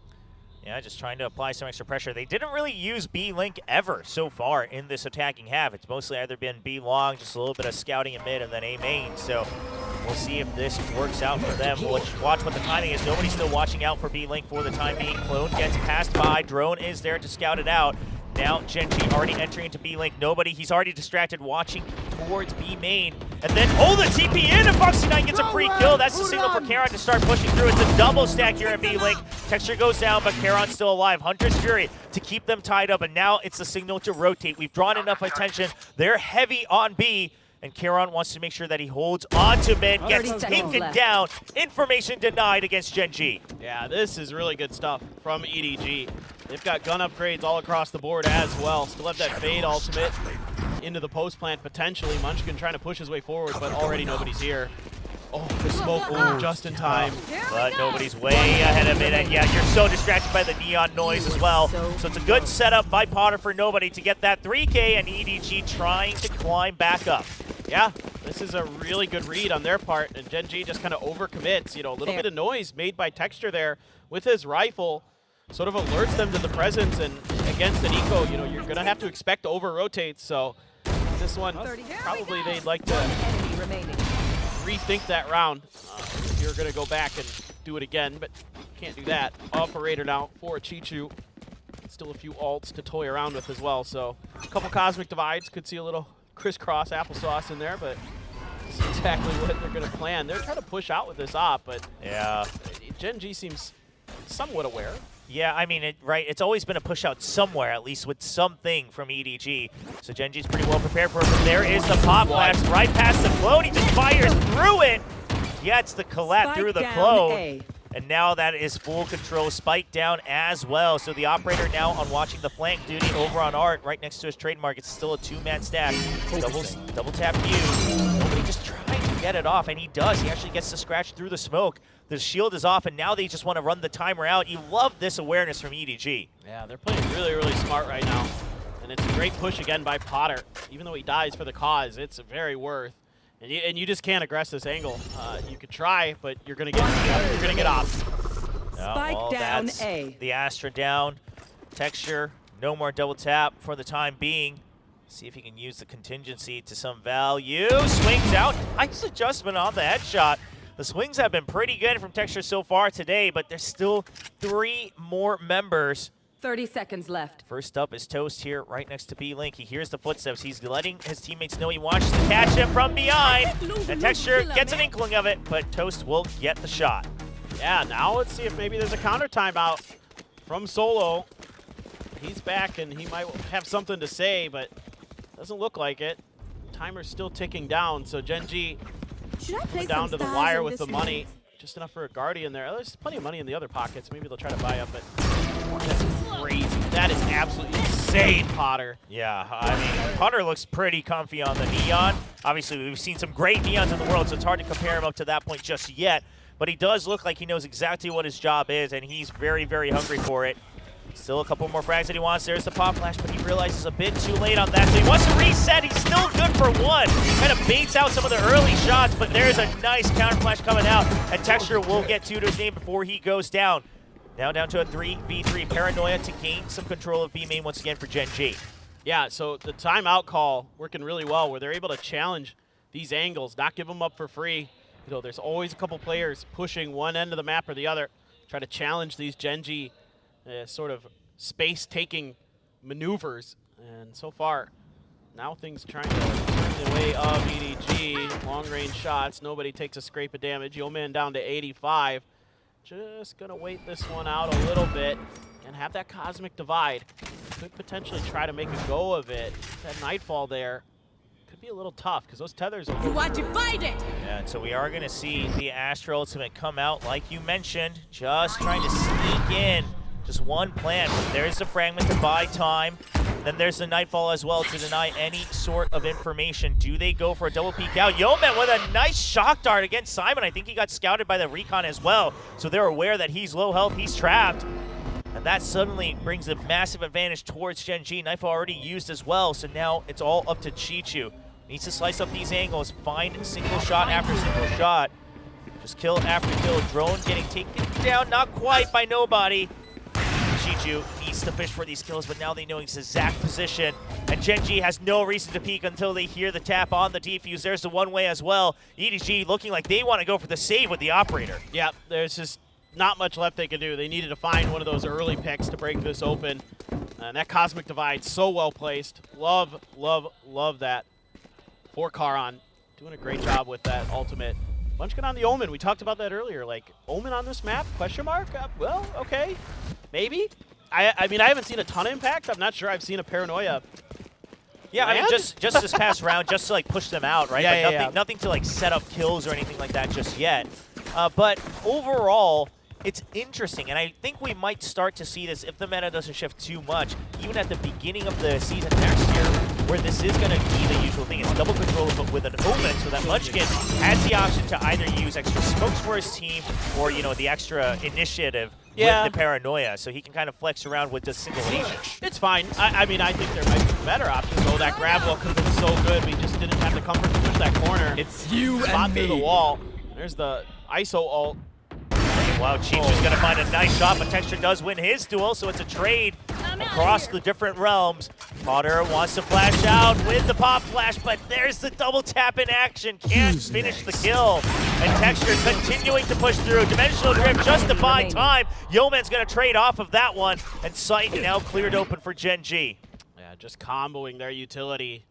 Yeah, just trying to apply some extra pressure. They didn't really use B-Link ever so far in this attacking half. It's mostly either been B-Long, just a little bit of scouting in mid, and then A-Main. So we'll see if this works out for them. We'll watch what the timing is. Nobody's still watching out for B-Link for the time being. Clone gets passed by. Drone is there to scout it out. Now Gen G already entering into B-Link. Nobody, he's already distracted, watching towards B-Main. And then, the TP in, and Foxy9 gets a free kill. That's the signal for Karon to start pushing through. It's a double stack here at B-Link. Texture goes down, but Karon's still alive. Hunter's Fury to keep them tied up, and now it's the signal to rotate. We've drawn enough attention. They're heavy on B, and Karon wants to make sure that he holds on to mid, gets taken down. Information denied against Gen G. Yeah, this is really good stuff from EDG. They've got gun upgrades all across the board as well. Still have that Fade ultimate into the post plant potentially. Munchkin trying to push his way forward, but already nobody's here. Oh, the smoke, just in time. But nobody's way ahead of it, and yeah, you're so distracted by the neon noise as well. So it's a good setup by Potter for nobody to get that 3K, and EDG trying to climb back up. Yeah, this is a really good read on their part, and Gen G just kind of overcommits. A little bit of noise made by Texture there with his rifle. Sort of alerts them to the presence, and against an eco, you're going to have to expect to over-rotate, so this one, probably they'd like to rethink that round. If you're going to go back and do it again, but can't do that. Operator now for Chichu. Still a few ults to toy around with as well, so a couple Cosmic Divides. Could see a little crisscross applesauce in there, but that's exactly what they're going to plan. They're trying to push out with this op, but yeah, Gen G seems somewhat aware. Yeah, I mean, it's always been a push out somewhere, at least with something from EDG. So Gen G's pretty well prepared for it, but there is the pop blast right past the clone. He just fires through it, gets the collat through the clone. And now that is full control. Spike down as well. So the operator now on watching the flank duty over on Art, right next to his trademark. It's still a 2-man stack. Double tap view. Nobody just trying to get it off, and he does. He actually gets to scratch through the smoke. The shield is off, and now they just want to run the timer out. You love this awareness from EDG. Yeah, they're playing really, really smart right now. And it's a great push again by Potter. Even though he dies for the cause, it's very worth. And you just can't aggress this angle. You could try, but you're gonna get off. Spike down A. The Astra down. Texture, no more double tap for the time being. See if he can use the contingency to some value. Swings out. Nice adjustment on the headshot. The swings have been pretty good from Texture so far today, but there's still 3 more members. 30 seconds left. First up is Toast here, right next to B-Link. He hears the footsteps. He's letting his teammates know he wants to catch him from behind. And Texture gets an inkling of it, but Toast will get the shot. Yeah, now let's see if maybe there's a counter timeout from Solo. He's back, and he might have something to say, but doesn't look like it. Timer's still ticking down, so Gen G down to the wire with the money. Just enough for a Guardian there. There's plenty of money in the other pockets. Maybe they'll try to buy up, but that's crazy. That is absolutely insane, Potter. Yeah, I mean, Potter looks pretty comfy on the Neon. Obviously, we've seen some great Neons in the world, so it's hard to compare him up to that point just yet. But he does look like he knows exactly what his job is, and he's very, very hungry for it. Still a couple more frags that he wants. There's the pop flash, but he realizes a bit too late on that, so he wants to reset. He's still good for 1. Kind of baits out some of the early shots, but there's a nice counter flash coming out, and Texture will get 2 to his name before he goes down. Now down to a 3v3. Paranoia to gain some control of B main once again for Gen G. Yeah, so the timeout call working really well, where they're able to challenge these angles, not give them up for free. You know, there's always a couple players pushing one end of the map or the other, try to challenge these Gen G sort of space-taking maneuvers. And so far, now things trying to turn the way of EDG. Long-range shots, nobody takes a scrape of damage. Yeoman down to 85. Just gonna wait this one out a little bit and have that Cosmic Divide. Could potentially try to make a go of it. That Nightfall there could be a little tough because those tethers are... You are divided! Yeah, and so we are gonna see the Astra Ultimate come out, like you mentioned, just trying to sneak in. Just one plan. There's the fragment to buy time. Then there's the Nightfall as well to deny any sort of information. Do they go for a double peek out? Yeoman with a nice shock dart against Simon. I think he got scouted by the recon as well. So they're aware that he's low health, he's trapped. And that suddenly brings a massive advantage towards Gen G. Nightfall already used as well. So now it's all up to Chichu. Needs to slice up these angles, find single shot after single shot. Just kill after kill. Drone getting taken down, not quite by nobody. Chichu needs to fish for these kills, but now they know his exact position. And Gen G has no reason to peek until they hear the tap on the defuse. There's the one-way as well. EDG looking like they want to go for the save with the operator. Yeah, there's just not much left they could do. They needed to find one of those early picks to break this open. And that Cosmic Divide, so well placed. Love, love, love that. For Karan, doing a great job with that ultimate. Munchkin on the Omen, we talked about that earlier. Like, Omen on this map, question mark? Well, okay, maybe. I mean, I haven't seen a ton of impact. I'm not sure I've seen a Paranoia. Yeah, land. I mean, just this past round, just to like push them out, right? Yeah, But nothing to like set up kills or anything like that just yet. But overall, it's interesting, and I think we might start to see this if the meta doesn't shift too much, even at the beginning of the season next year, where this is going to be the usual thing. It's double control but with an Omen, so that Munchkin has the option to either use extra smokes for his team or, you know, the extra initiative with the Paranoia, so he can kind of flex around with the single agent. It's fine. I mean, I think there might be better options, though. That grab wall could have been so good. We just didn't have the comfort to push that corner. It's you Spot and through me. the wall. There's the ISO ult. Wow, Chichu's going to find a nice shot, but Texture does win his duel, so it's a trade across the different realms. Potter wants to flash out with the pop flash, but there's the double tap in action. Can't finish the kill. And Texture continuing to push through. Dimensional Drift just to buy time. Yeoman's going to trade off of that one, and Sight now cleared open for Gen G. Yeah, just comboing their utility.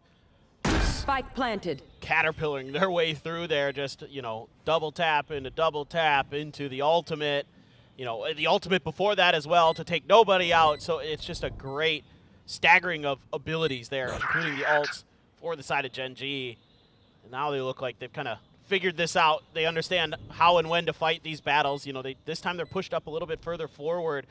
Spike planted. Caterpillaring their way through there, just, you know, double tap into the ultimate. you know, the ultimate before that as well to take nobody out. So it's just a great staggering of abilities there, including the ults for the side of Gen G. And now they look like they've kind of figured this out. They understand how and when to fight these battles. You know, this time they're pushed up a little bit further forward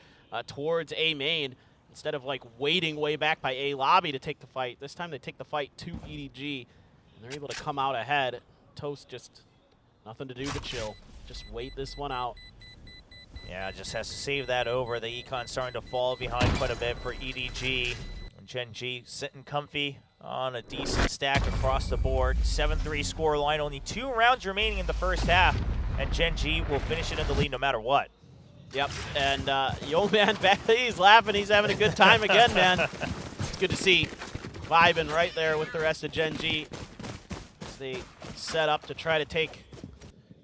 towards A main instead of like waiting way back by A lobby to take the fight. This time they take the fight to EDG, and they're able to come out ahead. Toast just nothing to do but chill. Just wait this one out. Yeah, just has to save that over. The Econ starting to fall behind quite a bit for EDG. And Gen G sitting comfy on a decent stack across the board. 7-3 score line, only 2 rounds remaining in the first half, and Gen G will finish it in the lead no matter what. Yep, and yo man, he's laughing. He's having a good time again, man. It's good to see vibing right there with the rest of Gen G as they set up to try to take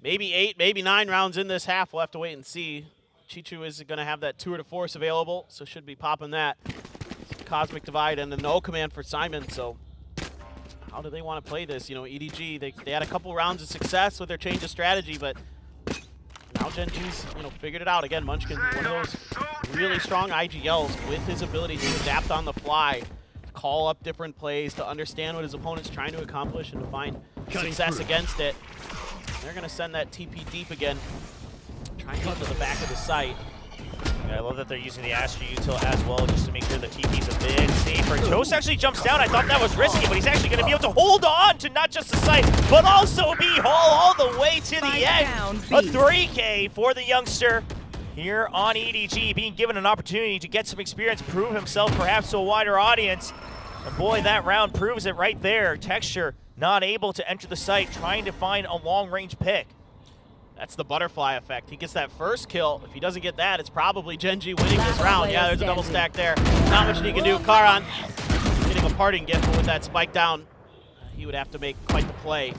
maybe 8, maybe 9 rounds in this half. We'll have to wait and see. Chichu is going to have that tour de force available, so should be popping that. Cosmic Divide and the no command for Simon, so how do they want to play this? You know, EDG, they had a couple rounds of success with their change of strategy, but now Gen G's, you know, figured it out. Again, Munchkin, one of those really strong IGLs with his ability to adapt on the fly, to call up different plays, to understand what his opponent's trying to accomplish and to find success against it. They're going to send that TP deep again, trying to get to the back of the site. Yeah, I love that they're using the Astra util as well, just to make sure the TP's a bit safer. Toast actually jumps down. I thought that was risky, but he's actually going to be able to hold on to not just the site, but also be all the way to the end. A 3K for the youngster here on EDG, being given an opportunity to get some experience, prove himself perhaps to a wider audience. And boy, that round proves it right there. Texture not able to enter the site, trying to find a long-range pick. That's the butterfly effect. He gets that first kill. If he doesn't get that, it's probably Gen G winning this round. Yeah, there's a double stack there. Not much he can do. Karan getting a parting gift, but with that spike down, he would have to make quite the play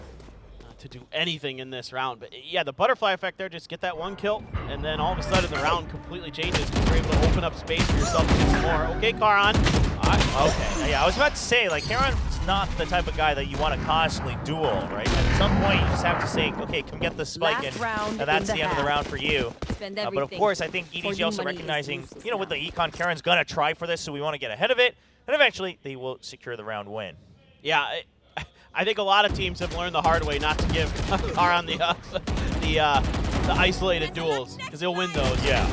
to do anything in this round. But yeah, the butterfly effect there, just get that one kill, and then all of a sudden the round completely changes because you're able to open up space for yourself to get some more. Okay, Karan. Okay, yeah, I was about to say, like, Karan's not the type of guy that you want to constantly duel, right? At some point, you just have to say, okay, come get the spike, and that's the end of the round for you. But of course, I think EDG also recognizing, you know, with the Econ, Karan's going to try for this, so we want to get ahead of it, and eventually they will secure the round win. Yeah, I think a lot of teams have learned the hard way not to give Karan the isolated duels, because he'll win those. Yeah.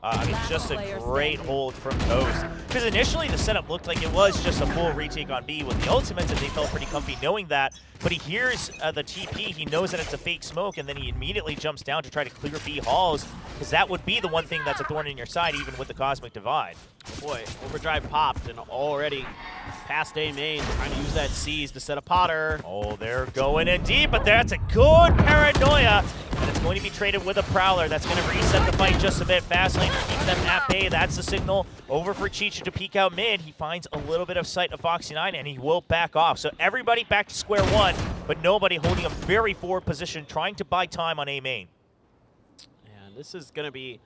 I mean, just a great hold from Toast. Because initially the setup looked like it was just a full retake on B with the ultimates, and they felt pretty comfy knowing that. But he hears the TP, he knows that it's a fake smoke, and then he immediately jumps down to try to clear B halls, because that would be the one thing that's a thorn in your side, even with the Cosmic Divide. Boy, Overdrive popped, and already past A main, trying to use that C's to set a Potter. Oh, they're going in deep, but that's a good paranoia. And it's going to be traded with a Prowler. That's going to reset the fight just a bit. Fastlane to keep them at bay. That's the signal over for Chichu to peek out mid. He finds a little bit of sight of Foxy9, and he will back off. So everybody back to square one, but nobody holding a very forward position, trying to buy time on A main. And this is going to be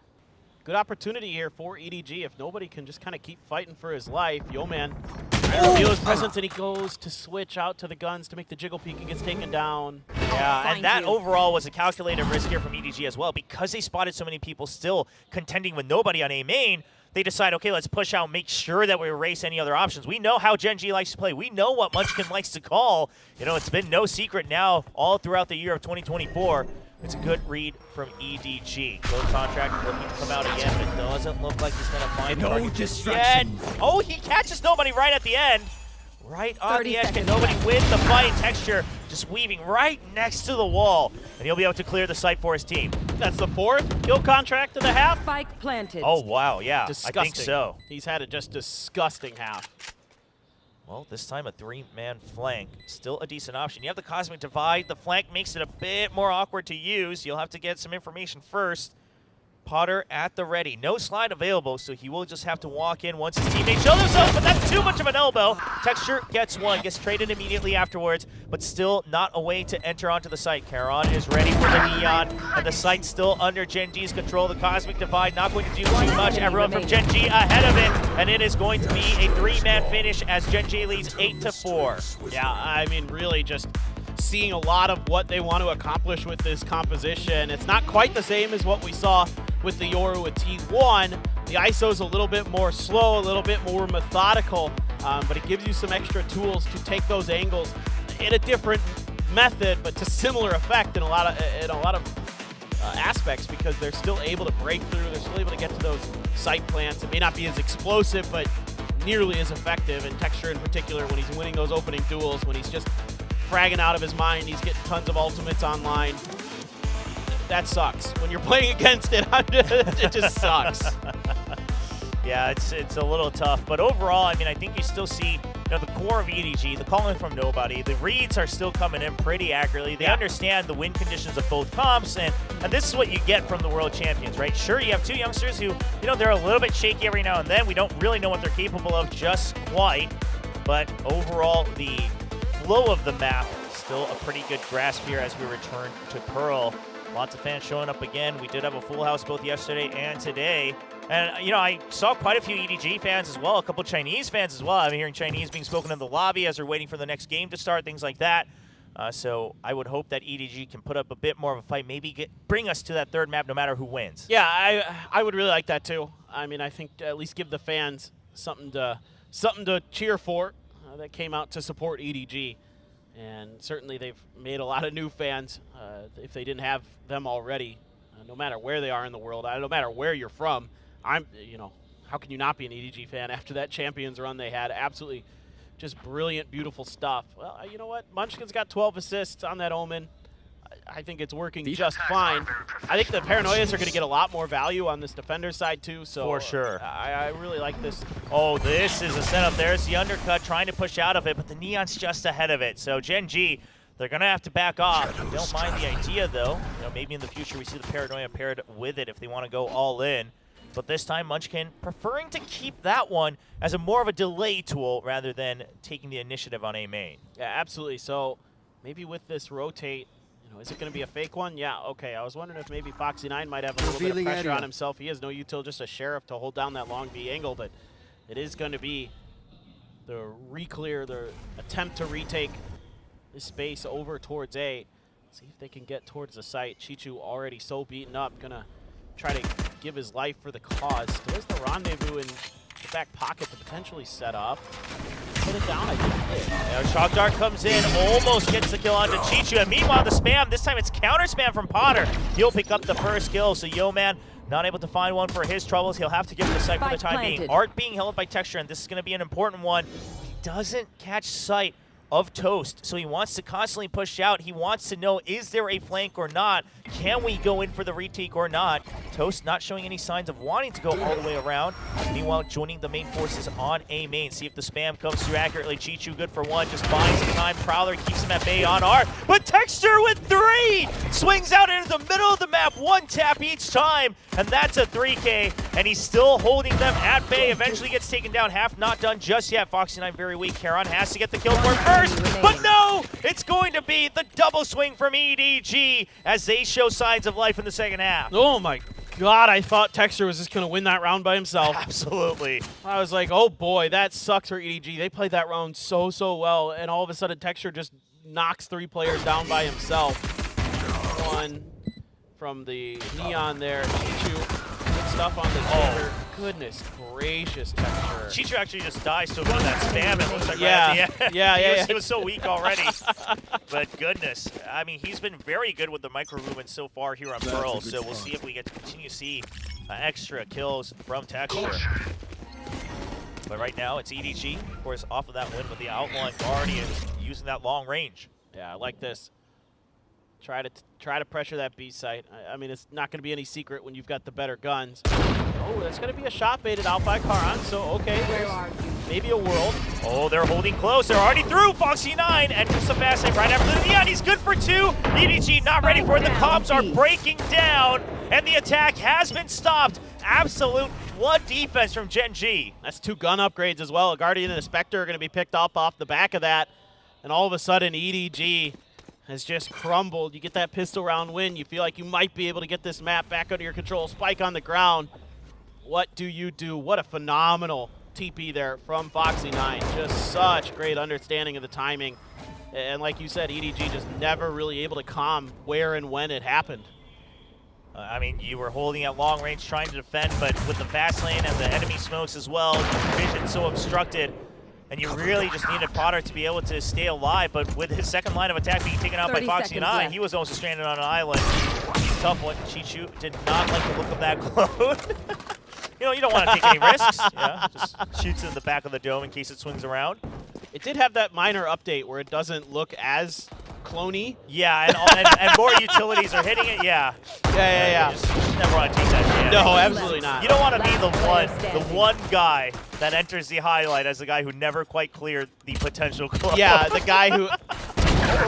a good opportunity here for EDG if nobody can just kind of keep fighting for his life. Yo, man. Trying to reveal his presence, and he goes to switch out to the guns to make the jiggle peek and gets taken down. Yeah, and that overall was a calculated risk here from EDG as well. Because they spotted so many people still contending with nobody on A main, they decide, okay, let's push out, make sure that we erase any other options. We know how Gen G likes to play. We know what Munchkin likes to call. You know, it's been no secret now all throughout the year of 2024. It's a good read from EDG. Gold contract looking to come out again, but it doesn't look like he's going to find target just yet. Oh, he catches nobody right at the end. Right on the edge. Can nobody win the fight? Texture just weaving right next to the wall. And he'll be able to clear the site for his team. That's the 4th kill contract of the half. Spike planted. Oh, wow. Yeah, disgusting. I think so. He's had a just disgusting half. Well, this time a 3-man flank. Still a decent option. You have the Cosmic Divide. The flank makes it a bit more awkward to use. You'll have to get some information first. Potter at the ready. No slide available, so he will just have to walk in once his teammates show themselves, but that's too much of an elbow. Texture gets one, gets traded immediately afterwards, but still not a way to enter onto the site. Karan is ready for the Neon, and the site's still under Gen G's control. The Cosmic Divide not going to do too much. Everyone from Gen G ahead of it, and it is going to be a 3-man finish as Gen G leads 8-4. Yeah, I mean, really just seeing a lot of what they want to accomplish with this composition. It's not quite the same as what we saw with the Yoru with T1. The ISO's a little bit more slow, a little bit more methodical, but it gives you some extra tools to take those angles in a different method, but to similar effect in a lot of aspects, because they're still able to break through, they're still able to get to those site plants. It may not be as explosive, but nearly as effective, and Texture in particular when he's winning those opening duels, when he's just fragging out of his mind, he's getting tons of ultimates online. That sucks. When you're playing against it, it just sucks. Yeah, it's a little tough, but overall, I mean, I think you still see, the core of EDG, the calling from nobody, the reads are still coming in pretty accurately. They understand the win conditions of both comps, and this is what you get from the world champions, right? Sure, you have two youngsters who, they're a little bit shaky every now and then. We don't really know what they're capable of just quite, but overall, the flow of the map, still a pretty good grasp here as we return to Pearl. Lots of fans showing up again. We did have a full house both yesterday and today. And, I saw quite a few EDG fans as well, a couple Chinese fans as well. I'm hearing Chinese being spoken in the lobby as they're waiting for the next game to start, things like that. So I would hope that EDG can put up a bit more of a fight, maybe bring us to that third map no matter who wins. Yeah, I would really like that too. I mean, I think at least give the fans something to cheer for that came out to support EDG. And certainly they've made a lot of new fans if they didn't have them already, no matter where they are in the world, no matter where you're from. How can you not be an EDG fan after that Champions run they had? Absolutely just brilliant, beautiful stuff. Well, you know what? Munchkin's got 12 assists on that Omen. I think it's working just fine. I think the Paranoias are going to get a lot more value on this defender side too. So for sure. I really like this. Oh, this is a setup. There's the undercut trying to push out of it, but the Neon's just ahead of it. So Gen G, they're going to have to back off. I don't mind the idea, though. Maybe in the future we see the Paranoia paired with it if they want to go all in. But this time, Munchkin preferring to keep that one as a more of a delay tool rather than taking the initiative on A main. Yeah, absolutely. So maybe with this rotate, is it going to be a fake one? Yeah, okay. I was wondering if maybe Foxy9 might have a little bit of pressure on himself. He has no util, just a Sheriff to hold down that long B angle, but it is going to be the re-clear, the attempt to retake this space over towards A. See if they can get towards the site. Chichu already so beaten up, going to try to give his life for the cause. Still has the rendezvous in the back pocket to potentially set up. Put it down, I think. Now Shock Dart comes in, almost gets the kill onto Chichu, and meanwhile the spam, this time it's counter spam from Potter. He'll pick up the first kill, so Yo-Man not able to find one for his troubles. He'll have to give the sight for the time being. Art being held by Texture, and this is going to be an important one. He doesn't catch sight of Toast, so he wants to constantly push out. He wants to know, is there a flank or not? Can we go in for the retake or not? Toast not showing any signs of wanting to go all the way around. Meanwhile, joining the main forces on A main. See if the spam comes through accurately. Chichu good for one, just buying some time. Prowler keeps him at bay on Art, but Texture with 3! Swings out into the middle of the map, one tap each time, and that's a 3K, and he's still holding them at bay. Eventually gets taken down, half not done just yet. Foxy9 very weak. Heron has to get the kill for it first, but no! It's going to be the double swing from EDG as they show signs of life in the second half. Oh my God, I thought Texture was just going to win that round by himself. Absolutely. I was like, oh boy, that sucks for EDG. They played that round so well, and all of a sudden Texture just knocks 3 players down by himself. One from the Neon there. Chichu, good stuff on the Joker. Goodness gracious, Texture. Chichu actually just dies to a bit of that spam. It looks like he was so weak already. But goodness, I mean, he's been very good with the micro movement so far here on Pearl. So we'll see if we get to continue to see extra kills from Texture. But right now it's EDG, of course, off of that win with the Outlaw Guardians using that long range. Yeah, I like this. Try to pressure that B site. I mean, it's not going to be any secret when you've got the better guns. Oh, that's going to be a shot baited out by Karan. So, okay, maybe a world. Oh, they're holding close. They're already through. Foxy9 enters the fast lane right after the Neon. He's good for 2. EDG not ready for it. The comms are breaking down, and the attack has been stopped. Absolute flood defense from Gen G. That's 2 gun upgrades as well. A Guardian and a Spectre are going to be picked up off the back of that. And all of a sudden, EDG has just crumbled. You get that pistol round win. You feel like you might be able to get this map back under your control. Spike on the ground. What do you do? What a phenomenal TP there from Foxy9. Just such great understanding of the timing. And like you said, EDG just never really able to calm where and when it happened. I mean, you were holding at long range trying to defend, but with the fast lane and the enemy smokes as well, your vision so obstructed, and you really just needed Potter to be able to stay alive. But with his second line of attack being taken out by 30 Foxy seconds 9, left. he was almost stranded on an island. Tough one. Chichu did not like the look of that clone. You know, you don't want to take any risks. Yeah, just shoots it in the back of the dome in case it swings around. It did have that minor update where it doesn't look as cloney. Yeah, and more utilities are hitting it. Yeah. Yeah. You just never want to take that chance. No, absolutely not. You don't want to be Last player the standing. one guy that enters the highlight as the guy who never quite cleared the potential clone. Yeah, the guy who.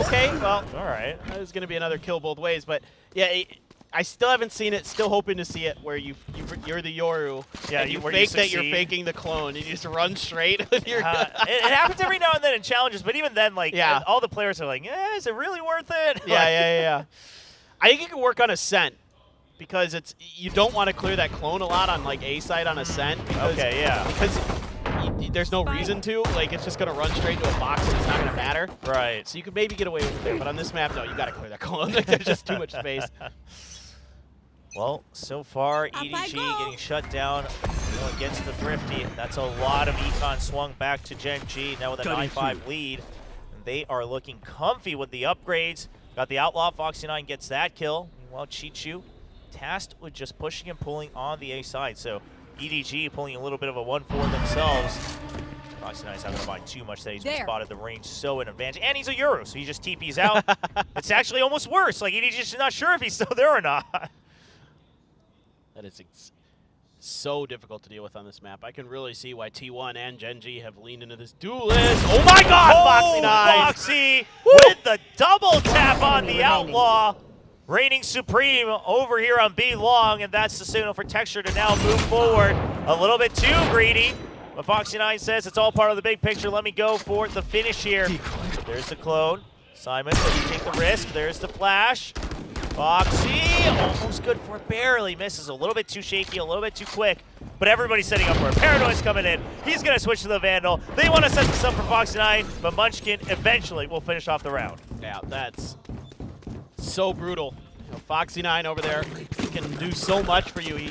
Okay, well, All right. there's going to be another kill both ways, but yeah, I still haven't seen it. Still hoping to see it where you're the Yoru. Yeah, and you where fake you that you're succeed. faking the clone. And you just run straight with your. It happens every now and then in challenges, but even then, like, Yeah. all the players are like, is it really worth it? Yeah. I think you can work on Ascent because you don't want to clear that clone a lot on like A side on Ascent. Because, Okay, yeah. Because there's no reason to. Like it's just gonna run straight to a box and it's not gonna matter. Right. So you could maybe get away with it there, but on this map, no, you gotta clear that clone. Like, there's just too much space. Well, so far, EDG getting shut down against the Thrifty. That's a lot of econ swung back to Gen G, now with a 9-5 lead. And they are looking comfy with the upgrades. Got the Outlaw, Foxy 9 gets that kill. Meanwhile, Chichu tasked with just pushing and pulling on the A side. So EDG pulling a little bit of a 1-4 themselves. Foxy 9's not going to mind too much that he's been spotted the range so in advantage. And he's a Euro, so he just TP's out. It's actually almost worse. Like, EDG's just not sure if he's still there or not. That is so difficult to deal with on this map. I can really see why T1 and Gen G have leaned into this duelist. Oh my God, Foxy 9! Foxy with the double tap on the Outlaw. Reigning supreme over here on B long, and that's the signal for Texture to now move forward. A little bit too greedy, but Foxy 9 says it's all part of the big picture. Let me go for the finish here. There's the clone. Simon, does he take the risk? There's the flash. Foxy, almost good for it, barely misses. A little bit too shaky, a little bit too quick, but everybody's setting up for it. Paranoid's coming in. He's going to switch to the Vandal. They want to set this up for Foxy 9, but Munchkin eventually will finish off the round. Yeah, that's so brutal. You know, Foxy 9 over there, he can do so much for you. He,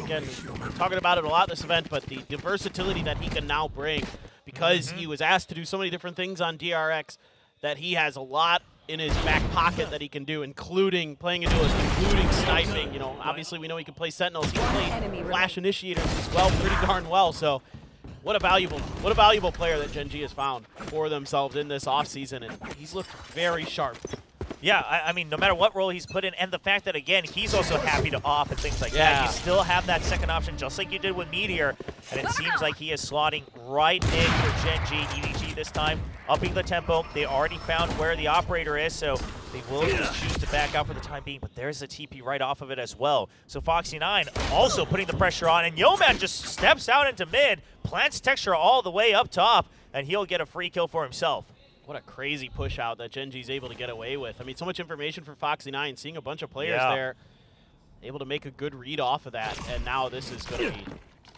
again, we're talking about it a lot this event, but the versatility that he can now bring because he was asked to do so many different things on DRX that he has a lot in his back pocket that he can do, including playing a duelist, including sniping. You know, obviously we know he can play Sentinels. He can play Flash Initiators as well, pretty darn well. So, what a valuable player that Gen G has found for themselves in this offseason, and he's looked very sharp. Yeah, I mean, no matter what role he's put in, and the fact that, again, he's also happy to op and things like that. You still have that second option, just like you did with Meteor, and it seems like he is slotting right in for Gen G, EDG this time, upping the tempo. They already found where the operator is, so they will just choose to back out for the time being, but there's a TP right off of it as well. So Foxy 9 also putting the pressure on, and Yeoman just steps out into mid, plants Texture all the way up top, and he'll get a free kill for himself. What a crazy push out that Gen G's able to get away with. I mean, so much information for Foxy 9, seeing a bunch of players there, able to make a good read off of that, and now this is going to be,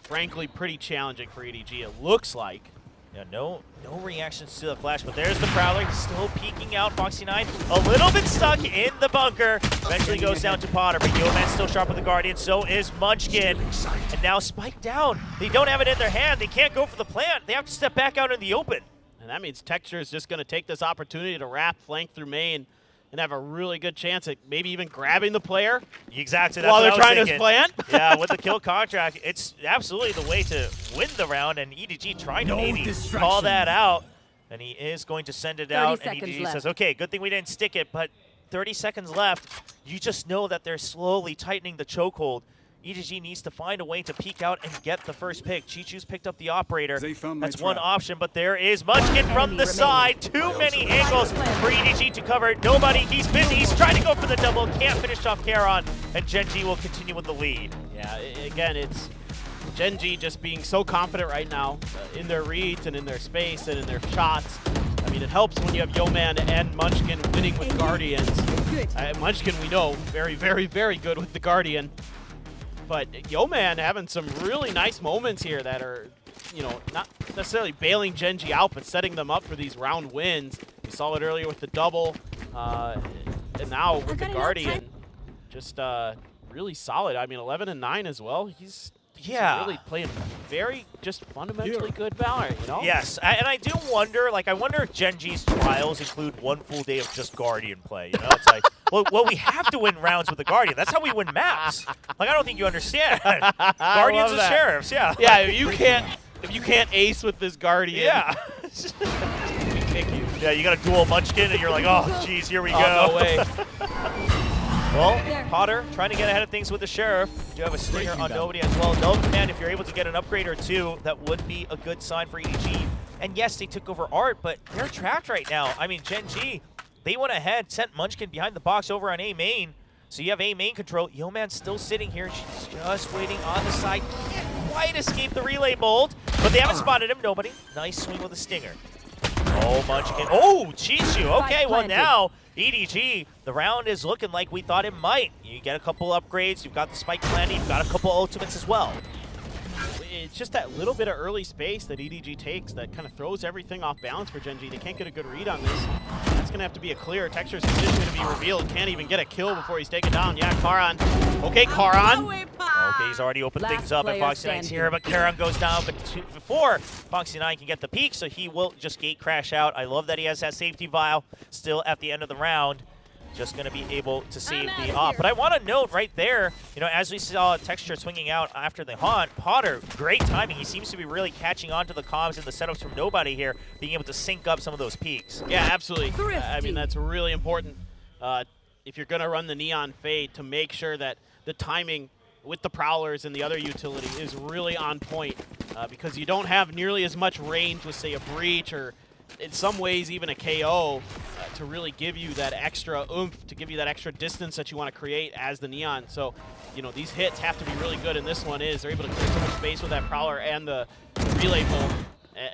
frankly, pretty challenging for EDG, it looks like. Yeah, no reactions to the flash, but there's the Prowler. He's still peeking out. Foxy 9 a little bit stuck in the bunker. Eventually goes down to Potter, but Yeoman's still sharp with the Guardian. So is Munchkin. And now Spike down. They don't have it in their hand. They can't go for the plant. They have to step back out in the open. And that means Texture is just going to take this opportunity to wrap flank through main and have a really good chance at maybe even grabbing the player. Exactly. That's while what they're I was trying thinking. to plant. Yeah, with the kill contract, it's absolutely the way to win the round, and EDG trying to maybe call that out. And he is going to send it out, and EDG says, okay, good thing we didn't stick it, but 30 seconds left. You just know that they're slowly tightening the chokehold. EDG needs to find a way to peek out and get the first pick. Chichu's picked up the operator. That's one option, but there is Munchkin from the side. Too many angles for EDG to cover. Nobody, he's busy. He's trying to go for the double. Can't finish off Charon, and Gen G will continue with the lead. Yeah, again, it's Gen G just being so confident right now in their reads and in their space and in their shots. I mean, it helps when you have Yeoman and Munchkin winning with Guardians. Munchkin, we know, very, very, very good with the Guardian. But Yeoman having some really nice moments here that are, you know, not necessarily bailing Gen G out, but setting them up for these round wins. We saw it earlier with the double, and now with the Guardian. Just really solid. I mean, 11 and 9 as well. He's really playing very just fundamentally good Valorant, you know? Yes, and I do wonder, like, I wonder if Gen G's trials include one full day of just Guardian play, you know? It's like, well, we have to win rounds with the Guardian. That's how we win maps. Like, I don't think you understand. Guardians and Sheriffs, yeah. Yeah, if you can't ace with this Guardian, Yeah. we kick you. Yeah, you got a dual Munchkin, and you're like, oh, jeez, here we go. Oh, no way. Well, Potter trying to get ahead of things with the Sheriff. You do have a stinger on Nobody as well. No command, if you're able to get an upgrade or two, that would be a good sign for EDG. And yes, they took over Art, but they're trapped right now. I mean, Gen G, they went ahead, sent Munchkin behind the box over on A main. So you have A main control. Yeoman's still sitting here. She's just waiting on the side. Can't quite escape the relay bolt, but they haven't spotted him. Nobody. Nice swing with a stinger. Oh, Munchkin. Oh, Chishu. Okay, well now, EDG, the round is looking like we thought it might. You get a couple upgrades. You've got the spike planting. You've got a couple ultimates as well. It's just that little bit of early space that EDG takes that kind of throws everything off balance for Gen G. They can't get a good read on this. That's going to have to be a clear. Texture's position going to be revealed. Can't even get a kill before he's taken down. Yeah, Karan. Okay, Karan. Okay, he's already opened things up, and Foxy 9's here, but Karan goes down before Foxy 9 can get the peek, so he will just gate crash out. I love that he has that safety vial still at the end of the round. Just going to be able to save the op. But I want to note right there, you know, as we saw Texture swinging out after the haunt, Potter, great timing. He seems to be really catching on to the comms and the setups from Nobody here, being able to sync up some of those peaks. Yeah, absolutely. I mean, that's really important if you're going to run the Neon Fade to make sure that the timing with the Prowlers and the other utility is really on point because you don't have nearly as much range with, say, a Breach or in some ways even a KO to really give you that extra oomph, to give you that extra distance that you want to create as the Neon. So, you know, these hits have to be really good, and this one is. They're able to clear so much space with that Prowler and the relay bolt.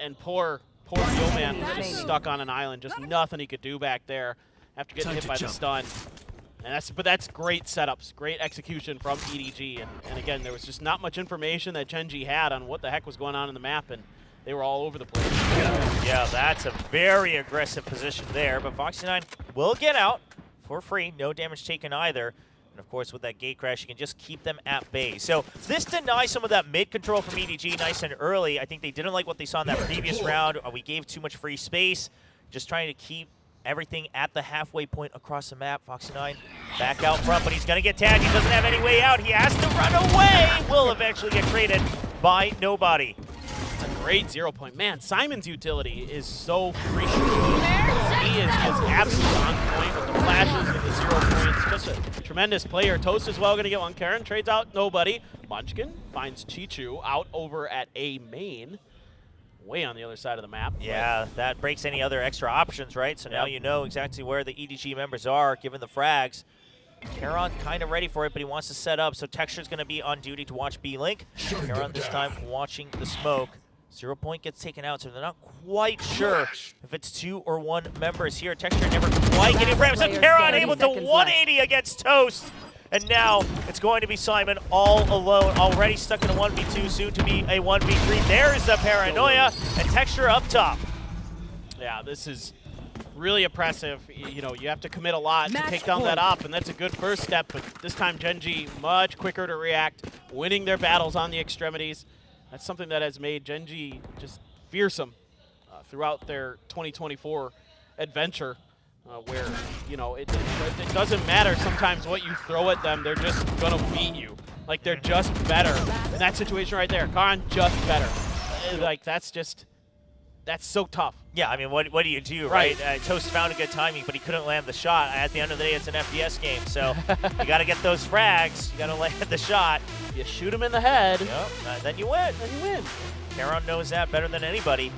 And poor Yeoman was just stuck on an island. Just nothing he could do back there after getting hit by the stun. And that's great setups, great execution from EDG. And again, there was just not much information that Gen G had on what the heck was going on in the map, and they were all over the place. Yeah, that's a very aggressive position there, but Foxy 9 will get out for free. No damage taken either. And of course, with that gate crash, you can just keep them at bay. So this denies some of that mid control from EDG nice and early. I think they didn't like what they saw in that previous round. We gave too much free space. Just trying to keep everything at the halfway point across the map. Foxy 9 back out front, but he's going to get tagged. He doesn't have any way out. He has to run away. Will eventually get traded by Nobody. It's a great 0 point. Man, Simon's utility is so freaking good. He is just absolutely on point with the flashes, with the 0 points. Just a tremendous player. Toast as well going to get one. Karen trades out Nobody. Munchkin finds Chichu out over at A main. Way on the other side of the map. Yeah, that breaks any other extra options, right? So now you know exactly where the EDG members are, given the frags. Karan kind of ready for it, but he wants to set up, so Texture's going to be on duty to watch B-Link. Karan this time watching the smoke. 0 point gets taken out, so they're not quite sure if it's 2 or 1 members here. Texture never quite getting framed, so Karan able to 180 against Toast. And now it's going to be Simon all alone, already stuck in a 1v2, soon to be a 1v3. There's the paranoia, and Texture up top. Yeah, this is really oppressive. You know, you have to commit a lot to take down that op, and that's a good first step, but this time Gen G much quicker to react, winning their battles on the extremities. That's something that has made Gen G just fearsome throughout their 2024 adventure. Where, you know, it doesn't matter sometimes what you throw at them, they're just going to beat you. Like, they're just better. In that situation right there, Karan just better. Like, that's so tough. Yeah, I mean, what do you do, right? Toast found a good timing, but he couldn't land the shot. At the end of the day, it's an FPS game, so you got to get those frags. You got to land the shot. You shoot him in the head. Yep, then you win. Then you win. Karan knows that better than anybody.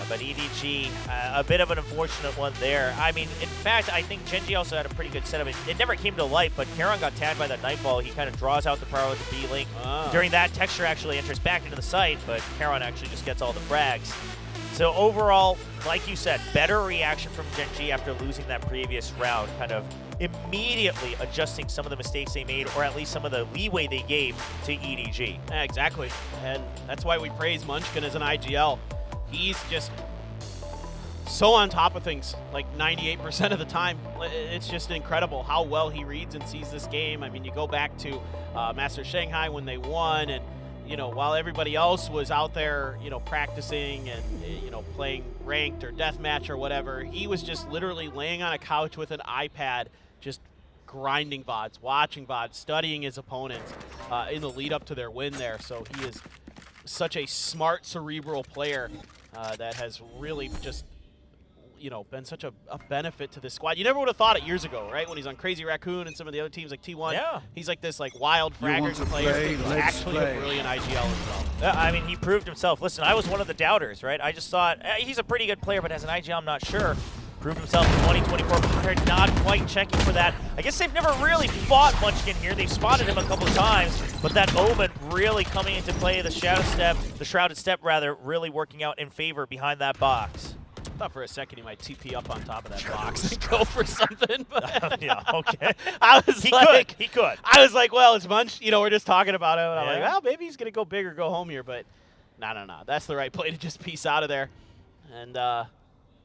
But EDG, a bit of an unfortunate one there. I mean, in fact, I think Gen G also had a pretty good setup. It never came to light, but Karan got tagged by that Nightball. He kind of draws out the power of the B-Link. During that, Texture actually enters back into the site, but Karan actually just gets all the frags. So overall, like you said, better reaction from Gen G after losing that previous round, kind of immediately adjusting some of the mistakes they made, or at least some of the leeway they gave to EDG. Yeah, exactly. And that's why we praise Munchkin as an IGL. He's just so on top of things, like 98% of the time. It's just incredible how well he reads and sees this game. I mean, you go back to Master Shanghai when they won, and while everybody else was out there, practicing and playing ranked or deathmatch or whatever, he was just literally laying on a couch with an iPad, just grinding VODs, watching VODs, studying his opponents in the lead up to their win there. So he is such a smart, cerebral player that has really just been such a benefit to this squad. You never would have thought it years ago, right? When he's on Crazy Raccoon and some of the other teams like T1. Yeah. He's like this wild fragger player. He's actually a brilliant IGL as well. I mean, he proved himself. Listen, I was one of the doubters, right? I just thought he's a pretty good player, but as an IGL, I'm not sure. Proved himself in 2024, but they're not quite checking for that. I guess they've never really fought Munchkin here. They've spotted him a couple of times, but that Omen really coming into play, the Shrouded Step rather, really working out in favor behind that box. I thought for a second he might TP up on top of that box and go for something. But yeah, okay. He could. I was like, well, it's Munch. We're just talking about him. And I'm like, Yeah. well, maybe he's going to go big or go home here. But no. That's the right play to just piece out of there. And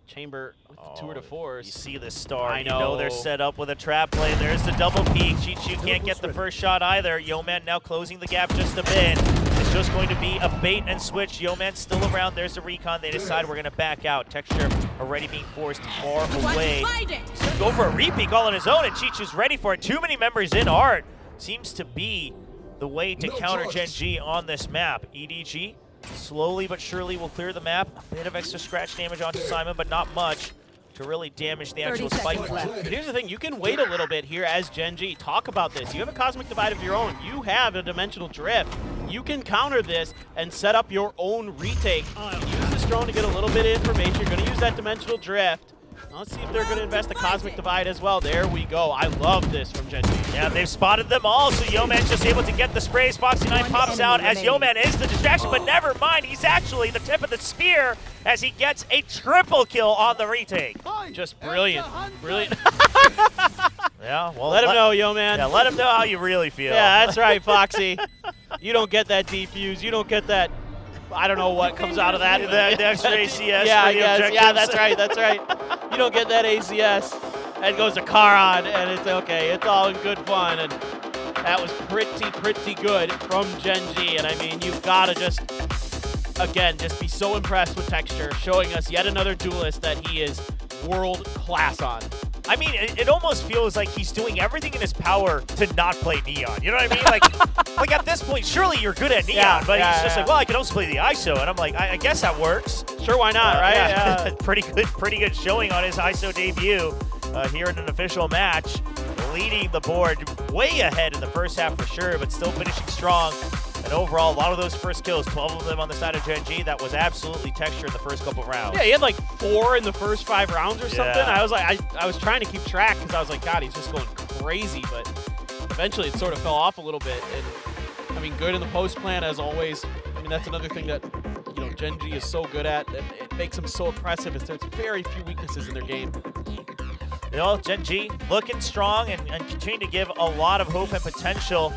Chamber with the 2 or 4s. You see this star. I You know they're set up with a trap play. There's the double peek. Cheat can't get the first shot either. Yeoman now closing the gap just a bit. It's just going to be a bait and switch. Yeoman's still around. There's the recon. They decide we're going to back out. Texture already being forced far away. He's going to go for a repeek all on his own, and Cheech ready for it. Too many members in Art. Seems to be the way to counter Gen G on this map. EDG slowly but surely will clear the map. A bit of extra scratch damage onto Simon, but not much to really damage the actual spike. But here's the thing, you can wait a little bit here as Gen G. Talk about this. You have a Cosmic Divide of your own. You have a Dimensional Drift. You can counter this and set up your own retake. Use this drone to get a little bit of information. You're going to use that Dimensional Drift. Let's see if they're going to invest a Cosmic Divide as well. There we go. I love this from Gen G. Yeah, they've spotted them all, so Yeoman's just able to get the sprays. Foxy9 pops out as Yeoman is the distraction, but never mind. He's actually the tip of the spear as he gets a triple kill on the retake. Just brilliant. Brilliant. Yeah, well, let him know, Yeoman. Yeah, let him know how you really feel. Yeah, that's right, Foxy. You don't get that defuse. You don't get that. I don't know what comes out of that. The extra ACS. Yeah, for the objectives. yeah, that's right, that's right. You don't get that ACS. And goes to Karan, and it's okay. It's all in good fun, and that was pretty good from Gen G. And I mean, you've got to just be so impressed with Texture, showing us yet another duelist that he is world class on. I mean, it almost feels like he's doing everything in his power to not play Neon. You know what I mean? Like at this point, surely you're good at Neon, but he's just like, well, I can also play the ISO, and I'm like, I guess that works. Sure, why not, right? Yeah. Pretty good showing on his ISO debut here in an official match, leading the board way ahead in the first half for sure, but still finishing strong. And overall, a lot of those first kills, 12 of them on the side of Gen G, that was absolutely Texture in the first couple rounds. Yeah, he had like 4 in the first 5 rounds or something. Yeah. I was like, I was trying to keep track because I was like, God, he's just going crazy. But eventually it sort of fell off a little bit. And I mean, good in the post plan as always. I mean, that's another thing that Gen G is so good at. It makes them so impressive. Is there's very few weaknesses in their game. Gen G looking strong and continuing to give a lot of hope and potential.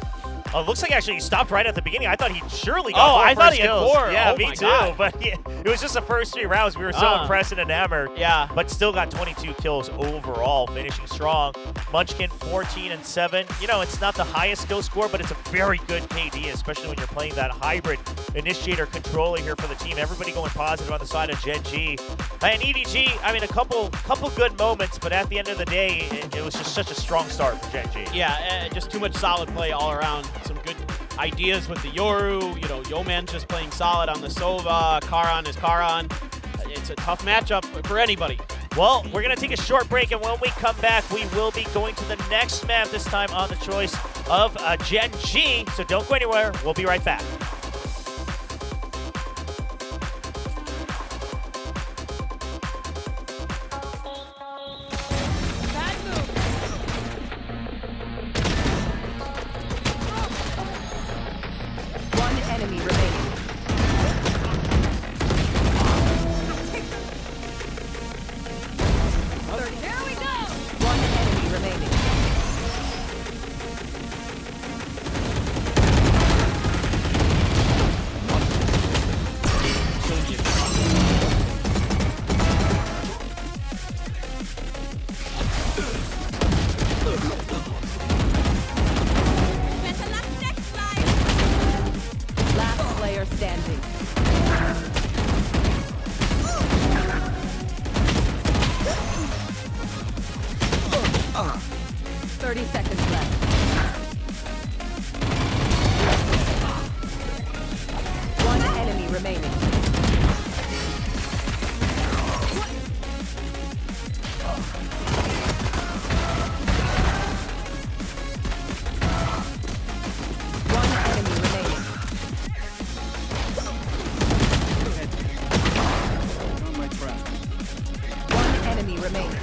Oh, it looks like actually he stopped right at the beginning. I thought he'd surely got 4 I thought he had kills. 4. Yeah, oh me my too. God. But yeah, it was just the first 3 rounds. We were so impressed and enamored. Yeah. But still got 22 kills overall, finishing strong. Munchkin 14 and 7. It's not the highest kill score, but it's a very good KD, especially when you're playing that hybrid initiator controller here for the team. Everybody going positive on the side of Gen G. And EDG, I mean, a couple good moments, but at the end of the day, it was just such a strong start for Gen G. Yeah, just too much solid play all around. Some good ideas with the Yoru. Yeoman's just playing solid on the Sova. Karan is Karan. It's a tough matchup for anybody. Well, we're going to take a short break, and when we come back, we will be going to the next map, this time on the choice of Gen G. So don't go anywhere. We'll be right back. One enemy remaining. Here we go. One enemy remaining. 30 seconds left. One enemy remaining. One enemy remaining. On my trap. One enemy remaining.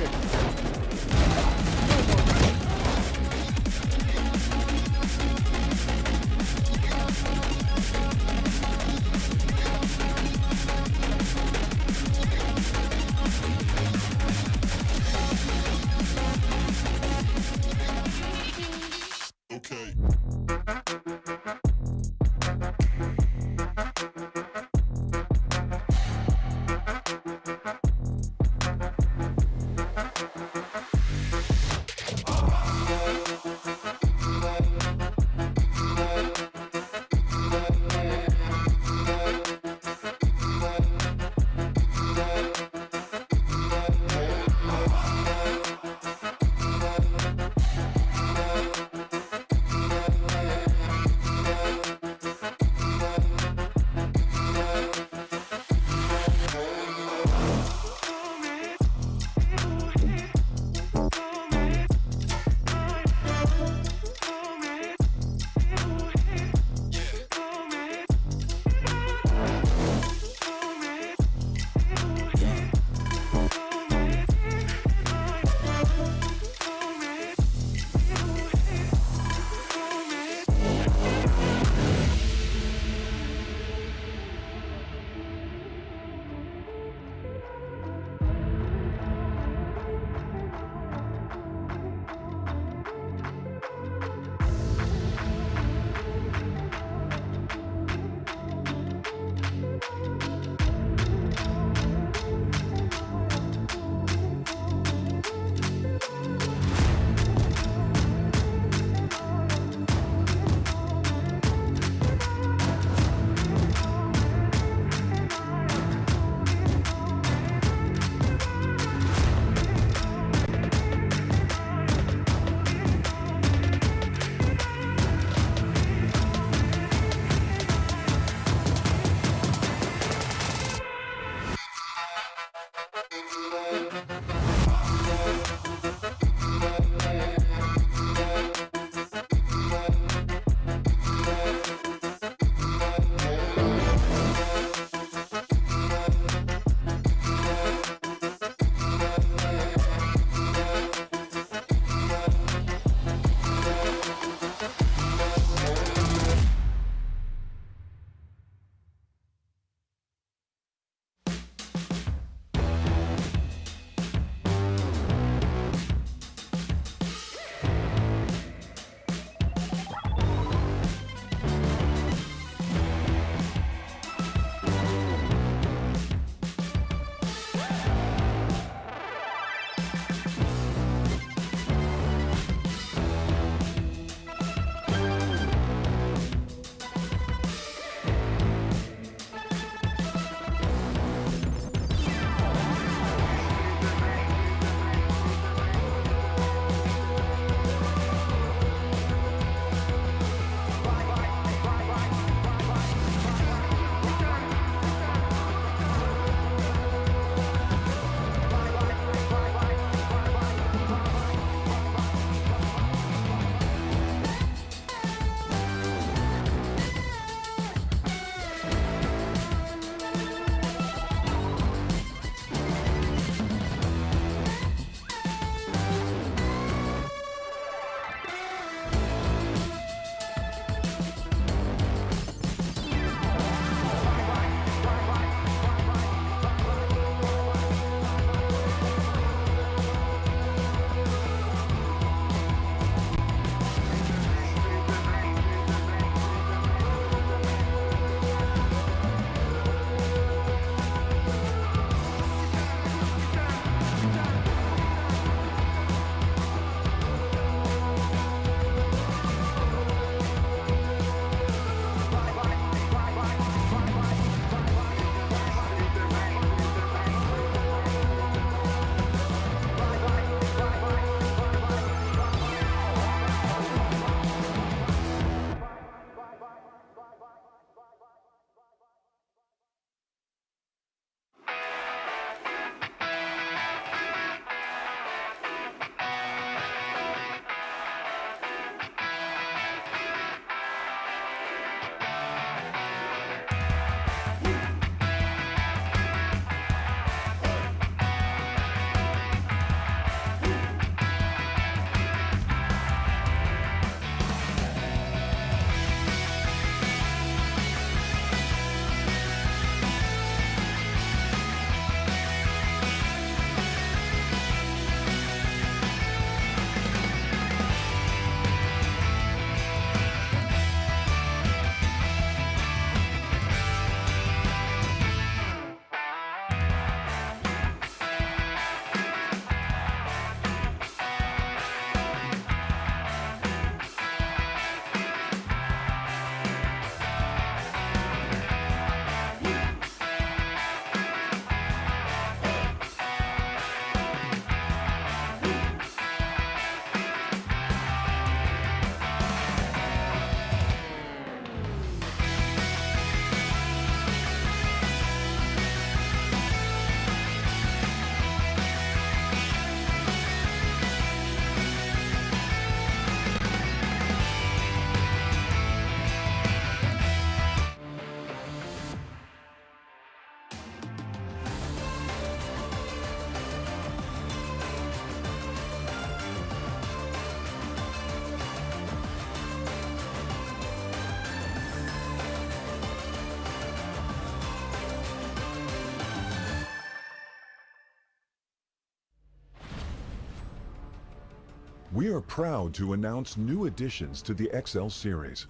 We are proud to announce new additions to the XL series.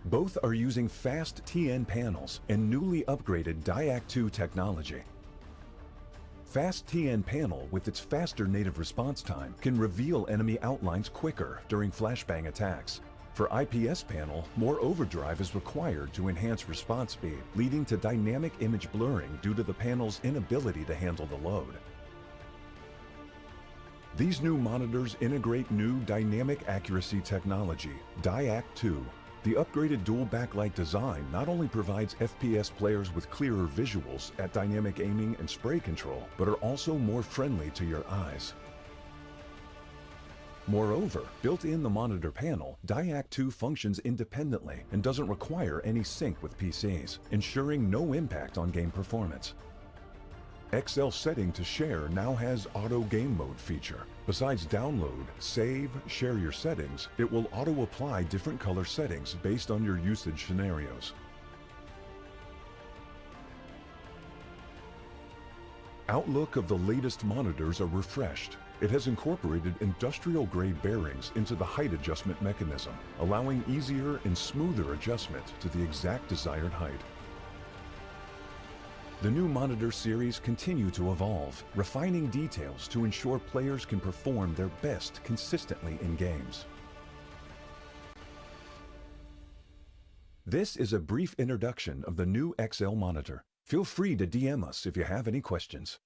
Both are using fast TN panels and newly upgraded Diac 2 technology. Fast TN panel with its faster native response time can reveal enemy outlines quicker during flashbang attacks. For IPS panel, more overdrive is required to enhance response speed, leading to dynamic image blurring due to the panel's inability to handle the load. These new monitors integrate new dynamic accuracy technology, Diac 2. The upgraded dual backlight design not only provides FPS players with clearer visuals at dynamic aiming and spray control, but are also more friendly to your eyes. Moreover, built in the monitor panel, Diac 2 functions independently and doesn't require any sync with PCs, ensuring no impact on game performance. XL setting to share now has auto game mode feature. Besides download, save, share your settings, it will auto apply different color settings based on your usage scenarios. Outlook of the latest monitors are refreshed. It has incorporated industrial-grade bearings into the height adjustment mechanism, allowing easier and smoother adjustment to the exact desired height. The new monitor series continue to evolve, refining details to ensure players can perform their best consistently in games. This is a brief introduction of the new XL monitor. Feel free to DM us if you have any questions.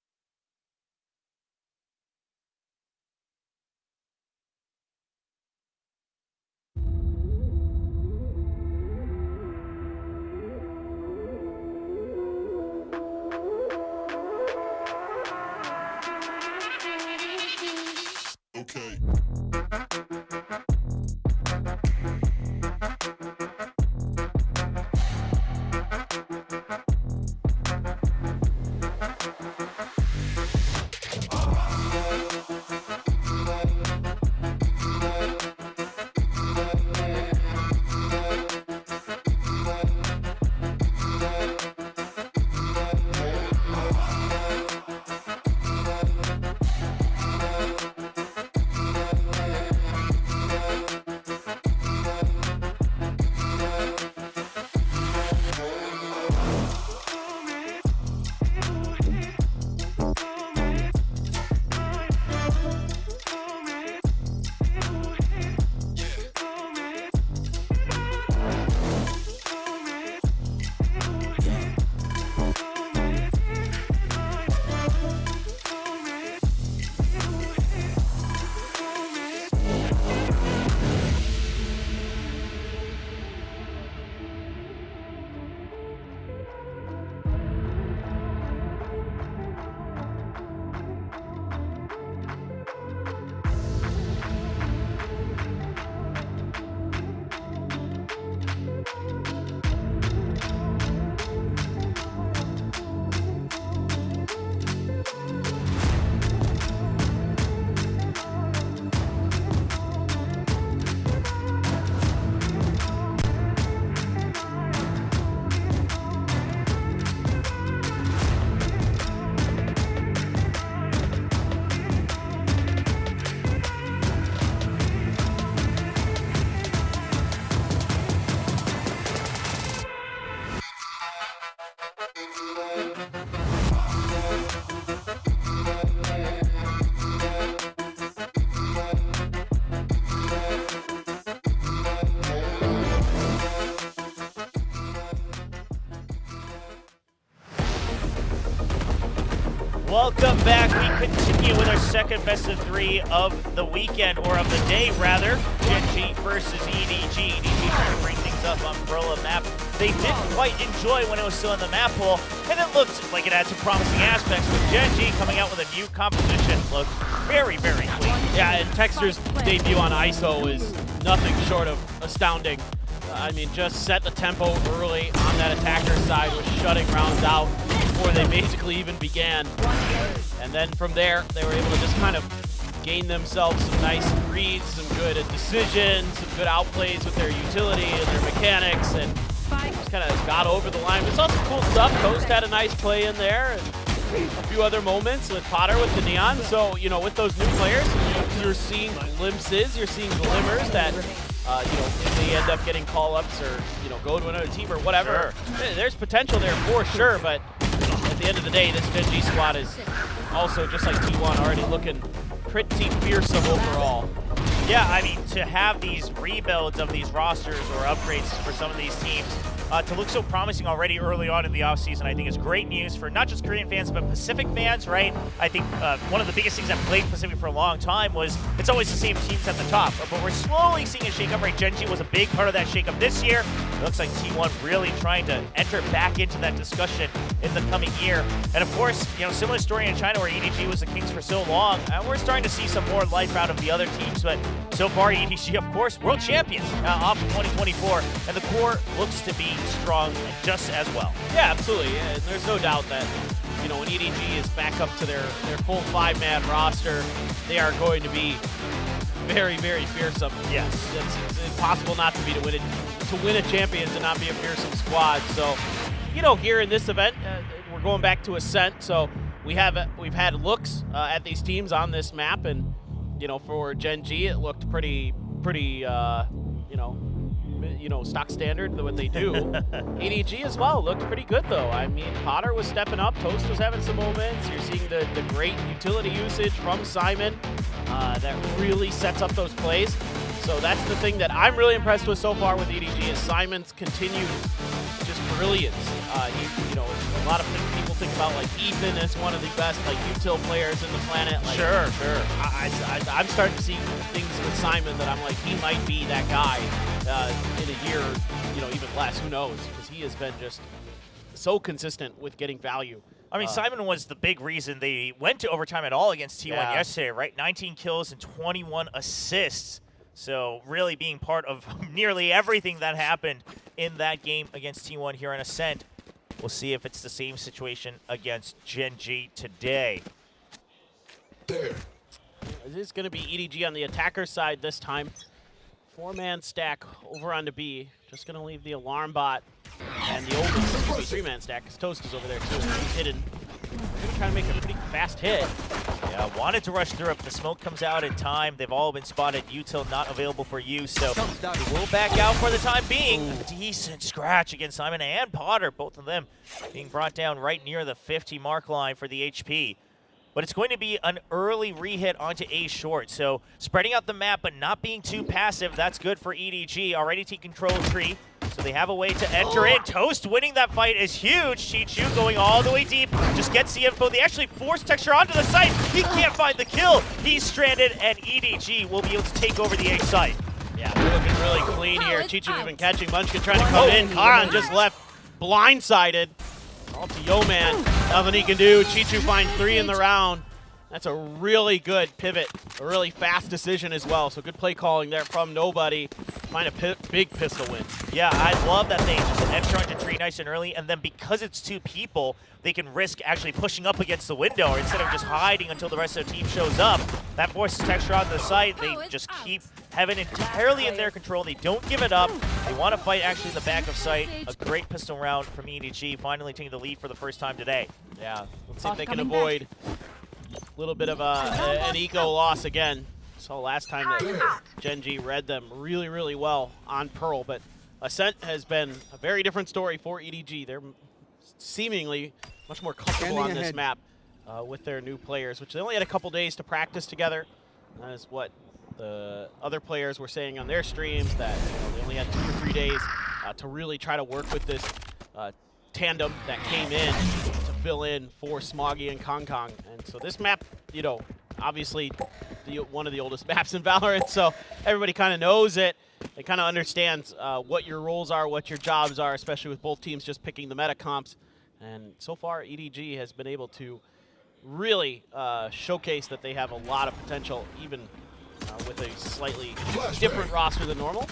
Welcome back. We continue with our second best of three of the weekend, or of the day, rather. Gen G versus EDG. EDG trying to bring things up on Umbrella map. They didn't quite enjoy when it was still in the map pool, and it looked like it had some promising aspects, with Gen G coming out with a new composition. Looked very, very clean. Yeah, and Texter's debut on ISO is nothing short of astounding. I mean, just set the tempo early on that attacker side, was shutting rounds out before they basically even began. And then from there, they were able to just kind of gain themselves some nice reads, some good decisions, some good outplays with their utility and their mechanics, and just kind of got over the line. We saw some cool stuff. Coast had a nice play in there, and a few other moments with Potter with the Neon. So, you know, with those new players, you're seeing glimpses, you're seeing glimmers that, you know, if they end up getting call-ups or, you know, go to another team or whatever, there's potential there for sure. But at the end of the day, this Gen G squad is also, just like T1, already looking pretty fearsome overall. Yeah, I mean, to have these rebuilds of these rosters or upgrades for some of these teams to look so promising already early on in the offseason, I think is great news for not just Korean fans, but Pacific fans, right? I think one of the biggest things that plagued Pacific for a long time was it's always the same teams at the top. But we're slowly seeing a shakeup, right? Gen G was a big part of that shakeup this year. It looks like T1 really trying to enter back into that discussion in the coming year. And of course, you know, similar story in China where EDG was the kings for so long. And we're starting to see some more life out of the other teams, but so far EDG, of course, world champions off of 2024, and the core looks to be strong just as well. Yeah, absolutely. And there's no doubt that, you know, when EDG is back up to their full 5-man roster, they are going to be very, very fearsome. Yes. It's impossible not to be to win a Champions and not be a fearsome squad. So, you know, here in this event, we're going back to Ascent, so we've had looks at these teams on this map, and you know, for Gen G, it looked pretty, you know, stock standard what they do. EDG as well looked pretty good though. I mean, Potter was stepping up, Toast was having some moments. You're seeing the great utility usage from Simon that really sets up those plays. So that's the thing that I'm really impressed with so far with EDG is Simon's continued just brilliance. You know, a lot of people think about like Ethan as one of the best like util players in the planet. Like, Sure. I'm starting to see things with Simon that I'm like, he might be that guy in a year, you know, even less. Who knows? Because he has been just so consistent with getting value. I mean, Simon was the big reason they went to overtime at all against T1 yesterday, right? 19 kills and 21 assists. So really being part of nearly everything that happened in that game against T1 here on Ascent. We'll see if it's the same situation against Gen G today. It is going to be EDG on the attacker side this time. 4-man stack over onto B. Just going to leave the alarm bot and the oldest 3-man stack because Toast is over there too. He's hidden. They're going to try to make a pretty fast hit. Yeah, wanted to rush through if the smoke comes out in time. They've all been spotted. Util not available for use, so they will back out for the time being. A decent scratch against Simon and Potter, both of them being brought down right near the 50 mark line for the HP. But it's going to be an early rehit onto A short, so spreading out the map but not being too passive. That's good for EDG. Already taking control of tree, so they have a way to enter in. Toast winning that fight is huge. Chichu going all the way deep, just gets the info. They actually force Texture onto the site. He can't find the kill. He's stranded, and EDG will be able to take over the A site. Yeah, they're looking really clean here. Chichu even catching Munchkin trying to come in. Karan just left blindsided. All to Yo-Man. Nothing he can do. Chichu finds 3 in the round. That's a really good pivot. A really fast decision as well. So good play calling there from Nobody. Find a big pistol win. Yeah, I love that they just enter onto tree nice and early, and then because it's 2 people, they can risk actually pushing up against the window or instead of just hiding until the rest of the team shows up. That forces Texture onto the site. They just keep Heaven entirely in their control. They don't give it up. They want to fight actually in the back of sight. A great pistol round from EDG, finally taking the lead for the first time today. Yeah, let's see if they can avoid a little bit of an eco loss again. So last time that Gen G read them really, really well on Pearl, but Ascent has been a very different story for EDG. They're seemingly much more comfortable on this map with their new players, which they only had a couple days to practice together. That is what the other players were saying on their streams, that they only had 2 or 3 days to really try to work with this tandem that came in to fill in for Smoggy and Kong Kong. And so this map, you know, obviously one of the oldest maps in Valorant, so everybody kind of knows it. They kind of understands what your roles are, what your jobs are, especially with both teams just picking the meta comps. And so far, EDG has been able to really showcase that they have a lot of potential, even with a slightly different roster than normal.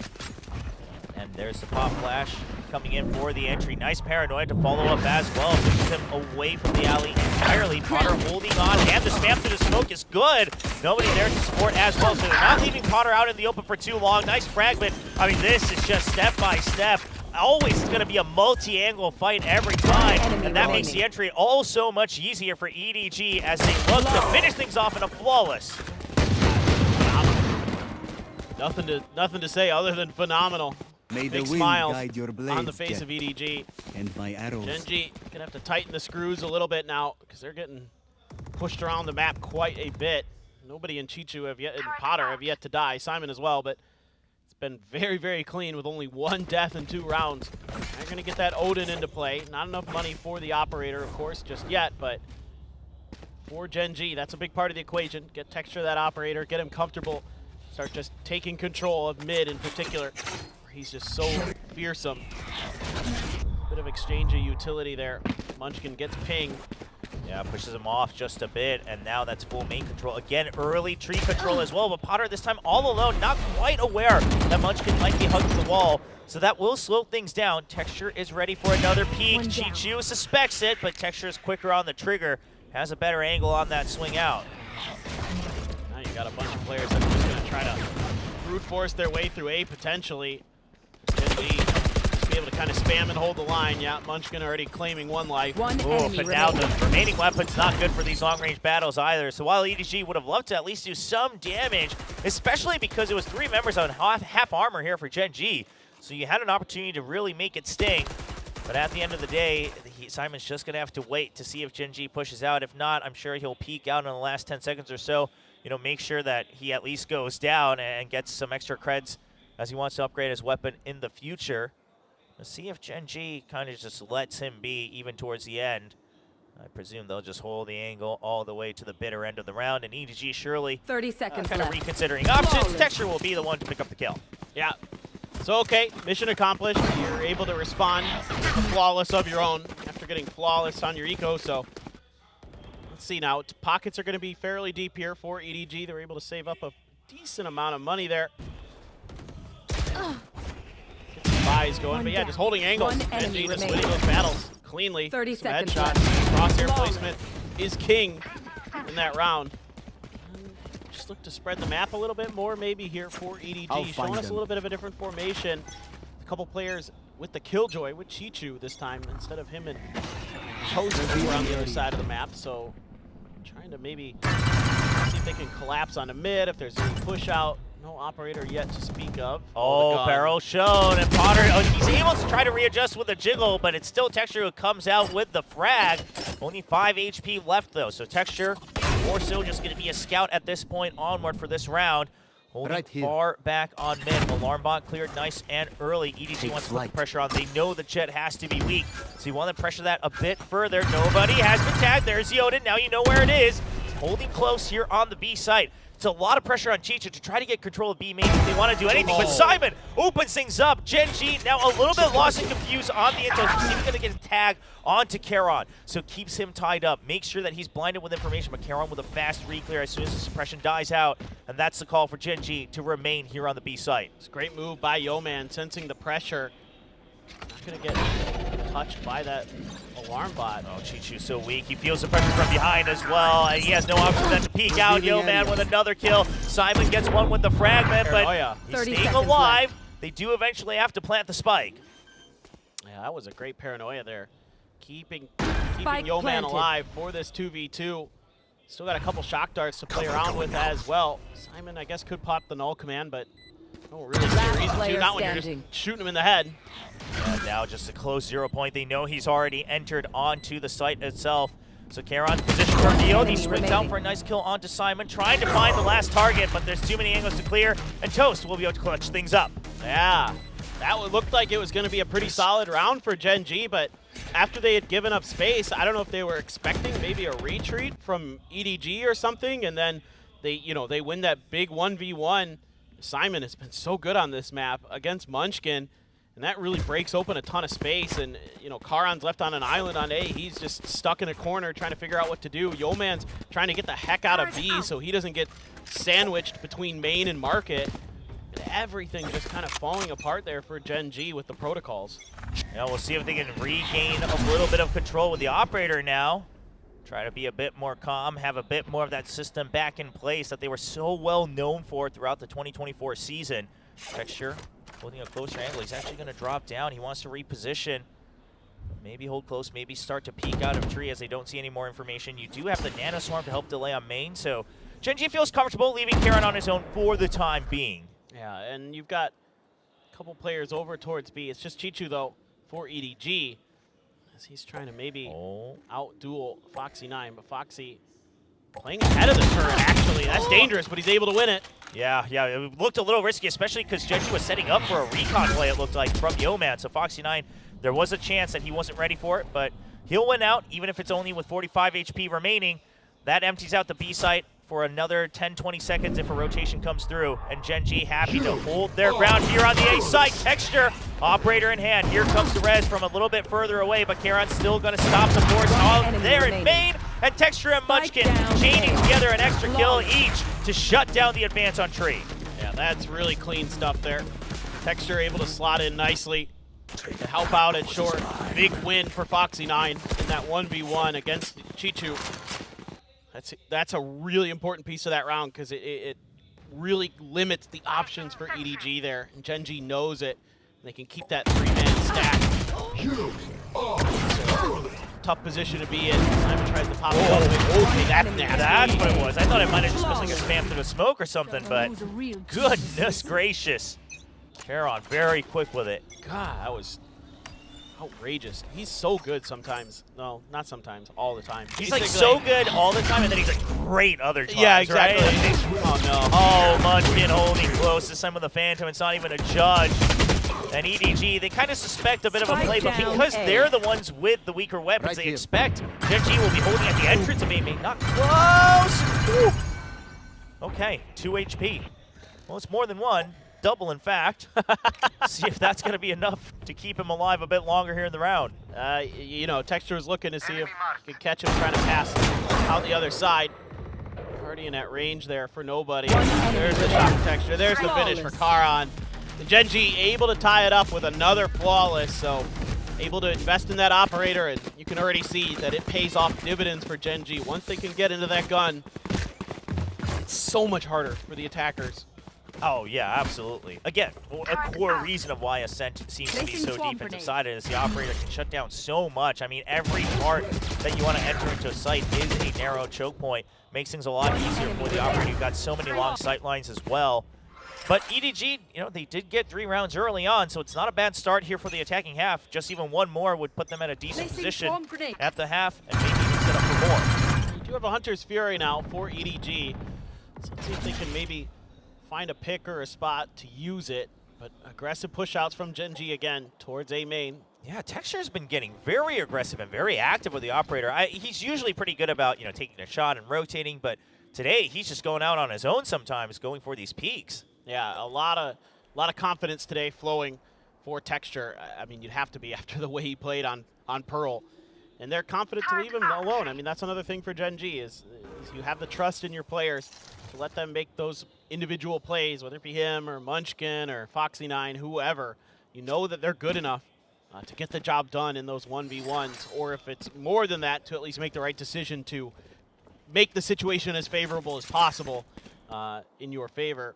And there's the pop flash coming in for the entry. Nice paranoia to follow up as well. Pushes him away from the alley entirely. Potter holding on, and the spam through the smoke is good. Nobody there to support as well, so they're not leaving Potter out in the open for too long. Nice fragment. I mean, this is just step by step. always going to be a multi-angle fight every time, enemy and that makes remaining. the entry all so much easier for EDG as they look to finish things off in a flawless. Nothing to say other than phenomenal. May the Big wind smiles guide your blades, on the face Jet, of EDG. and my arrows. Gen.G gonna have to tighten the screws a little bit now because they're getting pushed around the map quite a bit. Nobody in Chichu and Potter have yet to die. Simon as well, but it's been very, very clean with only 1 death in 2 rounds. They're gonna get that Odin into play. Not enough money for the operator, of course, just yet, but for Gen.G, that's a big part of the equation. Get Texture that operator, get him comfortable, start just taking control of mid in particular. He's just so fearsome. Bit of exchange of utility there. Munchkin gets pinged. Yeah, pushes him off just a bit, and now that's full main control. Again, early tree control as well, but Potter this time all alone, not quite aware that Munchkin might be hugging the wall, so that will slow things down. Texture is ready for another peek. Chichu suspects it, but Texture is quicker on the trigger, has a better angle on that swing out. Now you got a bunch of players that are just going to try to brute force their way through A potentially. Gen.G just be able to kind of spam and hold the line. Yeah, Munchkin already claiming 1 life. One Ooh, enemy but now remaining. the remaining weapon's not good for these long-range battles either. So while EDG would have loved to at least do some damage, especially because it was 3 members on half armor here for Gen.G, so you had an opportunity to really make it sting. But at the end of the day, Simon's just going to have to wait to see if Gen.G pushes out. If not, I'm sure he'll peek out in the last 10 seconds or so. You know, make sure that he at least goes down and gets some extra creds as he wants to upgrade his weapon in the future. Let's see if Gen.G kind of just lets him be even towards the end. I presume they'll just hold the angle all the way to the bitter end of the round, and EDG surely 30 seconds kind of left. reconsidering options. Flawless. Texture will be the one to pick up the kill. Yeah. So, okay, mission accomplished. You're able to respond with a flawless of your own after getting flawless on your eco, so let's see now. Pockets are going to be fairly deep here for EDG. They're able to save up a decent amount of money there. Get some buys going, but yeah, just holding angles. One enemy Gen.G just remaining. winning those battles cleanly. 30 Some seconds headshots. left. Crosshair Flawless. placement is king in that round. Just look to spread the map a little bit more maybe here for EDG. I'll Showing find us a them. little bit of a different formation. A couple players with the Killjoy, with Chichu this time, instead of him and Toast who are on the other side of the map. So trying to maybe see if they can collapse on the mid, if there's any push out. No operator yet to speak of. Oh, barrel shown, and Potter, he's able to try to readjust with a jiggle, but it's still Texture who comes out with the frag. Only 5 HP left, though, so Texture more so just going to be a scout at this point onward for this round. Holding Right here. far back on mid. Alarm bot cleared nice and early. EDG Take wants to put the flight. pressure on. They know the Jet has to be weak, so you want to pressure that a bit further. Nobody has been tagged. There's the Odin. Now you know where it is. It's holding close here on the B site. It's a lot of pressure on Chichu to try to get control of B main if they want to do anything. But Simon opens things up. Gen.G now a little bit lost and confused on the intel. He's even going to get a tag onto Charon, so keeps him tied up. Make sure that he's blinded with information, but Charon with a fast re-clear as soon as the suppression dies out. And that's the call for Gen.G to remain here on the B site. It's a great move by Yeoman, sensing the pressure. Not going to get touched by that alarm bot. Oh, Chichu's so weak. He feels the pressure from behind as well. And he has no option than to peek out. Yeoman with another kill. Simon gets one with the fragment, but Paranoia. he's 30 staying seconds alive. left. They do eventually have to plant the spike. Yeah, that was a great paranoia there. Keeping Spike Yeoman planted. alive for this 2v2. Still got a couple shock darts to play around with as well. Simon, I guess, could pop the null command, but I don't really see a Last reason to. player Not when you're standing. just shooting him in the head. And now just a close 0 point. They know he's already entered onto the site itself. So Charon position for Neo. He enemy swings out remaining. for a nice kill onto Simon, trying to find the last target, but there's too many angles to clear, and Toast will be able to clutch things up. Yeah, that looked like it was going to be a pretty solid round for Gen.G, but after they had given up space, I don't know if they were expecting maybe a retreat from EDG or something, and then they win that big 1v1. Simon has been so good on this map against Munchkin, and that really breaks open a ton of space. And Charon's left on an island on A. He's just stuck in a corner trying to figure out what to do. Yeoman's trying to get the heck out of B so he doesn't get sandwiched between main and market. And everything just kind of falling apart there for Gen.G with the protocols. Yeah, we'll see if they can regain a little bit of control with the operator now. Try to be a bit more calm, have a bit more of that system back in place that they were so well known for throughout the 2024 season. Texture holding a closer angle. He's actually going to drop down. He wants to reposition. Maybe hold close, maybe start to peek out of tree as they don't see any more information. You do have the Nano Swarm to help delay on main, so Gen G feels comfortable leaving Karon on his own for the time being. Yeah, and you've got a couple players over towards B. It's just Chichu, though, for EDG, as he's trying to maybe out-duel Foxy9, but Foxy playing ahead of the turret, actually. That's dangerous, but he's able to win it. Yeah, it looked a little risky, especially because Gen G was setting up for a recon play, it looked like, from Yeoman. So Foxy9, there was a chance that he wasn't ready for it, but he'll win out, even if it's only with 45 HP remaining. That empties out the B site for another 10-20 seconds if a rotation comes through, and Gen G happy to hold their ground here on the A site. Texture, operator in hand. Here comes the res from a little bit further away, but Karon's still going to stop the force on there in main, and Texture and Munchkin chaining together an extra kill each to shut down the advance on tree. Yeah, that's really clean stuff there. Texture able to slot in nicely to help out at short. Big win for Foxy9 in that 1v1 against Chichu. That's a really important piece of that round because it really limits the options for EDG there. And Gen G knows it. They can keep that 3-man stack. Tough position to be in. Simon tries to pop it up. Okay, that's nasty. That's what it was. I thought it might have just been like a spam through the smoke or something, but goodness gracious. Karon very quick with it. God, that was outrageous. He's so good sometimes. No, not sometimes. All the time. He's like so good all the time, and then he's like great other times. Yeah, exactly. Right? Oh no. Oh, Munchkin holding close. This time with the Phantom. It's not even a judge. And EDG, they kind of suspect a bit of a play, but because they're the ones with the weaker weapons, they expect Gen G will be holding at the entrance of A main. Not close. Whew. Okay, 2 HP. Well, it's more than one. Double, in fact. See if that's going to be enough to keep him alive a bit longer here in the round. You know, Texture is looking to see if he can catch him trying to pass out the other side. Guardian at range there for nobody. There's the shot for Texture. There's the finish for Karon. And Gen G able to tie it up with another flawless, so able to invest in that operator, and you can already see that it pays off dividends for Gen G. Once they can get into that gun, it's so much harder for the attackers. Oh, yeah, absolutely. Again, a core reason of why Ascent seems to be so defensive-sided is the operator can shut down so much. I mean, every part that you want to enter into a site is a narrow choke point. Makes things a lot easier for the operator. You've got so many long sight lines as well. But EDG, you know, they did get 3 rounds early on, so it's not a bad start here for the attacking half. Just even one more would put them at a decent position at the half, and maybe even set up for more. You do have a Hunter's Fury now for EDG. So let's see if they can maybe find a pick or a spot to use it. But aggressive push-outs from Gen G again towards A main. Yeah, Texture's been getting very aggressive and very active with the operator. He's usually pretty good about, you know, taking a shot and rotating, but today he's just going out on his own sometimes, going for these peaks. Yeah, a lot of confidence today flowing for Texture. I mean, you'd have to be after the way he played on Pearl. And they're confident to leave him alone. I mean, that's another thing for Gen G is you have the trust in your players to let them make those individual plays, whether it be him or Munchkin or Foxy9, whoever. You know that they're good enough to get the job done in those 1v1s, or if it's more than that, to at least make the right decision to make the situation as favorable as possible in your favor.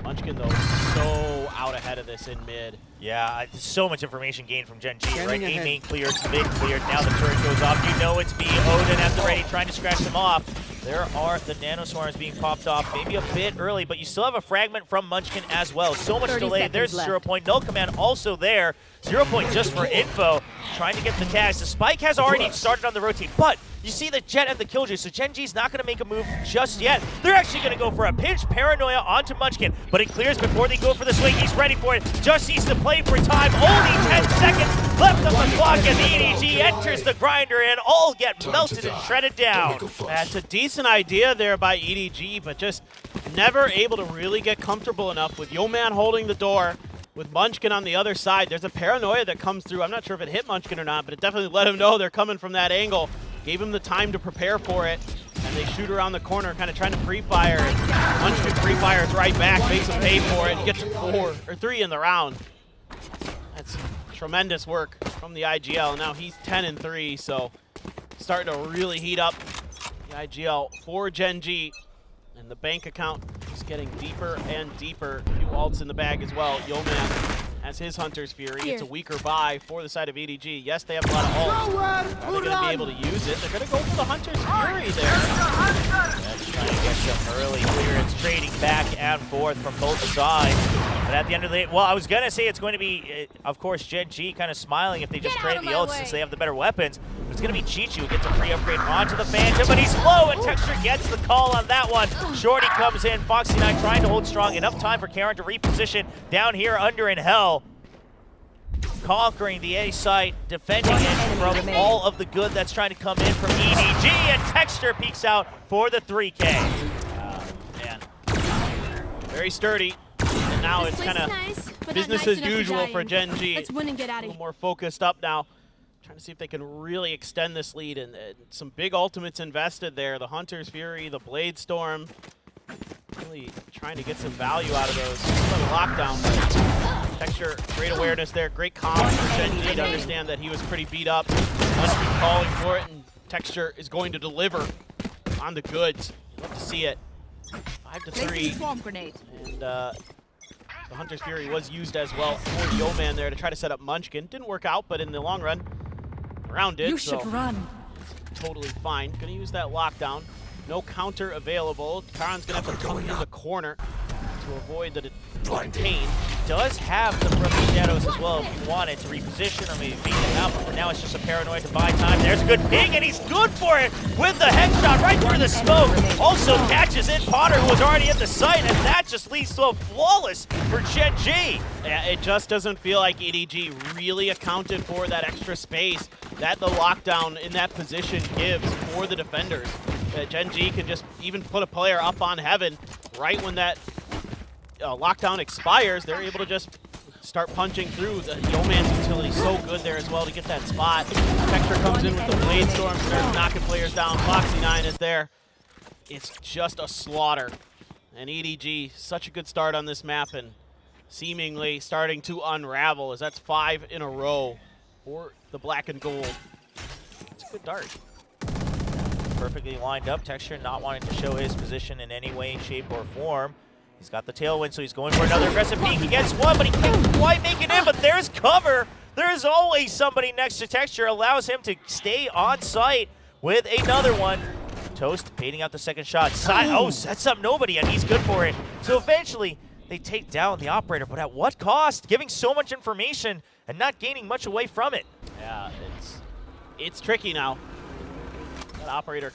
Munchkin, though, so out ahead of this in mid. Yeah, so much information gained from Gen G, right? A main cleared, mid cleared, now the turret goes off. You know it's B. Odin at the ready, trying to scratch them off. There are the Nano Swarms being popped off, maybe a bit early, but you still have a fragment from Munchkin as well. So much delay. There's 0 point. Null Command also there. 0 point just for info, trying to get the tags. The spike has already started on the rotate, but you see the Jet and the Killjoy, so Gen G's not going to make a move just yet. They're actually going to go for a pinch Paranoia onto Munchkin, but it clears before they go for the swing. He's ready for it. Just needs to play for time. Only 10 seconds left on the clock, and EDG enters the grinder, and all get melted and shredded down. That's a decent idea there by EDG, but just never able to really get comfortable enough with Yeoman holding the door. With Munchkin on the other side, there's a Paranoia that comes through. I'm not sure if it hit Munchkin or not, but it definitely let him know they're coming from that angle. Gave him the time to prepare for it, and they shoot around the corner, kind of trying to pre-fire. Munchkin pre-fires right back, makes him pay for it. He gets 3 in the round. That's tremendous work from the IGL. Now he's 10-3, so starting to really heat up the IGL for Gen G. And the bank account is getting deeper and deeper. A few ults in the bag as well. Yeoman has his Hunter's Fury. It's a weaker buy for the side of EDG. Yes, they have a lot of ults. Are they going to be able to use it? They're going to go for the Hunter's Fury there. That's trying to get some early clearance, trading back and forth from both sides. But at the end of the day, well, I was going to say it's going to be, of course, Gen G kind of smiling if they just trade the ults since they have the better weapons. But it's going to be Chichu who gets a free upgrade onto the Phantom, but he's low, and Texture gets the call on that one. Shorty comes in, Foxy9 trying to hold strong. Enough time for Karen to reposition down here under in Hell. Conquering the A site, defending it from all of the good that's trying to come in from EDG, and Texture peeks out for the 3K. Man, very sturdy. And now it's kind of business as usual for Gen G. Let's win and get out A of little here. more focused up now. Trying to see if they can really extend this lead, and some big ultimates invested there. The Hunter's Fury, the Blade Storm. Really trying to get some value out of those. Still a lockdown, but Texture, great awareness there. Great comms for Gen G to understand that he was pretty beat up. Must be calling for it, and Texture is going to deliver on the goods. Love to see it. 5-3. Swamp grenade. And the Hunter's Fury was used as well for Yeoman there to try to set up Munchkin. Didn't work out, but in the long run, around it. You should run. Totally fine. Gonna use that lockdown. No counter available. Karan's gonna have to tuck into the corner to avoid the detain. Does have the Frozen Shadows as well if he wanted to reposition or maybe beat them out, but for now it's just a paranoid to buy time. There's a good ping, and he's good for it with the headshot right through the smoke. Also catches in Potter, who was already at the site, and that just leads to a flawless for Gen G. Yeah, it just doesn't feel like EDG really accounted for that extra space that the lockdown in that position gives for the defenders. Gen G can just even put a player up on Heaven right when that lockdown expires. They're able to just start punching through. The Yeoman's utility so good there as well to get that spot. Texture comes in with the Blade Storm, starts knocking players down. Foxy9 is there. It's just a slaughter. And EDG, such a good start on this map, and seemingly starting to unravel, as that's 5 in a row for the black and gold. It's a good dart. Perfectly lined up. Texture not wanting to show his position in any way, shape, or form. He's got the tailwind, so he's going for another aggressive peek. He gets one, but he can't quite make it in, but there's cover. There's always somebody next to Texture, allows him to stay on site with another one. Toast baiting out the second shot. Sets up nobody, and he's good for it. So eventually, they take down the operator, but at what cost? Giving so much information and not gaining much away from it. Yeah, it's tricky now. That operator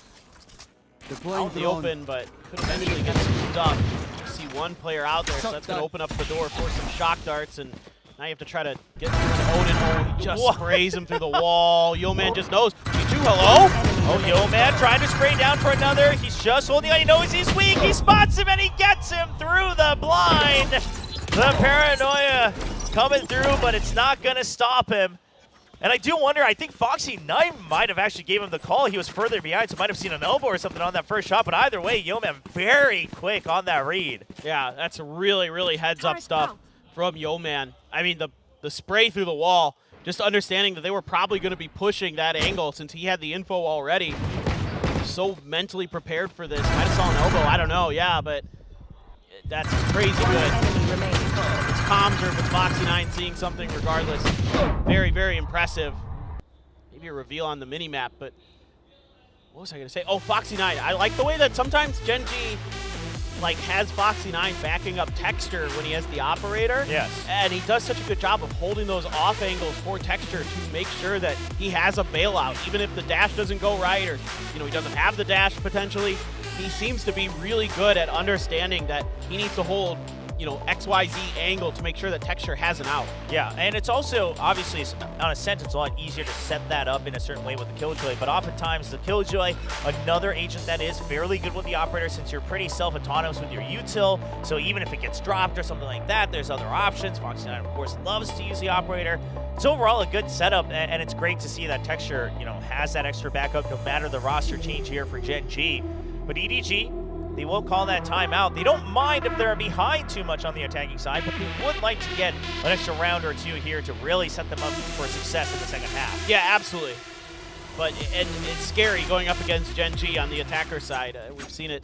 out in the open, but could eventually get scooped up. You see one player out there, so that's going to open up the door for some shock darts, and now you have to try to get through an Odin hole. He just sprays him through the wall. Yeoman just knows. Pichu, hello? Oh, Yeoman trying to spray down for another. He's just holding on. He knows he's weak. He spots him, and he gets him through the blind. The paranoia coming through, but it's not going to stop him. And I do wonder, I think Foxy9 might have actually gave him the call. He was further behind, so might have seen an elbow or something on that first shot. But either way, Yeoman very quick on that read. Yeah, that's really, really heads-up stuff from Yeoman. I mean, the spray through the wall, just understanding that they were probably going to be pushing that angle since he had the info already. So mentally prepared for this. Might have saw an elbow, I don't know, yeah, but that's crazy good. It's comms or if it's Foxy9 seeing something regardless. Very, very impressive. Maybe a reveal on the mini-map, but what was I going to say? Oh, Foxy9. I like the way that sometimes Gen G has Foxy9 backing up Texture when he has the operator. Yes. And he does such a good job of holding those off angles for Texture to make sure that he has a bailout. Even if the dash doesn't go right or he doesn't have the dash potentially, he seems to be really good at understanding that he needs to hold XYZ angle to make sure that Texture has an out. Yeah, and it's also, obviously, on a sense, it's a lot easier to set that up in a certain way with the Killjoy, but oftentimes the Killjoy, another agent that is fairly good with the operator since you're pretty self-autonomous with your util, so even if it gets dropped or something like that, there's other options. Foxy9, of course, loves to use the operator. It's overall a good setup, and it's great to see that Texture, has that extra backup no matter the roster change here for Gen G. But EDG, they will call that timeout. They don't mind if they're behind too much on the attacking side, but they would like to get an extra round or two here to really set them up for success in the second half. Yeah, absolutely. But it's scary going up against Gen G on the attacker side. We've seen it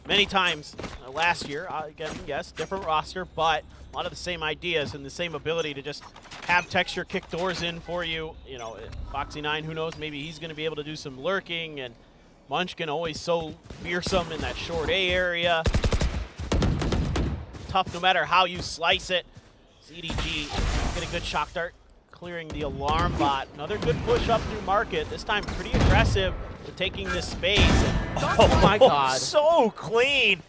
many times last year. Again, yes, different roster, but a lot of the same ideas and the same ability to just have Texture kick doors in for you. You know, Foxy9, who knows, maybe he's going to be able to do some lurking, and Munchkin always so fearsome in that short A area. Tough no matter how you slice it. EDG get a good shock dart, clearing the alarm bot. Another good push up through market, this time pretty aggressive for taking this space. Oh my god. So clean.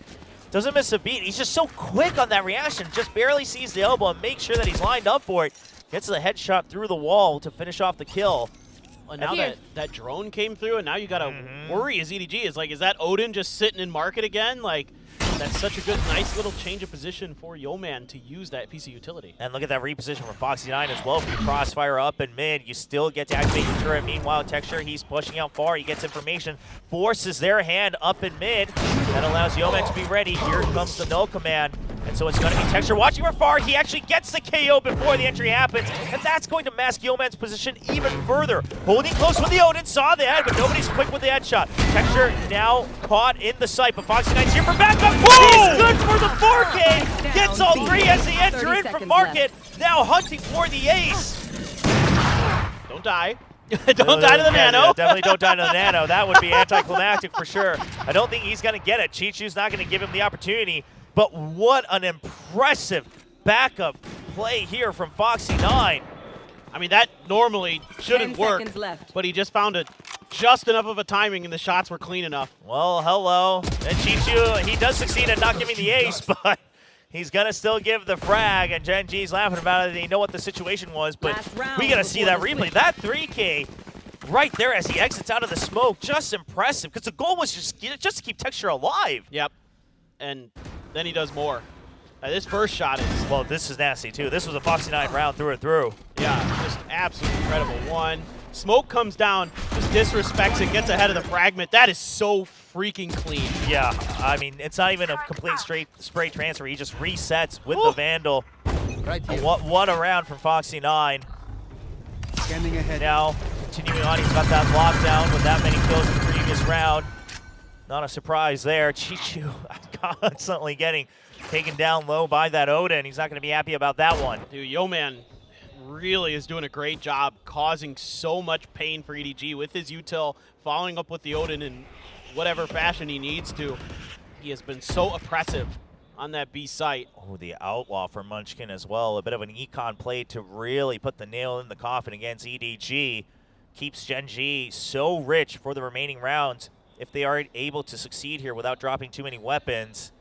Doesn't miss a beat. He's just so quick on that reaction. Just barely sees the elbow and makes sure that he's lined up for it. Gets the headshot through the wall to finish off the kill. And now that drone came through, and now you gotta worry as EDG. Is that Odin just sitting in market again? Like, that's such a good, nice little change of position for Yeoman to use that PC utility. And look at that reposition from Foxy9 as well. For your crossfire up and mid, you still get to activate your turret. Meanwhile, Texture, he's pushing out far. He gets information, forces their hand up in mid. That allows Yeoman to be ready. Here comes the null command. And so it's going to be Texture watching from far. He actually gets the KO before the entry happens. And that's going to mask Yeoman's position even further. Holding close with the Odin, saw the head, but nobody's quick with the headshot. Texture now caught in the sight, but Foxy9's here for backup. He's good for the 4K. Gets all three as they enter in from market. Now hunting for the ace. Don't die. Don't die to the nano. Definitely don't die to the nano. That would be anticlimactic for sure. I don't think he's going to get it. Chichu's not going to give him the opportunity. But what an impressive backup play here from Foxy9. I mean, that normally shouldn't 10 work, seconds left. but he just found just enough of a timing, and the shots were clean enough. Well, hello. And Chichu, he does succeed at not giving the ace, but he's going to still give the frag. And Gen G's laughing about it. They know what the situation was, but we got to see that replay. That 3K right there as he exits out of the smoke, just impressive, because the goal was just to keep Texture alive. Yep. And then he does more. This first shot is... Well, this is nasty, too. This was a Foxy9 round through and through. Yeah, just absolutely incredible. One, smoke comes down, just disrespects it, gets ahead of the fragment. That is so freaking clean. Yeah, I mean, it's not even a complete straight spray transfer. He just resets with the Vandal. Right here. What a round from Foxy9. Scanning ahead. Now, continuing on, he's got that lockdown with that many kills in the previous round. Not a surprise there. Chichu constantly getting taken down low by that Odin. He's not going to be happy about that one. Dude, Yeoman really is doing a great job causing so much pain for EDG with his util, following up with the Odin in whatever fashion he needs to. He has been so oppressive on that B site. Oh, the outlaw for Munchkin as well. A bit of an econ play to really put the nail in the coffin against EDG. Keeps Gen G so rich for the remaining rounds if they are able to succeed here without dropping too many weapons.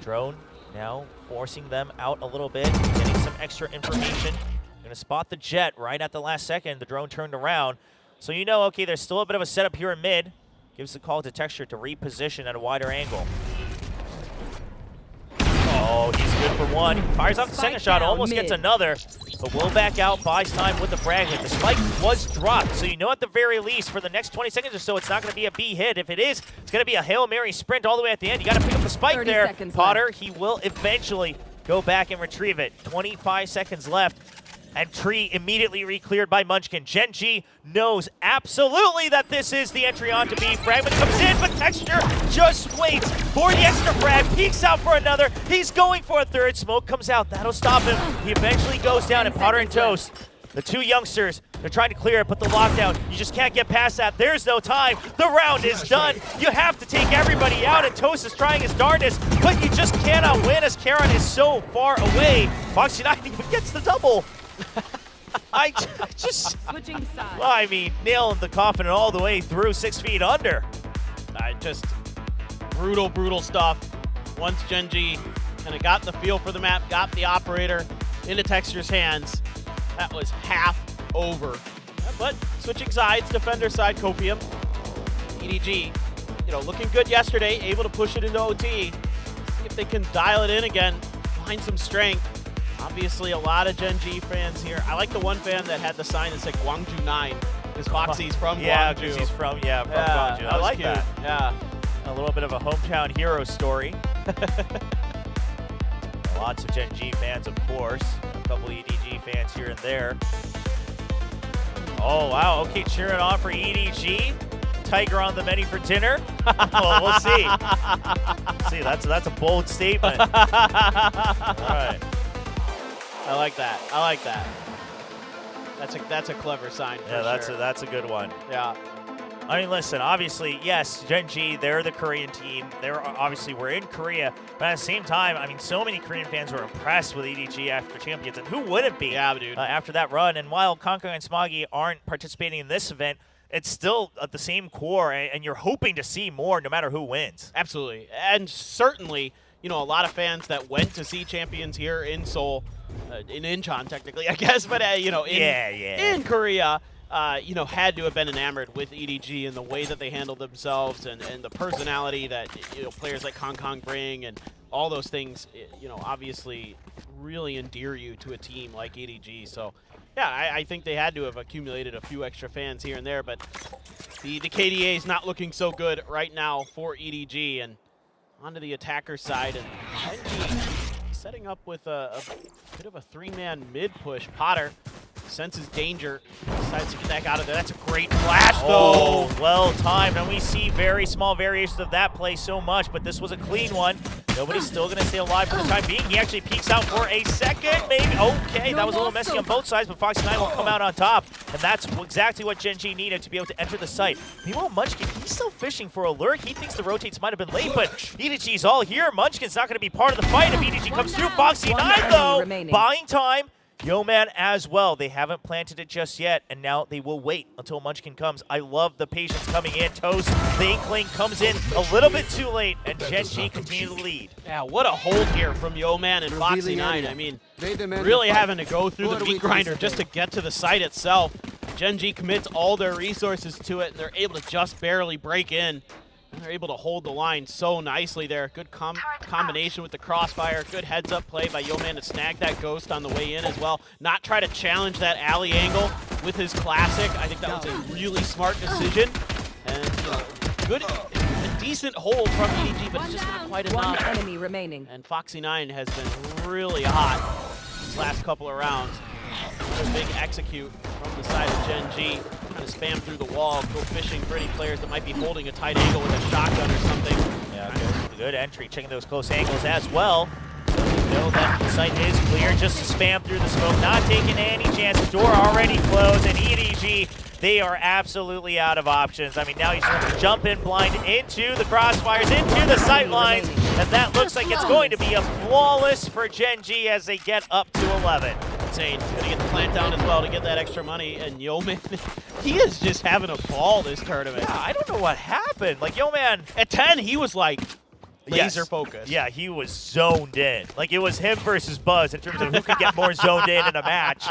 Drone now forcing them out a little bit, getting some extra information. Gonna spot the jet right at the last second. The drone turned around. So you know, okay, there's still a bit of a setup here in mid. Gives the call to Texture to reposition at a wider angle. Oh, he's good for one. He fires off the second shot, almost gets another, but will back out, buys time with the fragment. The spike was dropped, so you know at the very least for the next 20 seconds or so, it's not going to be a B hit. If it is, it's going to be a Hail Mary sprint all the way at the end. You got to pick up the spike there. Potter, left. he will eventually go back and retrieve it. 25 seconds left. And Tree immediately re-cleared by Munchkin. Gen G knows absolutely that this is the entry onto B. Fragment comes in, but Texture just waits for the extra frag. Peeks out for another. He's going for a third. Smoke comes out. That'll stop him. He eventually goes down, and Potter and Toast, the two youngsters, they're trying to clear it, but the lockdown, you just can't get past that. There's no time. The round is done. You have to take everybody out, and Toast is trying his darndest, but you just cannot win as Karon is so far away. Foxy9 even gets the double. I just, Switching sides. well, I mean, nailing the coffin all the way through 6 feet under. Just brutal, brutal stuff. Once Gen G kind of got the feel for the map, got the operator into Texture's hands, that was half over. But switching sides, defender side, Copium. EDG, you know, looking good yesterday, able to push it into OT. See if they can dial it in again, find some strength. Obviously, a lot of Gen G fans here. I like the one fan that had the sign that said Gwangju 9, because Foxy's from Yeah, Gwangju. because he's from Gwangju. I like cute. that. Yeah. A little bit of a hometown hero story. Lots of Gen G fans, of course. A couple EDG fans here and there. Oh, wow. Okay, cheering on for EDG. tiger on the menu for dinner? Well, we'll see. See, that's a bold statement. All right. I like that. I like that. That's a clever sign for Yeah, sure. that's a good one. Yeah. I mean, listen, obviously, yes, Gen G, they're the Korean team. We're in Korea, but at the same time, I mean, so many Korean fans were impressed with EDG after Champions, and who wouldn't be dude. after that run? And while Kangkang and Smoggy aren't participating in this event, it's still the same core, and you're hoping to see more no matter who wins. Absolutely. And certainly, a lot of fans that went to see Champions here in Seoul, in Incheon technically, I guess, but, in Korea, had to have been enamored with EDG and the way that they handled themselves and the personality that, players like Kong Kong bring and all those things, obviously really endear you to a team like EDG. So, yeah, I think they had to have accumulated a few extra fans here and there, but the KDA is not looking so good right now for EDG. And onto the attacker side, and Genji setting up with a bit of a three-man mid-push. Potter senses danger, decides to get back out of there. That's a great flash, though. Oh, well timed, and we see very small variations of that play so much, but this was a clean one. Nobody's still going to stay alive for the time being. He actually peeks out for a second, maybe. Okay, that was a little messy on both sides, but Foxy9 will come out on top, and that's exactly what Gen G needed to be able to enter the site. Meanwhile, Munchkin, he's still fishing for a lurk. He thinks the rotates might have been late, but EDG's all here. Munchkin's not going to be part of the fight if EDG comes through. Foxy9, though, buying time. Yo-Man as well. They haven't planted it just yet, and now they will wait until Munchkin comes. I love the patience coming in. Toast, the Inkling comes in a little bit too late, and Gen G continue to lead. Yeah, what a hold here from Yo-Man and Foxy9. I mean, really having to go through the meat grinder just to get to the site itself. Gen G commits all their resources to it, and they're able to just barely break in. And they're able to hold the line so nicely there. Good combination with the crossfire. Good heads-up play by Yo-Man to snag that ghost on the way in as well. Not try to challenge that alley angle with his classic. I think that was a really smart decision. And a decent hold from EDG, but it's just not quite enough. One enemy remaining. And Foxy9 has been really hot these last couple of rounds. Another big execute from the side of Gen G. Trying to spam through the wall, go fishing for any players that might be holding a tight angle with a shotgun or something. Yeah, good entry, checking those close angles as well. So you know that the site is clear, just to spam through the smoke, not taking any chances. Door already closed, and EDG, they are absolutely out of options. I mean, now he's going to jump in blind into the crossfires, into the sight lines, and that looks like it's going to be a flawless for Gen G as they get up to 11. Insane. Gonna get the plant down as well to get that extra money. And Yo-Man, he is just having a ball this tournament. Yeah, I don't know what happened. Like, Yo-Man, at 10, he was like laser focused. Yeah, he was zoned in. Like, it was him versus Buzz in terms of who could get more zoned in a match.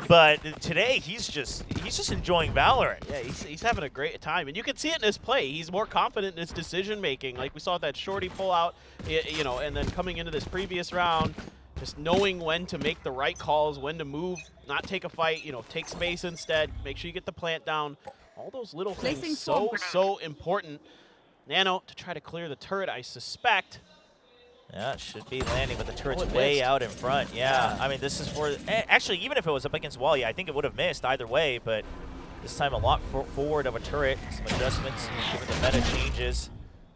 But today, he's just enjoying Valorant. Yeah, he's having a great time. And you can see it in his play. He's more confident in his decision making. Like we saw that shorty pull out, and then coming into this previous round, just knowing when to make the right calls, when to move, not take a fight, take space instead, make sure you get the plant down. All those little things so important. Nano to try to clear the turret, I suspect. Yeah, it should be landing, but the turret's way out in front. Yeah, I mean, this is for... Actually, even if it was up against wall, I think it would have missed either way, but this time a lot forward of a turret. Some adjustments given the meta changes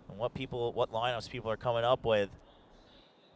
and what lineups people are coming up with.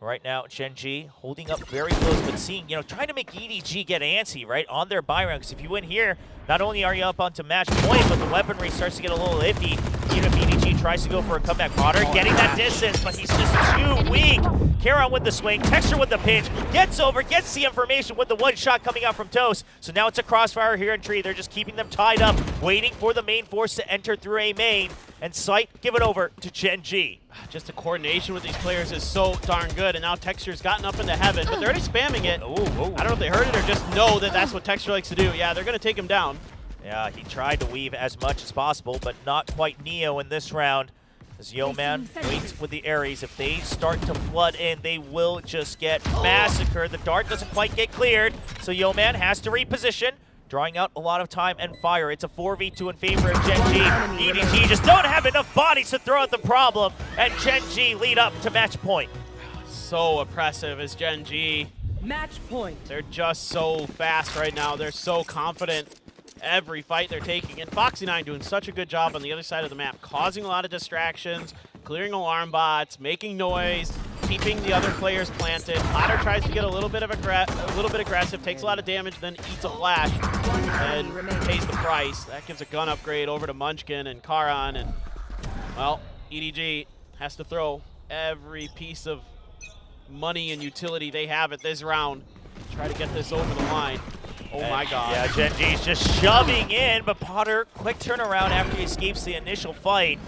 Right now, Gen G holding up very close, but seeing, trying to make EDG get antsy, right, on their buy round. Because if you win here, not only are you up onto match point, but the weaponry starts to get a little iffy. Even if EDG tries to go for a comeback. Potter getting that distance, but he's just too weak. Karon with the swing, Texture with the pinch, gets over, gets the information with the one shot coming out from Toast. So now it's a crossfire here in Tree. They're just keeping them tied up, waiting for the main force to enter through a main. And Sight give it over to Gen G. Just the coordination with these players is so darn good, and now Texture's gotten up into heaven, but they're already spamming it. Ooh. I don't know if they heard it or just know that that's what Texture likes to do. Yeah, they're going to take him down. Yeah, he tried to weave as much as possible, but not quite Neo in this round. As Yo-Man waits with the Ares. If they start to flood in, they will just get massacred. The dart doesn't quite get cleared, so Yo-Man has to reposition, drawing out a lot of time and fire. It's a 4v2 in favor of Gen G. EDG just don't have enough bodies to throw at the problem, and Gen G lead up to match point. So oppressive as Gen G. Match point. They're just so fast right now. They're so confident. every fight they're taking. And Foxy9 doing such a good job on the other side of the map, causing a lot of distractions, clearing alarm bots, making noise, keeping the other players planted. Potter tries to get a little bit aggressive, takes a lot of damage, then eats a flash and pays the price. That gives a gun upgrade over to Munchkin and Karan, and well, EDG has to throw every piece of money and utility they have at this round to try to get this over the line. Oh my god. Yeah, Gen G's just shoving in, but Potter, quick turnaround after he escapes the initial fight.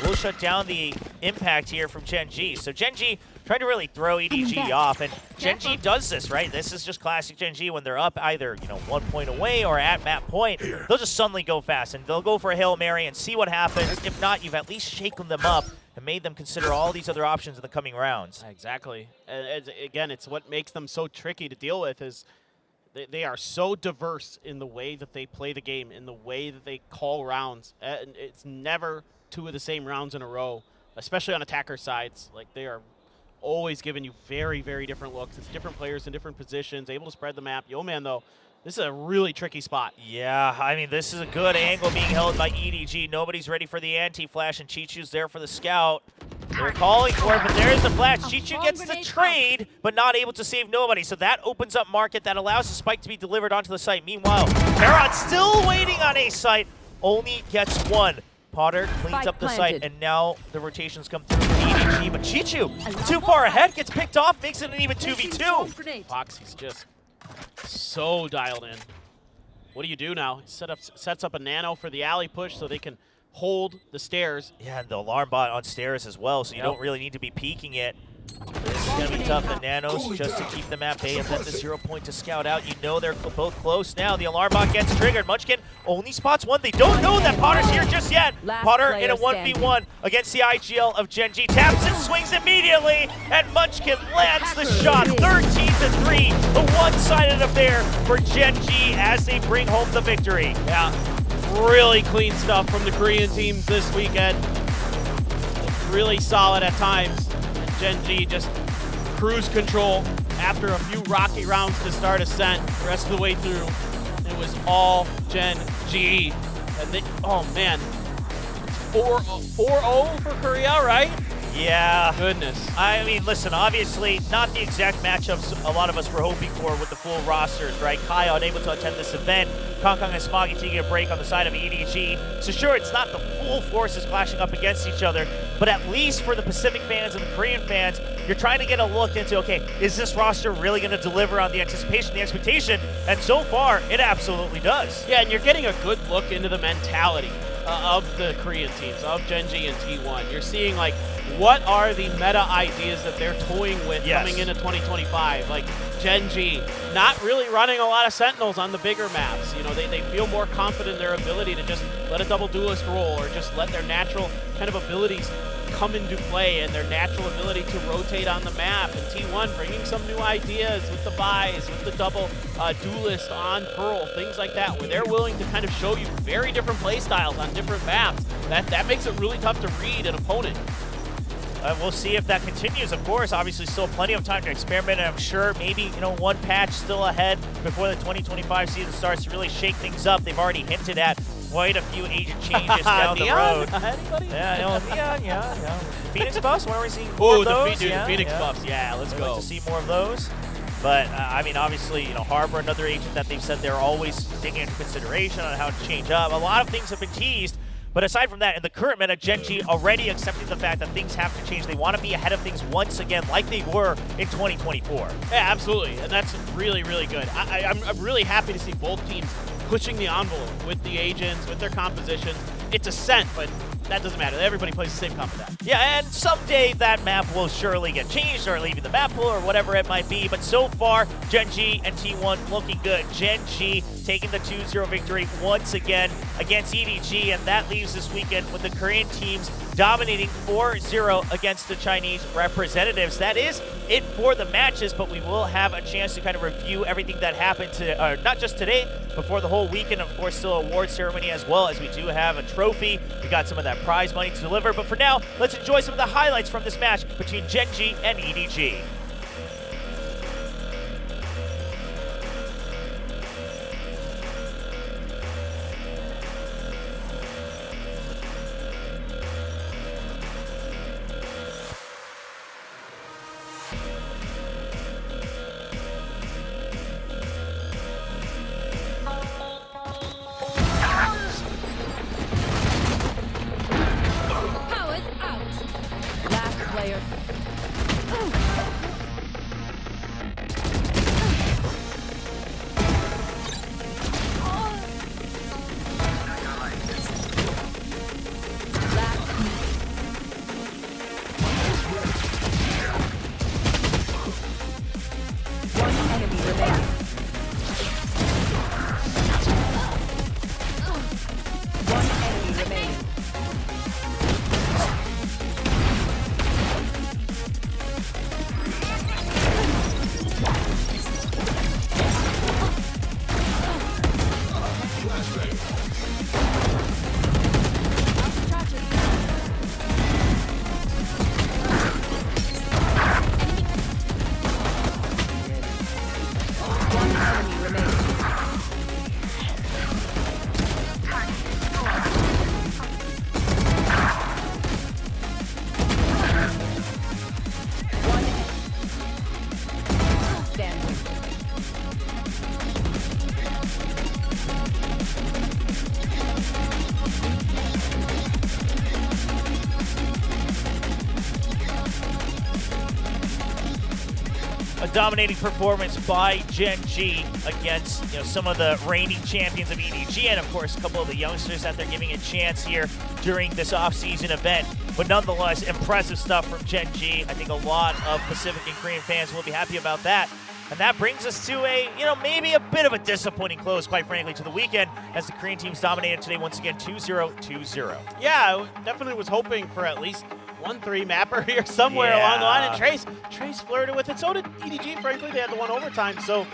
Will shut down the impact here from Gen G. So Gen G trying to really throw EDG off, and Gen G does this, right? This is just classic Gen G. When they're up either, 1 point away or at map point, they'll just suddenly go fast, and they'll go for a Hail Mary and see what happens. If not, you've at least shaken them up and made them consider all these other options in the coming rounds. Exactly. And again, it's what makes them so tricky to deal with is they are so diverse in the way that they play the game, in the way that they call rounds. And it's never two of the same rounds in a row, especially on attacker sides. Like, they are always giving you very, very different looks. It's different players in different positions, able to spread the map. Yo, man, though, this is a really tricky spot. Yeah, I mean, this is a good angle being held by EDG. Nobody's ready for the anti-flash, and Chichu's there for the scout. They're calling for it, but there's the flash. Chichu gets the trade, but not able to save nobody. So that opens up market. That allows the spike to be delivered onto the site. Meanwhile, Heron still waiting on a site, only gets one. Potter cleans up the site, and now the rotations come through from EDG, but Chichu, too far ahead, gets picked off, makes it an even 2v2. Foxy's just so dialed in. What do you do now? He sets up a nano for the alley push so they can hold the stairs. Yeah, and the alarm bot on stairs as well, so you don't really need to be peeking it. This is going to be tough. The nanos just to keep them at bay, and then the 0 point to scout out. You know they're both close now. The alarm bot gets triggered. Munchkin only spots one. They don't know that Potter's here just yet. Potter in a 1v1 against the IGL of Gen G. Taps and swings immediately, and Munchkin lands the shot. 13-3, a one-sided affair for Gen G as they bring home the victory. Yeah, really clean stuff from the Korean teams this weekend. Really solid at times. Gen G just cruise control after a few rocky rounds to start Ascent. The rest of the way through, it was all Gen G. And they, oh man, 4-0 for Korea, right? Yeah. Goodness. I mean, listen, obviously not the exact matchups a lot of us were hoping for with the full rosters, right? Kai unable to attend this event. Kong and Smoggy taking a break on the side of EDG. So sure, it's not the full forces clashing up against each other, but at least for the Pacific fans and the Korean fans, you're trying to get a look into, okay, is this roster really going to deliver on the anticipation, the expectation? And so far, it absolutely does. Yeah, and you're getting a good look into the mentality of the Korean teams, of Gen G and T1. You're seeing, like, what are the meta ideas that they're toying with coming into 2025? Like, Gen G, not really running a lot of Sentinels on the bigger maps. You know, they feel more confident in their ability to just let a double duelist roll or just let their natural kind of abilities come into play and their natural ability to rotate on the map. And T1 bringing some new ideas with the buys, with the double duelist on Pearl, things like that, where they're willing to kind of show you very different play styles on different maps. That makes it really tough to read an opponent. We'll see if that continues, of course. Obviously, still plenty of time to experiment, and I'm sure maybe, one patch still ahead before the 2025 season starts to really shake things up. They've already hinted at quite a few agent changes down the road. Anybody? Yeah, Neon, yeah. Phoenix buffs, when are we seeing more of those? The Phoenix buffs, yeah, let's go. I'd like to see more of those. But, I mean, obviously, Harbor, another agent that they've said they're always taking into consideration on how to change up. A lot of things have been teased. But aside from that, in the current meta, Gen G already accepting the fact that things have to change. They want to be ahead of things once again, like they were in 2024. Yeah, absolutely, and that's really, really good. I'm really happy to see both teams pushing the envelope with the agents, with their compositions. It's Ascent, but that doesn't matter. Everybody plays the same comp map. Yeah, and someday that map will surely get changed or leaving the map pool or whatever it might be. But so far, Gen G and T1 looking good. Gen G taking the 2-0 victory once again against EDG, and that leaves this weekend with the Korean teams dominating 4-0 against the Chinese representatives. That is it for the matches, but we will have a chance to kind of review everything that happened to, not just today, but for the whole weekend. Of course, still award ceremony as well, as we do have a trophy. We got some of that prize money to deliver, but for now, let's enjoy some of the highlights from this match between Gen G and EDG. One enemy remaining. One enemy remaining. One enemy remaining. One standing. A dominating performance by Gen G against some of the reigning champions of EDG, and of course a couple of the youngsters that they're giving a chance here during this off-season event. But nonetheless, impressive stuff from Gen G. I think a lot of Pacific and Korean fans will be happy about that. And that brings us to a, maybe a bit of a disappointing close, quite frankly, to the weekend as the Korean teams dominated today once again 2-0, 2-0. Yeah, I definitely was hoping for at least 1-3 mapper here somewhere along the line, and Trace flirted with it. So did EDG, frankly. They had the one overtime. So,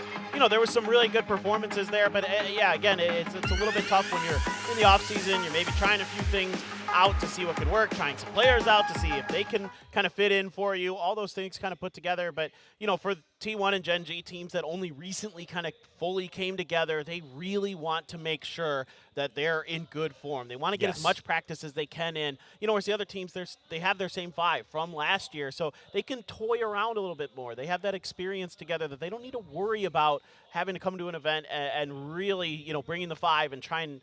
there was some really good performances there. But, yeah, again, it's a little bit tough when you're in the offseason. You're maybe trying a few things out to see what could work, trying some players out to see if they can kind of fit in for you. All those things kind of put together. But, for T1 and Gen G teams that only recently kind of fully came together, they really want to make sure that they're in good form. They want to get as much practice as they can in. Whereas the other teams, they have their same 5 from last year, so they can toy around a little bit more. They have that experience together that they don't need to worry about having to come to an event and really, bringing the 5 and trying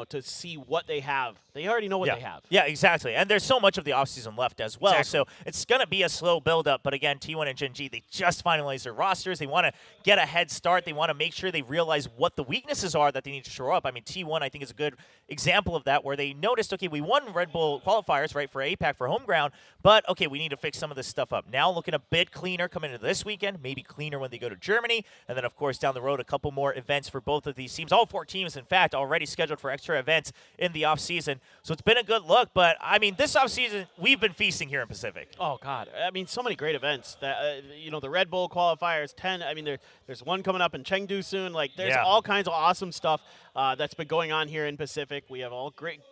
to see what they have. They already know what they have. Yeah, exactly. And there's so much of the offseason left as well. Exactly. So it's going to be a slow build-up. But again, T1 and Gen G, they just finalized their rosters. They want to get a head start. They want to make sure they realize what the weaknesses are that they need to shore up. I mean, T1, I think, is a good example of that, where they noticed, okay, we won Red Bull qualifiers, right, for APAC for home ground, but, okay, we need to fix some of this stuff up. Now looking a bit cleaner coming into this weekend, maybe cleaner when they go to Germany, and then, of course, down the road, a couple more events for both of these teams. All 4 teams, in fact, already scheduled for extra events in the offseason. So it's been a good look, but, I mean, this offseason, we've been feasting here in Pacific. Oh, God. I mean, so many great events. That the Red Bull qualifiers, 10. I mean, there's one coming up in Chengdu soon. Like, there's all kinds of awesome stuff that's been going on here in Pacific. We have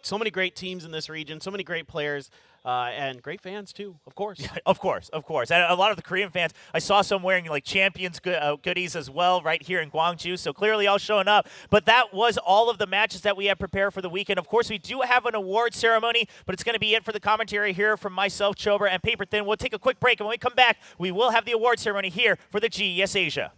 so many great teams in this region, so many great players. And great fans, too, of course. Yeah, of course. And a lot of the Korean fans, I saw some wearing, like, Champions goodies as well right here in Gwangju, so clearly all showing up. But that was all of the matches that we had prepared for the weekend. Of course, we do have an award ceremony, but it's going to be it for the commentary here from myself, Chober, and Paper Thin. We'll take a quick break, and when we come back, we will have the award ceremony here for the GES Asia.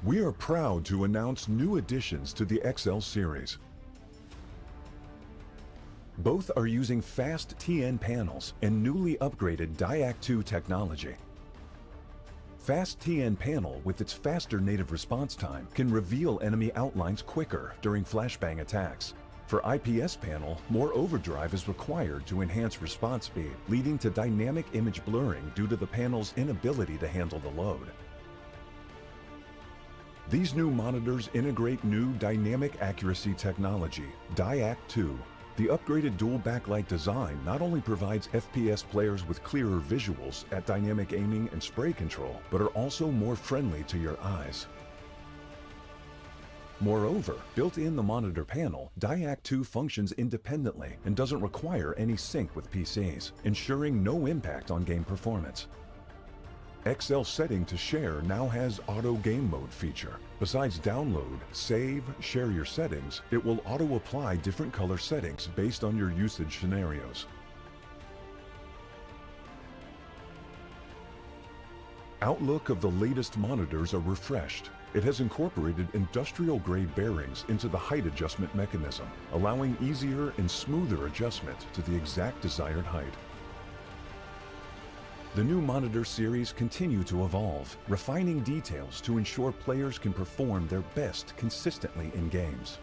We are proud to announce new additions to the XL series. Both are using fast TN panels and newly upgraded Diac 2 technology. Fast TN panel with its faster native response time can reveal enemy outlines quicker during flashbang attacks. For IPS panel, more overdrive is required to enhance response speed, leading to dynamic image blurring due to the panel's inability to handle the load. These new monitors integrate new dynamic accuracy technology, Diac 2. The upgraded dual backlight design not only provides FPS players with clearer visuals at dynamic aiming and spray control, but are also more friendly to your eyes. Moreover, built in the monitor panel, Diac 2 functions independently and doesn't require any sync with PCs, ensuring no impact on game performance. XL setting to share now has auto game mode feature. Besides download, save, share your settings, it will auto apply different color settings based on your usage scenarios. Outlook of the latest monitors are refreshed. It has incorporated industrial-grade bearings into the height adjustment mechanism, allowing easier and smoother adjustment to the exact desired height. The new monitor series continue to evolve, refining details to ensure players can perform their best consistently in games.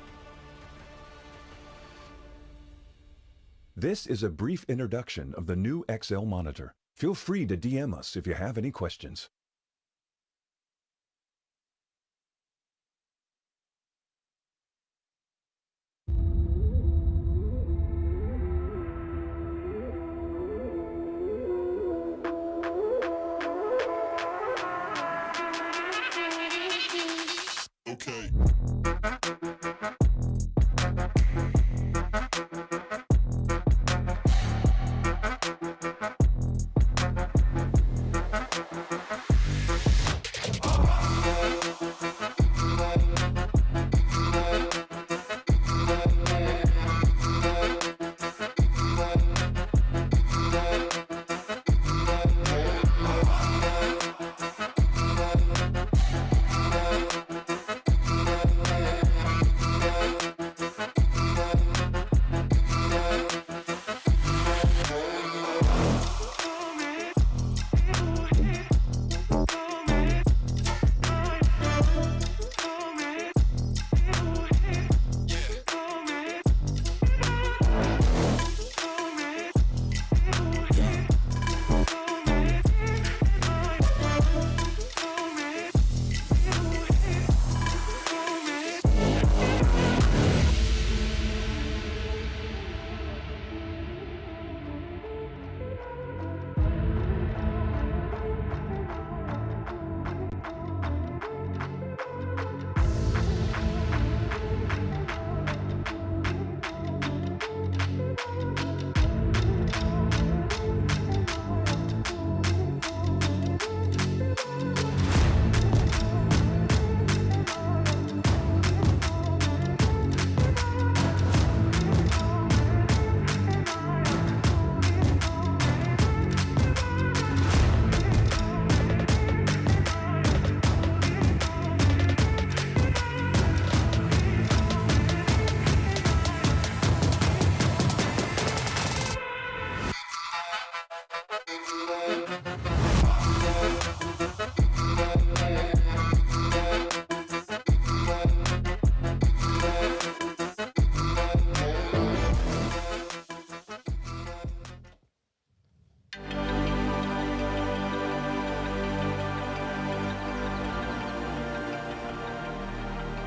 This is a brief introduction of the new XL monitor. Feel free to DM us if you have any questions.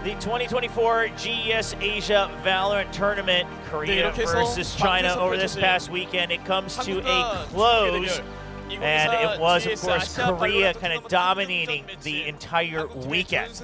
The 2024 GES Asia Valorant Tournament, Korea versus China over this past weekend. It comes to a close. And it was, of course, Korea kind of dominating the entire weekend.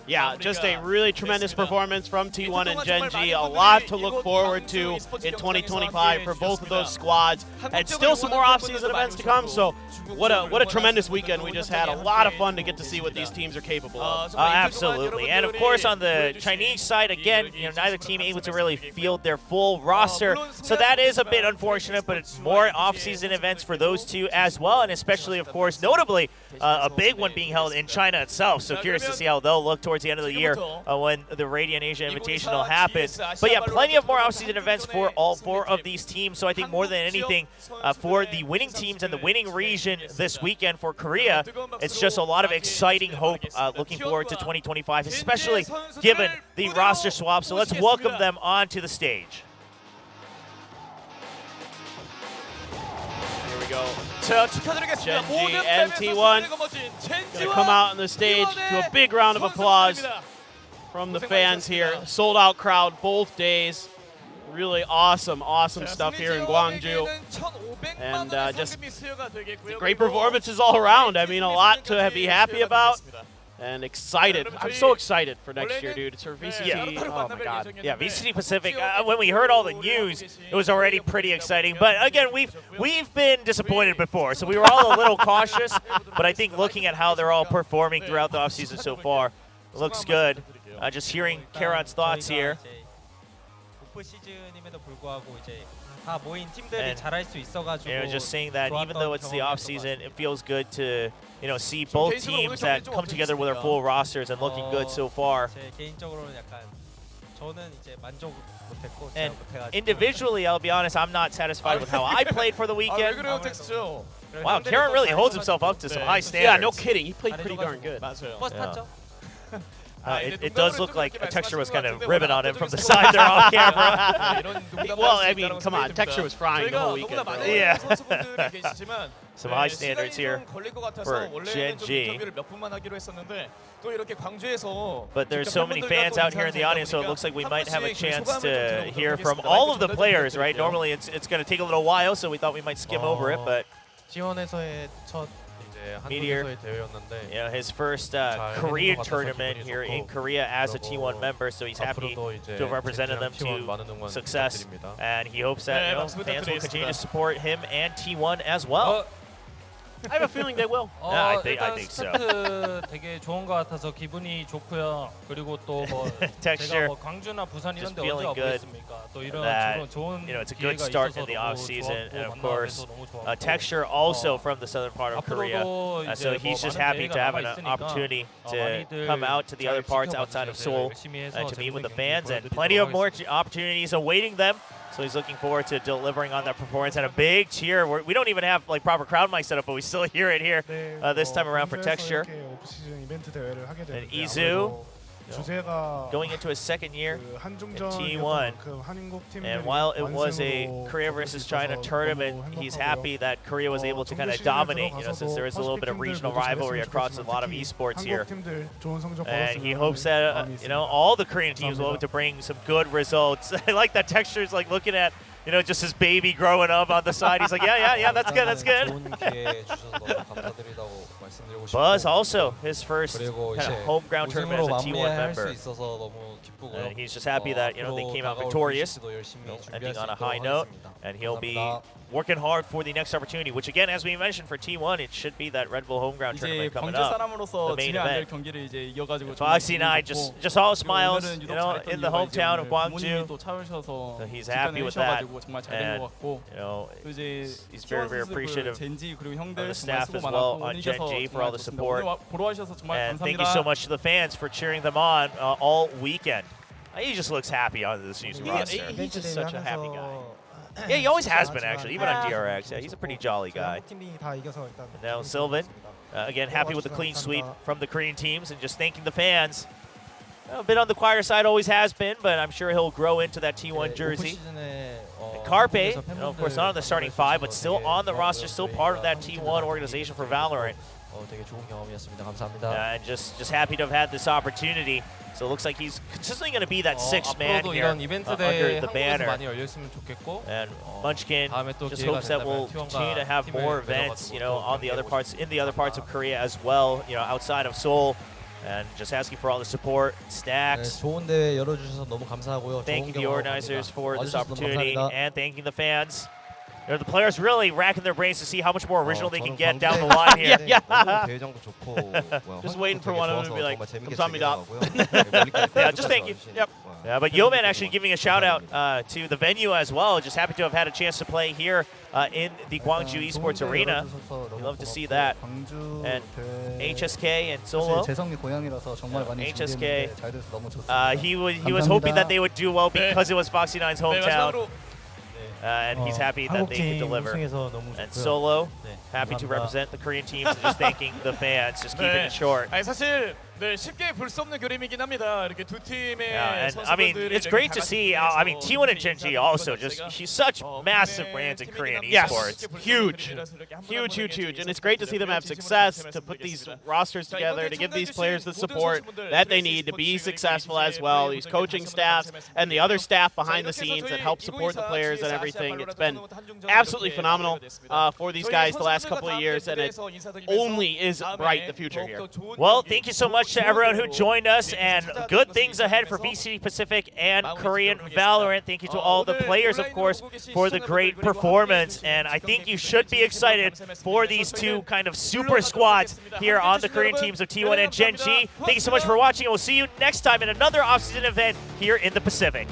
Yeah, just a really tremendous performance from T1 and Gen G. A lot to look forward to in 2025 for both of those squads. And still some more off-season events to come, so what a tremendous weekend we just had. A lot of fun to get to see what these teams are capable of. Absolutely. And, of course, on the Chinese side, again, neither team able to really field their full roster. So that is a bit unfortunate, but it's more off-season events for those two as as well, and especially, of course, notably, a big one being held in China itself. So curious to see how they'll look towards the end of the year when the Radiant Asia Invitational happens. But yeah, plenty of more off-season events for all 4 of these teams. So I think more than anything, for the winning teams and the winning region this weekend for Korea, it's just a lot of exciting hope looking forward to 2025, especially given the roster swap. So let's welcome them onto the stage. Here we go. 자, 축하드리겠습니다. Gen G 모든 and 맵의 T1 선수들이 거머쥔 Gonna 젠지와 come out on the stage to a big round of applause from the fans here. Sold out crowd both days. Really awesome stuff here in Gwangju. And just great performances all around. I mean, a lot to be happy about. And excited. I'm so excited for next year, dude. It's for VCT. Oh my God. Yeah, VCT Pacific. When we heard all the news, it was already pretty exciting. But again, we've been disappointed before, so we were all a little cautious. But I think looking at how they're all performing throughout the offseason so far, it looks good. Just hearing Karan's thoughts here. And just saying that even though it's the off season, it feels good to see both teams that come together with their full rosters and looking good so far. And individually, I'll be honest, I'm not satisfied with how I played for the weekend. Wow, Karan really holds himself up to some high standards. Yeah, no kidding. He played pretty darn good. Yeah. It does look like a Texture was kind of ribbing on him from the side there off camera. Well, I mean, come on. Texture was frying the whole weekend. Bro. Yeah. Some high standards here for Gen G. But there's so many fans out here in the audience, so it looks like we might have a chance to hear from all of the players, right? Normally it's going to take a little while, so we thought we might skim over it, but Meteor, his first Korean tournament here in Korea as a T1 member, so he's happy to have represented them to success, and he hopes that fans will continue to support him and T1 as well. I have a feeling they will. Yeah, I think so. 스타트 되게 좋은 것 같아서 기분이 좋고요. 그리고 또 뭐 Texture, 제가 뭐 광주나 부산 이런 데 feeling 언제 good 와보겠습니까? 또 이런 that 좋은 it's a good 기회가 start in 있어서 the 너무 off season, 좋았고 and of 만나서 course, 너무 좋았고. Texture also from the southern part of Korea, 앞으로도 so 이제 he's 뭐 just 많은 happy 대회가 to have an 남아있으니까 opportunity to 많이들 come out to the other 잘 parts 지켜봐 outside of 주세요. Seoul 열심히 해서 and to meet with the 재밌는 fans, 경기 and plenty of 보여드리도록 more 하겠습니다. opportunities awaiting them. So he's looking forward to delivering on that performance, and a big cheer. We don't even have like proper crowd mic set up, but we still hear it here this time around for Texture. And Izu going into his second year in T1. And while it was a Korea versus China tournament, he's happy that Korea was able to kind of dominate, since there is a little bit of regional rivalry across a lot of esports here. And he hopes that, all the Korean teams will be able to bring some good results. I like that Texture's like looking at, just his baby growing up on the side. He's like, yeah, that's good, that's good. Buzz also his first kind of home ground tournament as a T1 member. And he's just happy that they came out victorious, ending on a high note, and he'll be working hard for the next opportunity, which again, as we mentioned for T1, it should be that Red Bull home ground tournament coming up, the main event. Foxy and I just all smiles, in the hometown of Gwangju. So he's happy with that, and he's very, very appreciative of the staff as well on Gen G for all the support. And thank you so much to the fans for cheering them on all weekend. He just looks happy on this season roster. He's just such a happy guy. Yeah, he always has been, actually, even on DRX. Yeah, he's a pretty jolly guy. And now Sylvan, again, happy with the clean sweep from the Korean teams and just thanking the fans. A bit on the quieter side, always has been, but I'm sure he'll grow into that T1 jersey. And Carpe, of course, not on the starting 5, but still on the roster, still part of that T1 organization for Valorant. And just happy to have had this opportunity. So it looks like he's consistently going to be that sixth man here under the banner. And Munchkin just hopes that we'll continue to have more events, on the other parts, in the other parts of Korea as well, outside of Seoul. And just asking for all the support, Stacks. Thanking the organizers for this opportunity and thanking the fans. The players really racking their brains to see how much more original they can get down the line here. Just waiting for one of them to be like, 감사합니다. Yeah, just thank you. Yep. Yeah, but Yeoman actually giving a shout out to the venue as well. Just happy to have had a chance to play here in the Gwangju Esports Arena. We love to see that. And HSK and Solo. HSK, he was hoping that they would do well because it was Foxy9's hometown. And he's happy that they could deliver. And Solo, happy to represent the Korean teams and just thanking the fans, just keeping it short. 아니 사실 네, 쉽게 볼 수 없는 그림이긴 합니다. 이렇게 두 팀의 Yeah, and I mean, it's great to see. I mean, T1 and Gen G also just she's such massive brands in Korean Yes. esports. Huge. Huge. And it's great to see them have success, to put these rosters together, to give these players the support that they need to be successful as well. These coaching staffs and the other staff behind the scenes that help support the players and everything. It's been absolutely phenomenal for these guys the last couple of years, and it only is bright the future here. Well, thank you so much to everyone who joined us, and good things ahead for VCT Pacific and Korean Valorant. Thank you to all the players, of course, for the great performance, and I think you should be excited for these two kind of super squads here on the Korean teams of T1 and Gen G. Thank you so much for watching, and we'll see you next time in another offseason event here in the Pacific.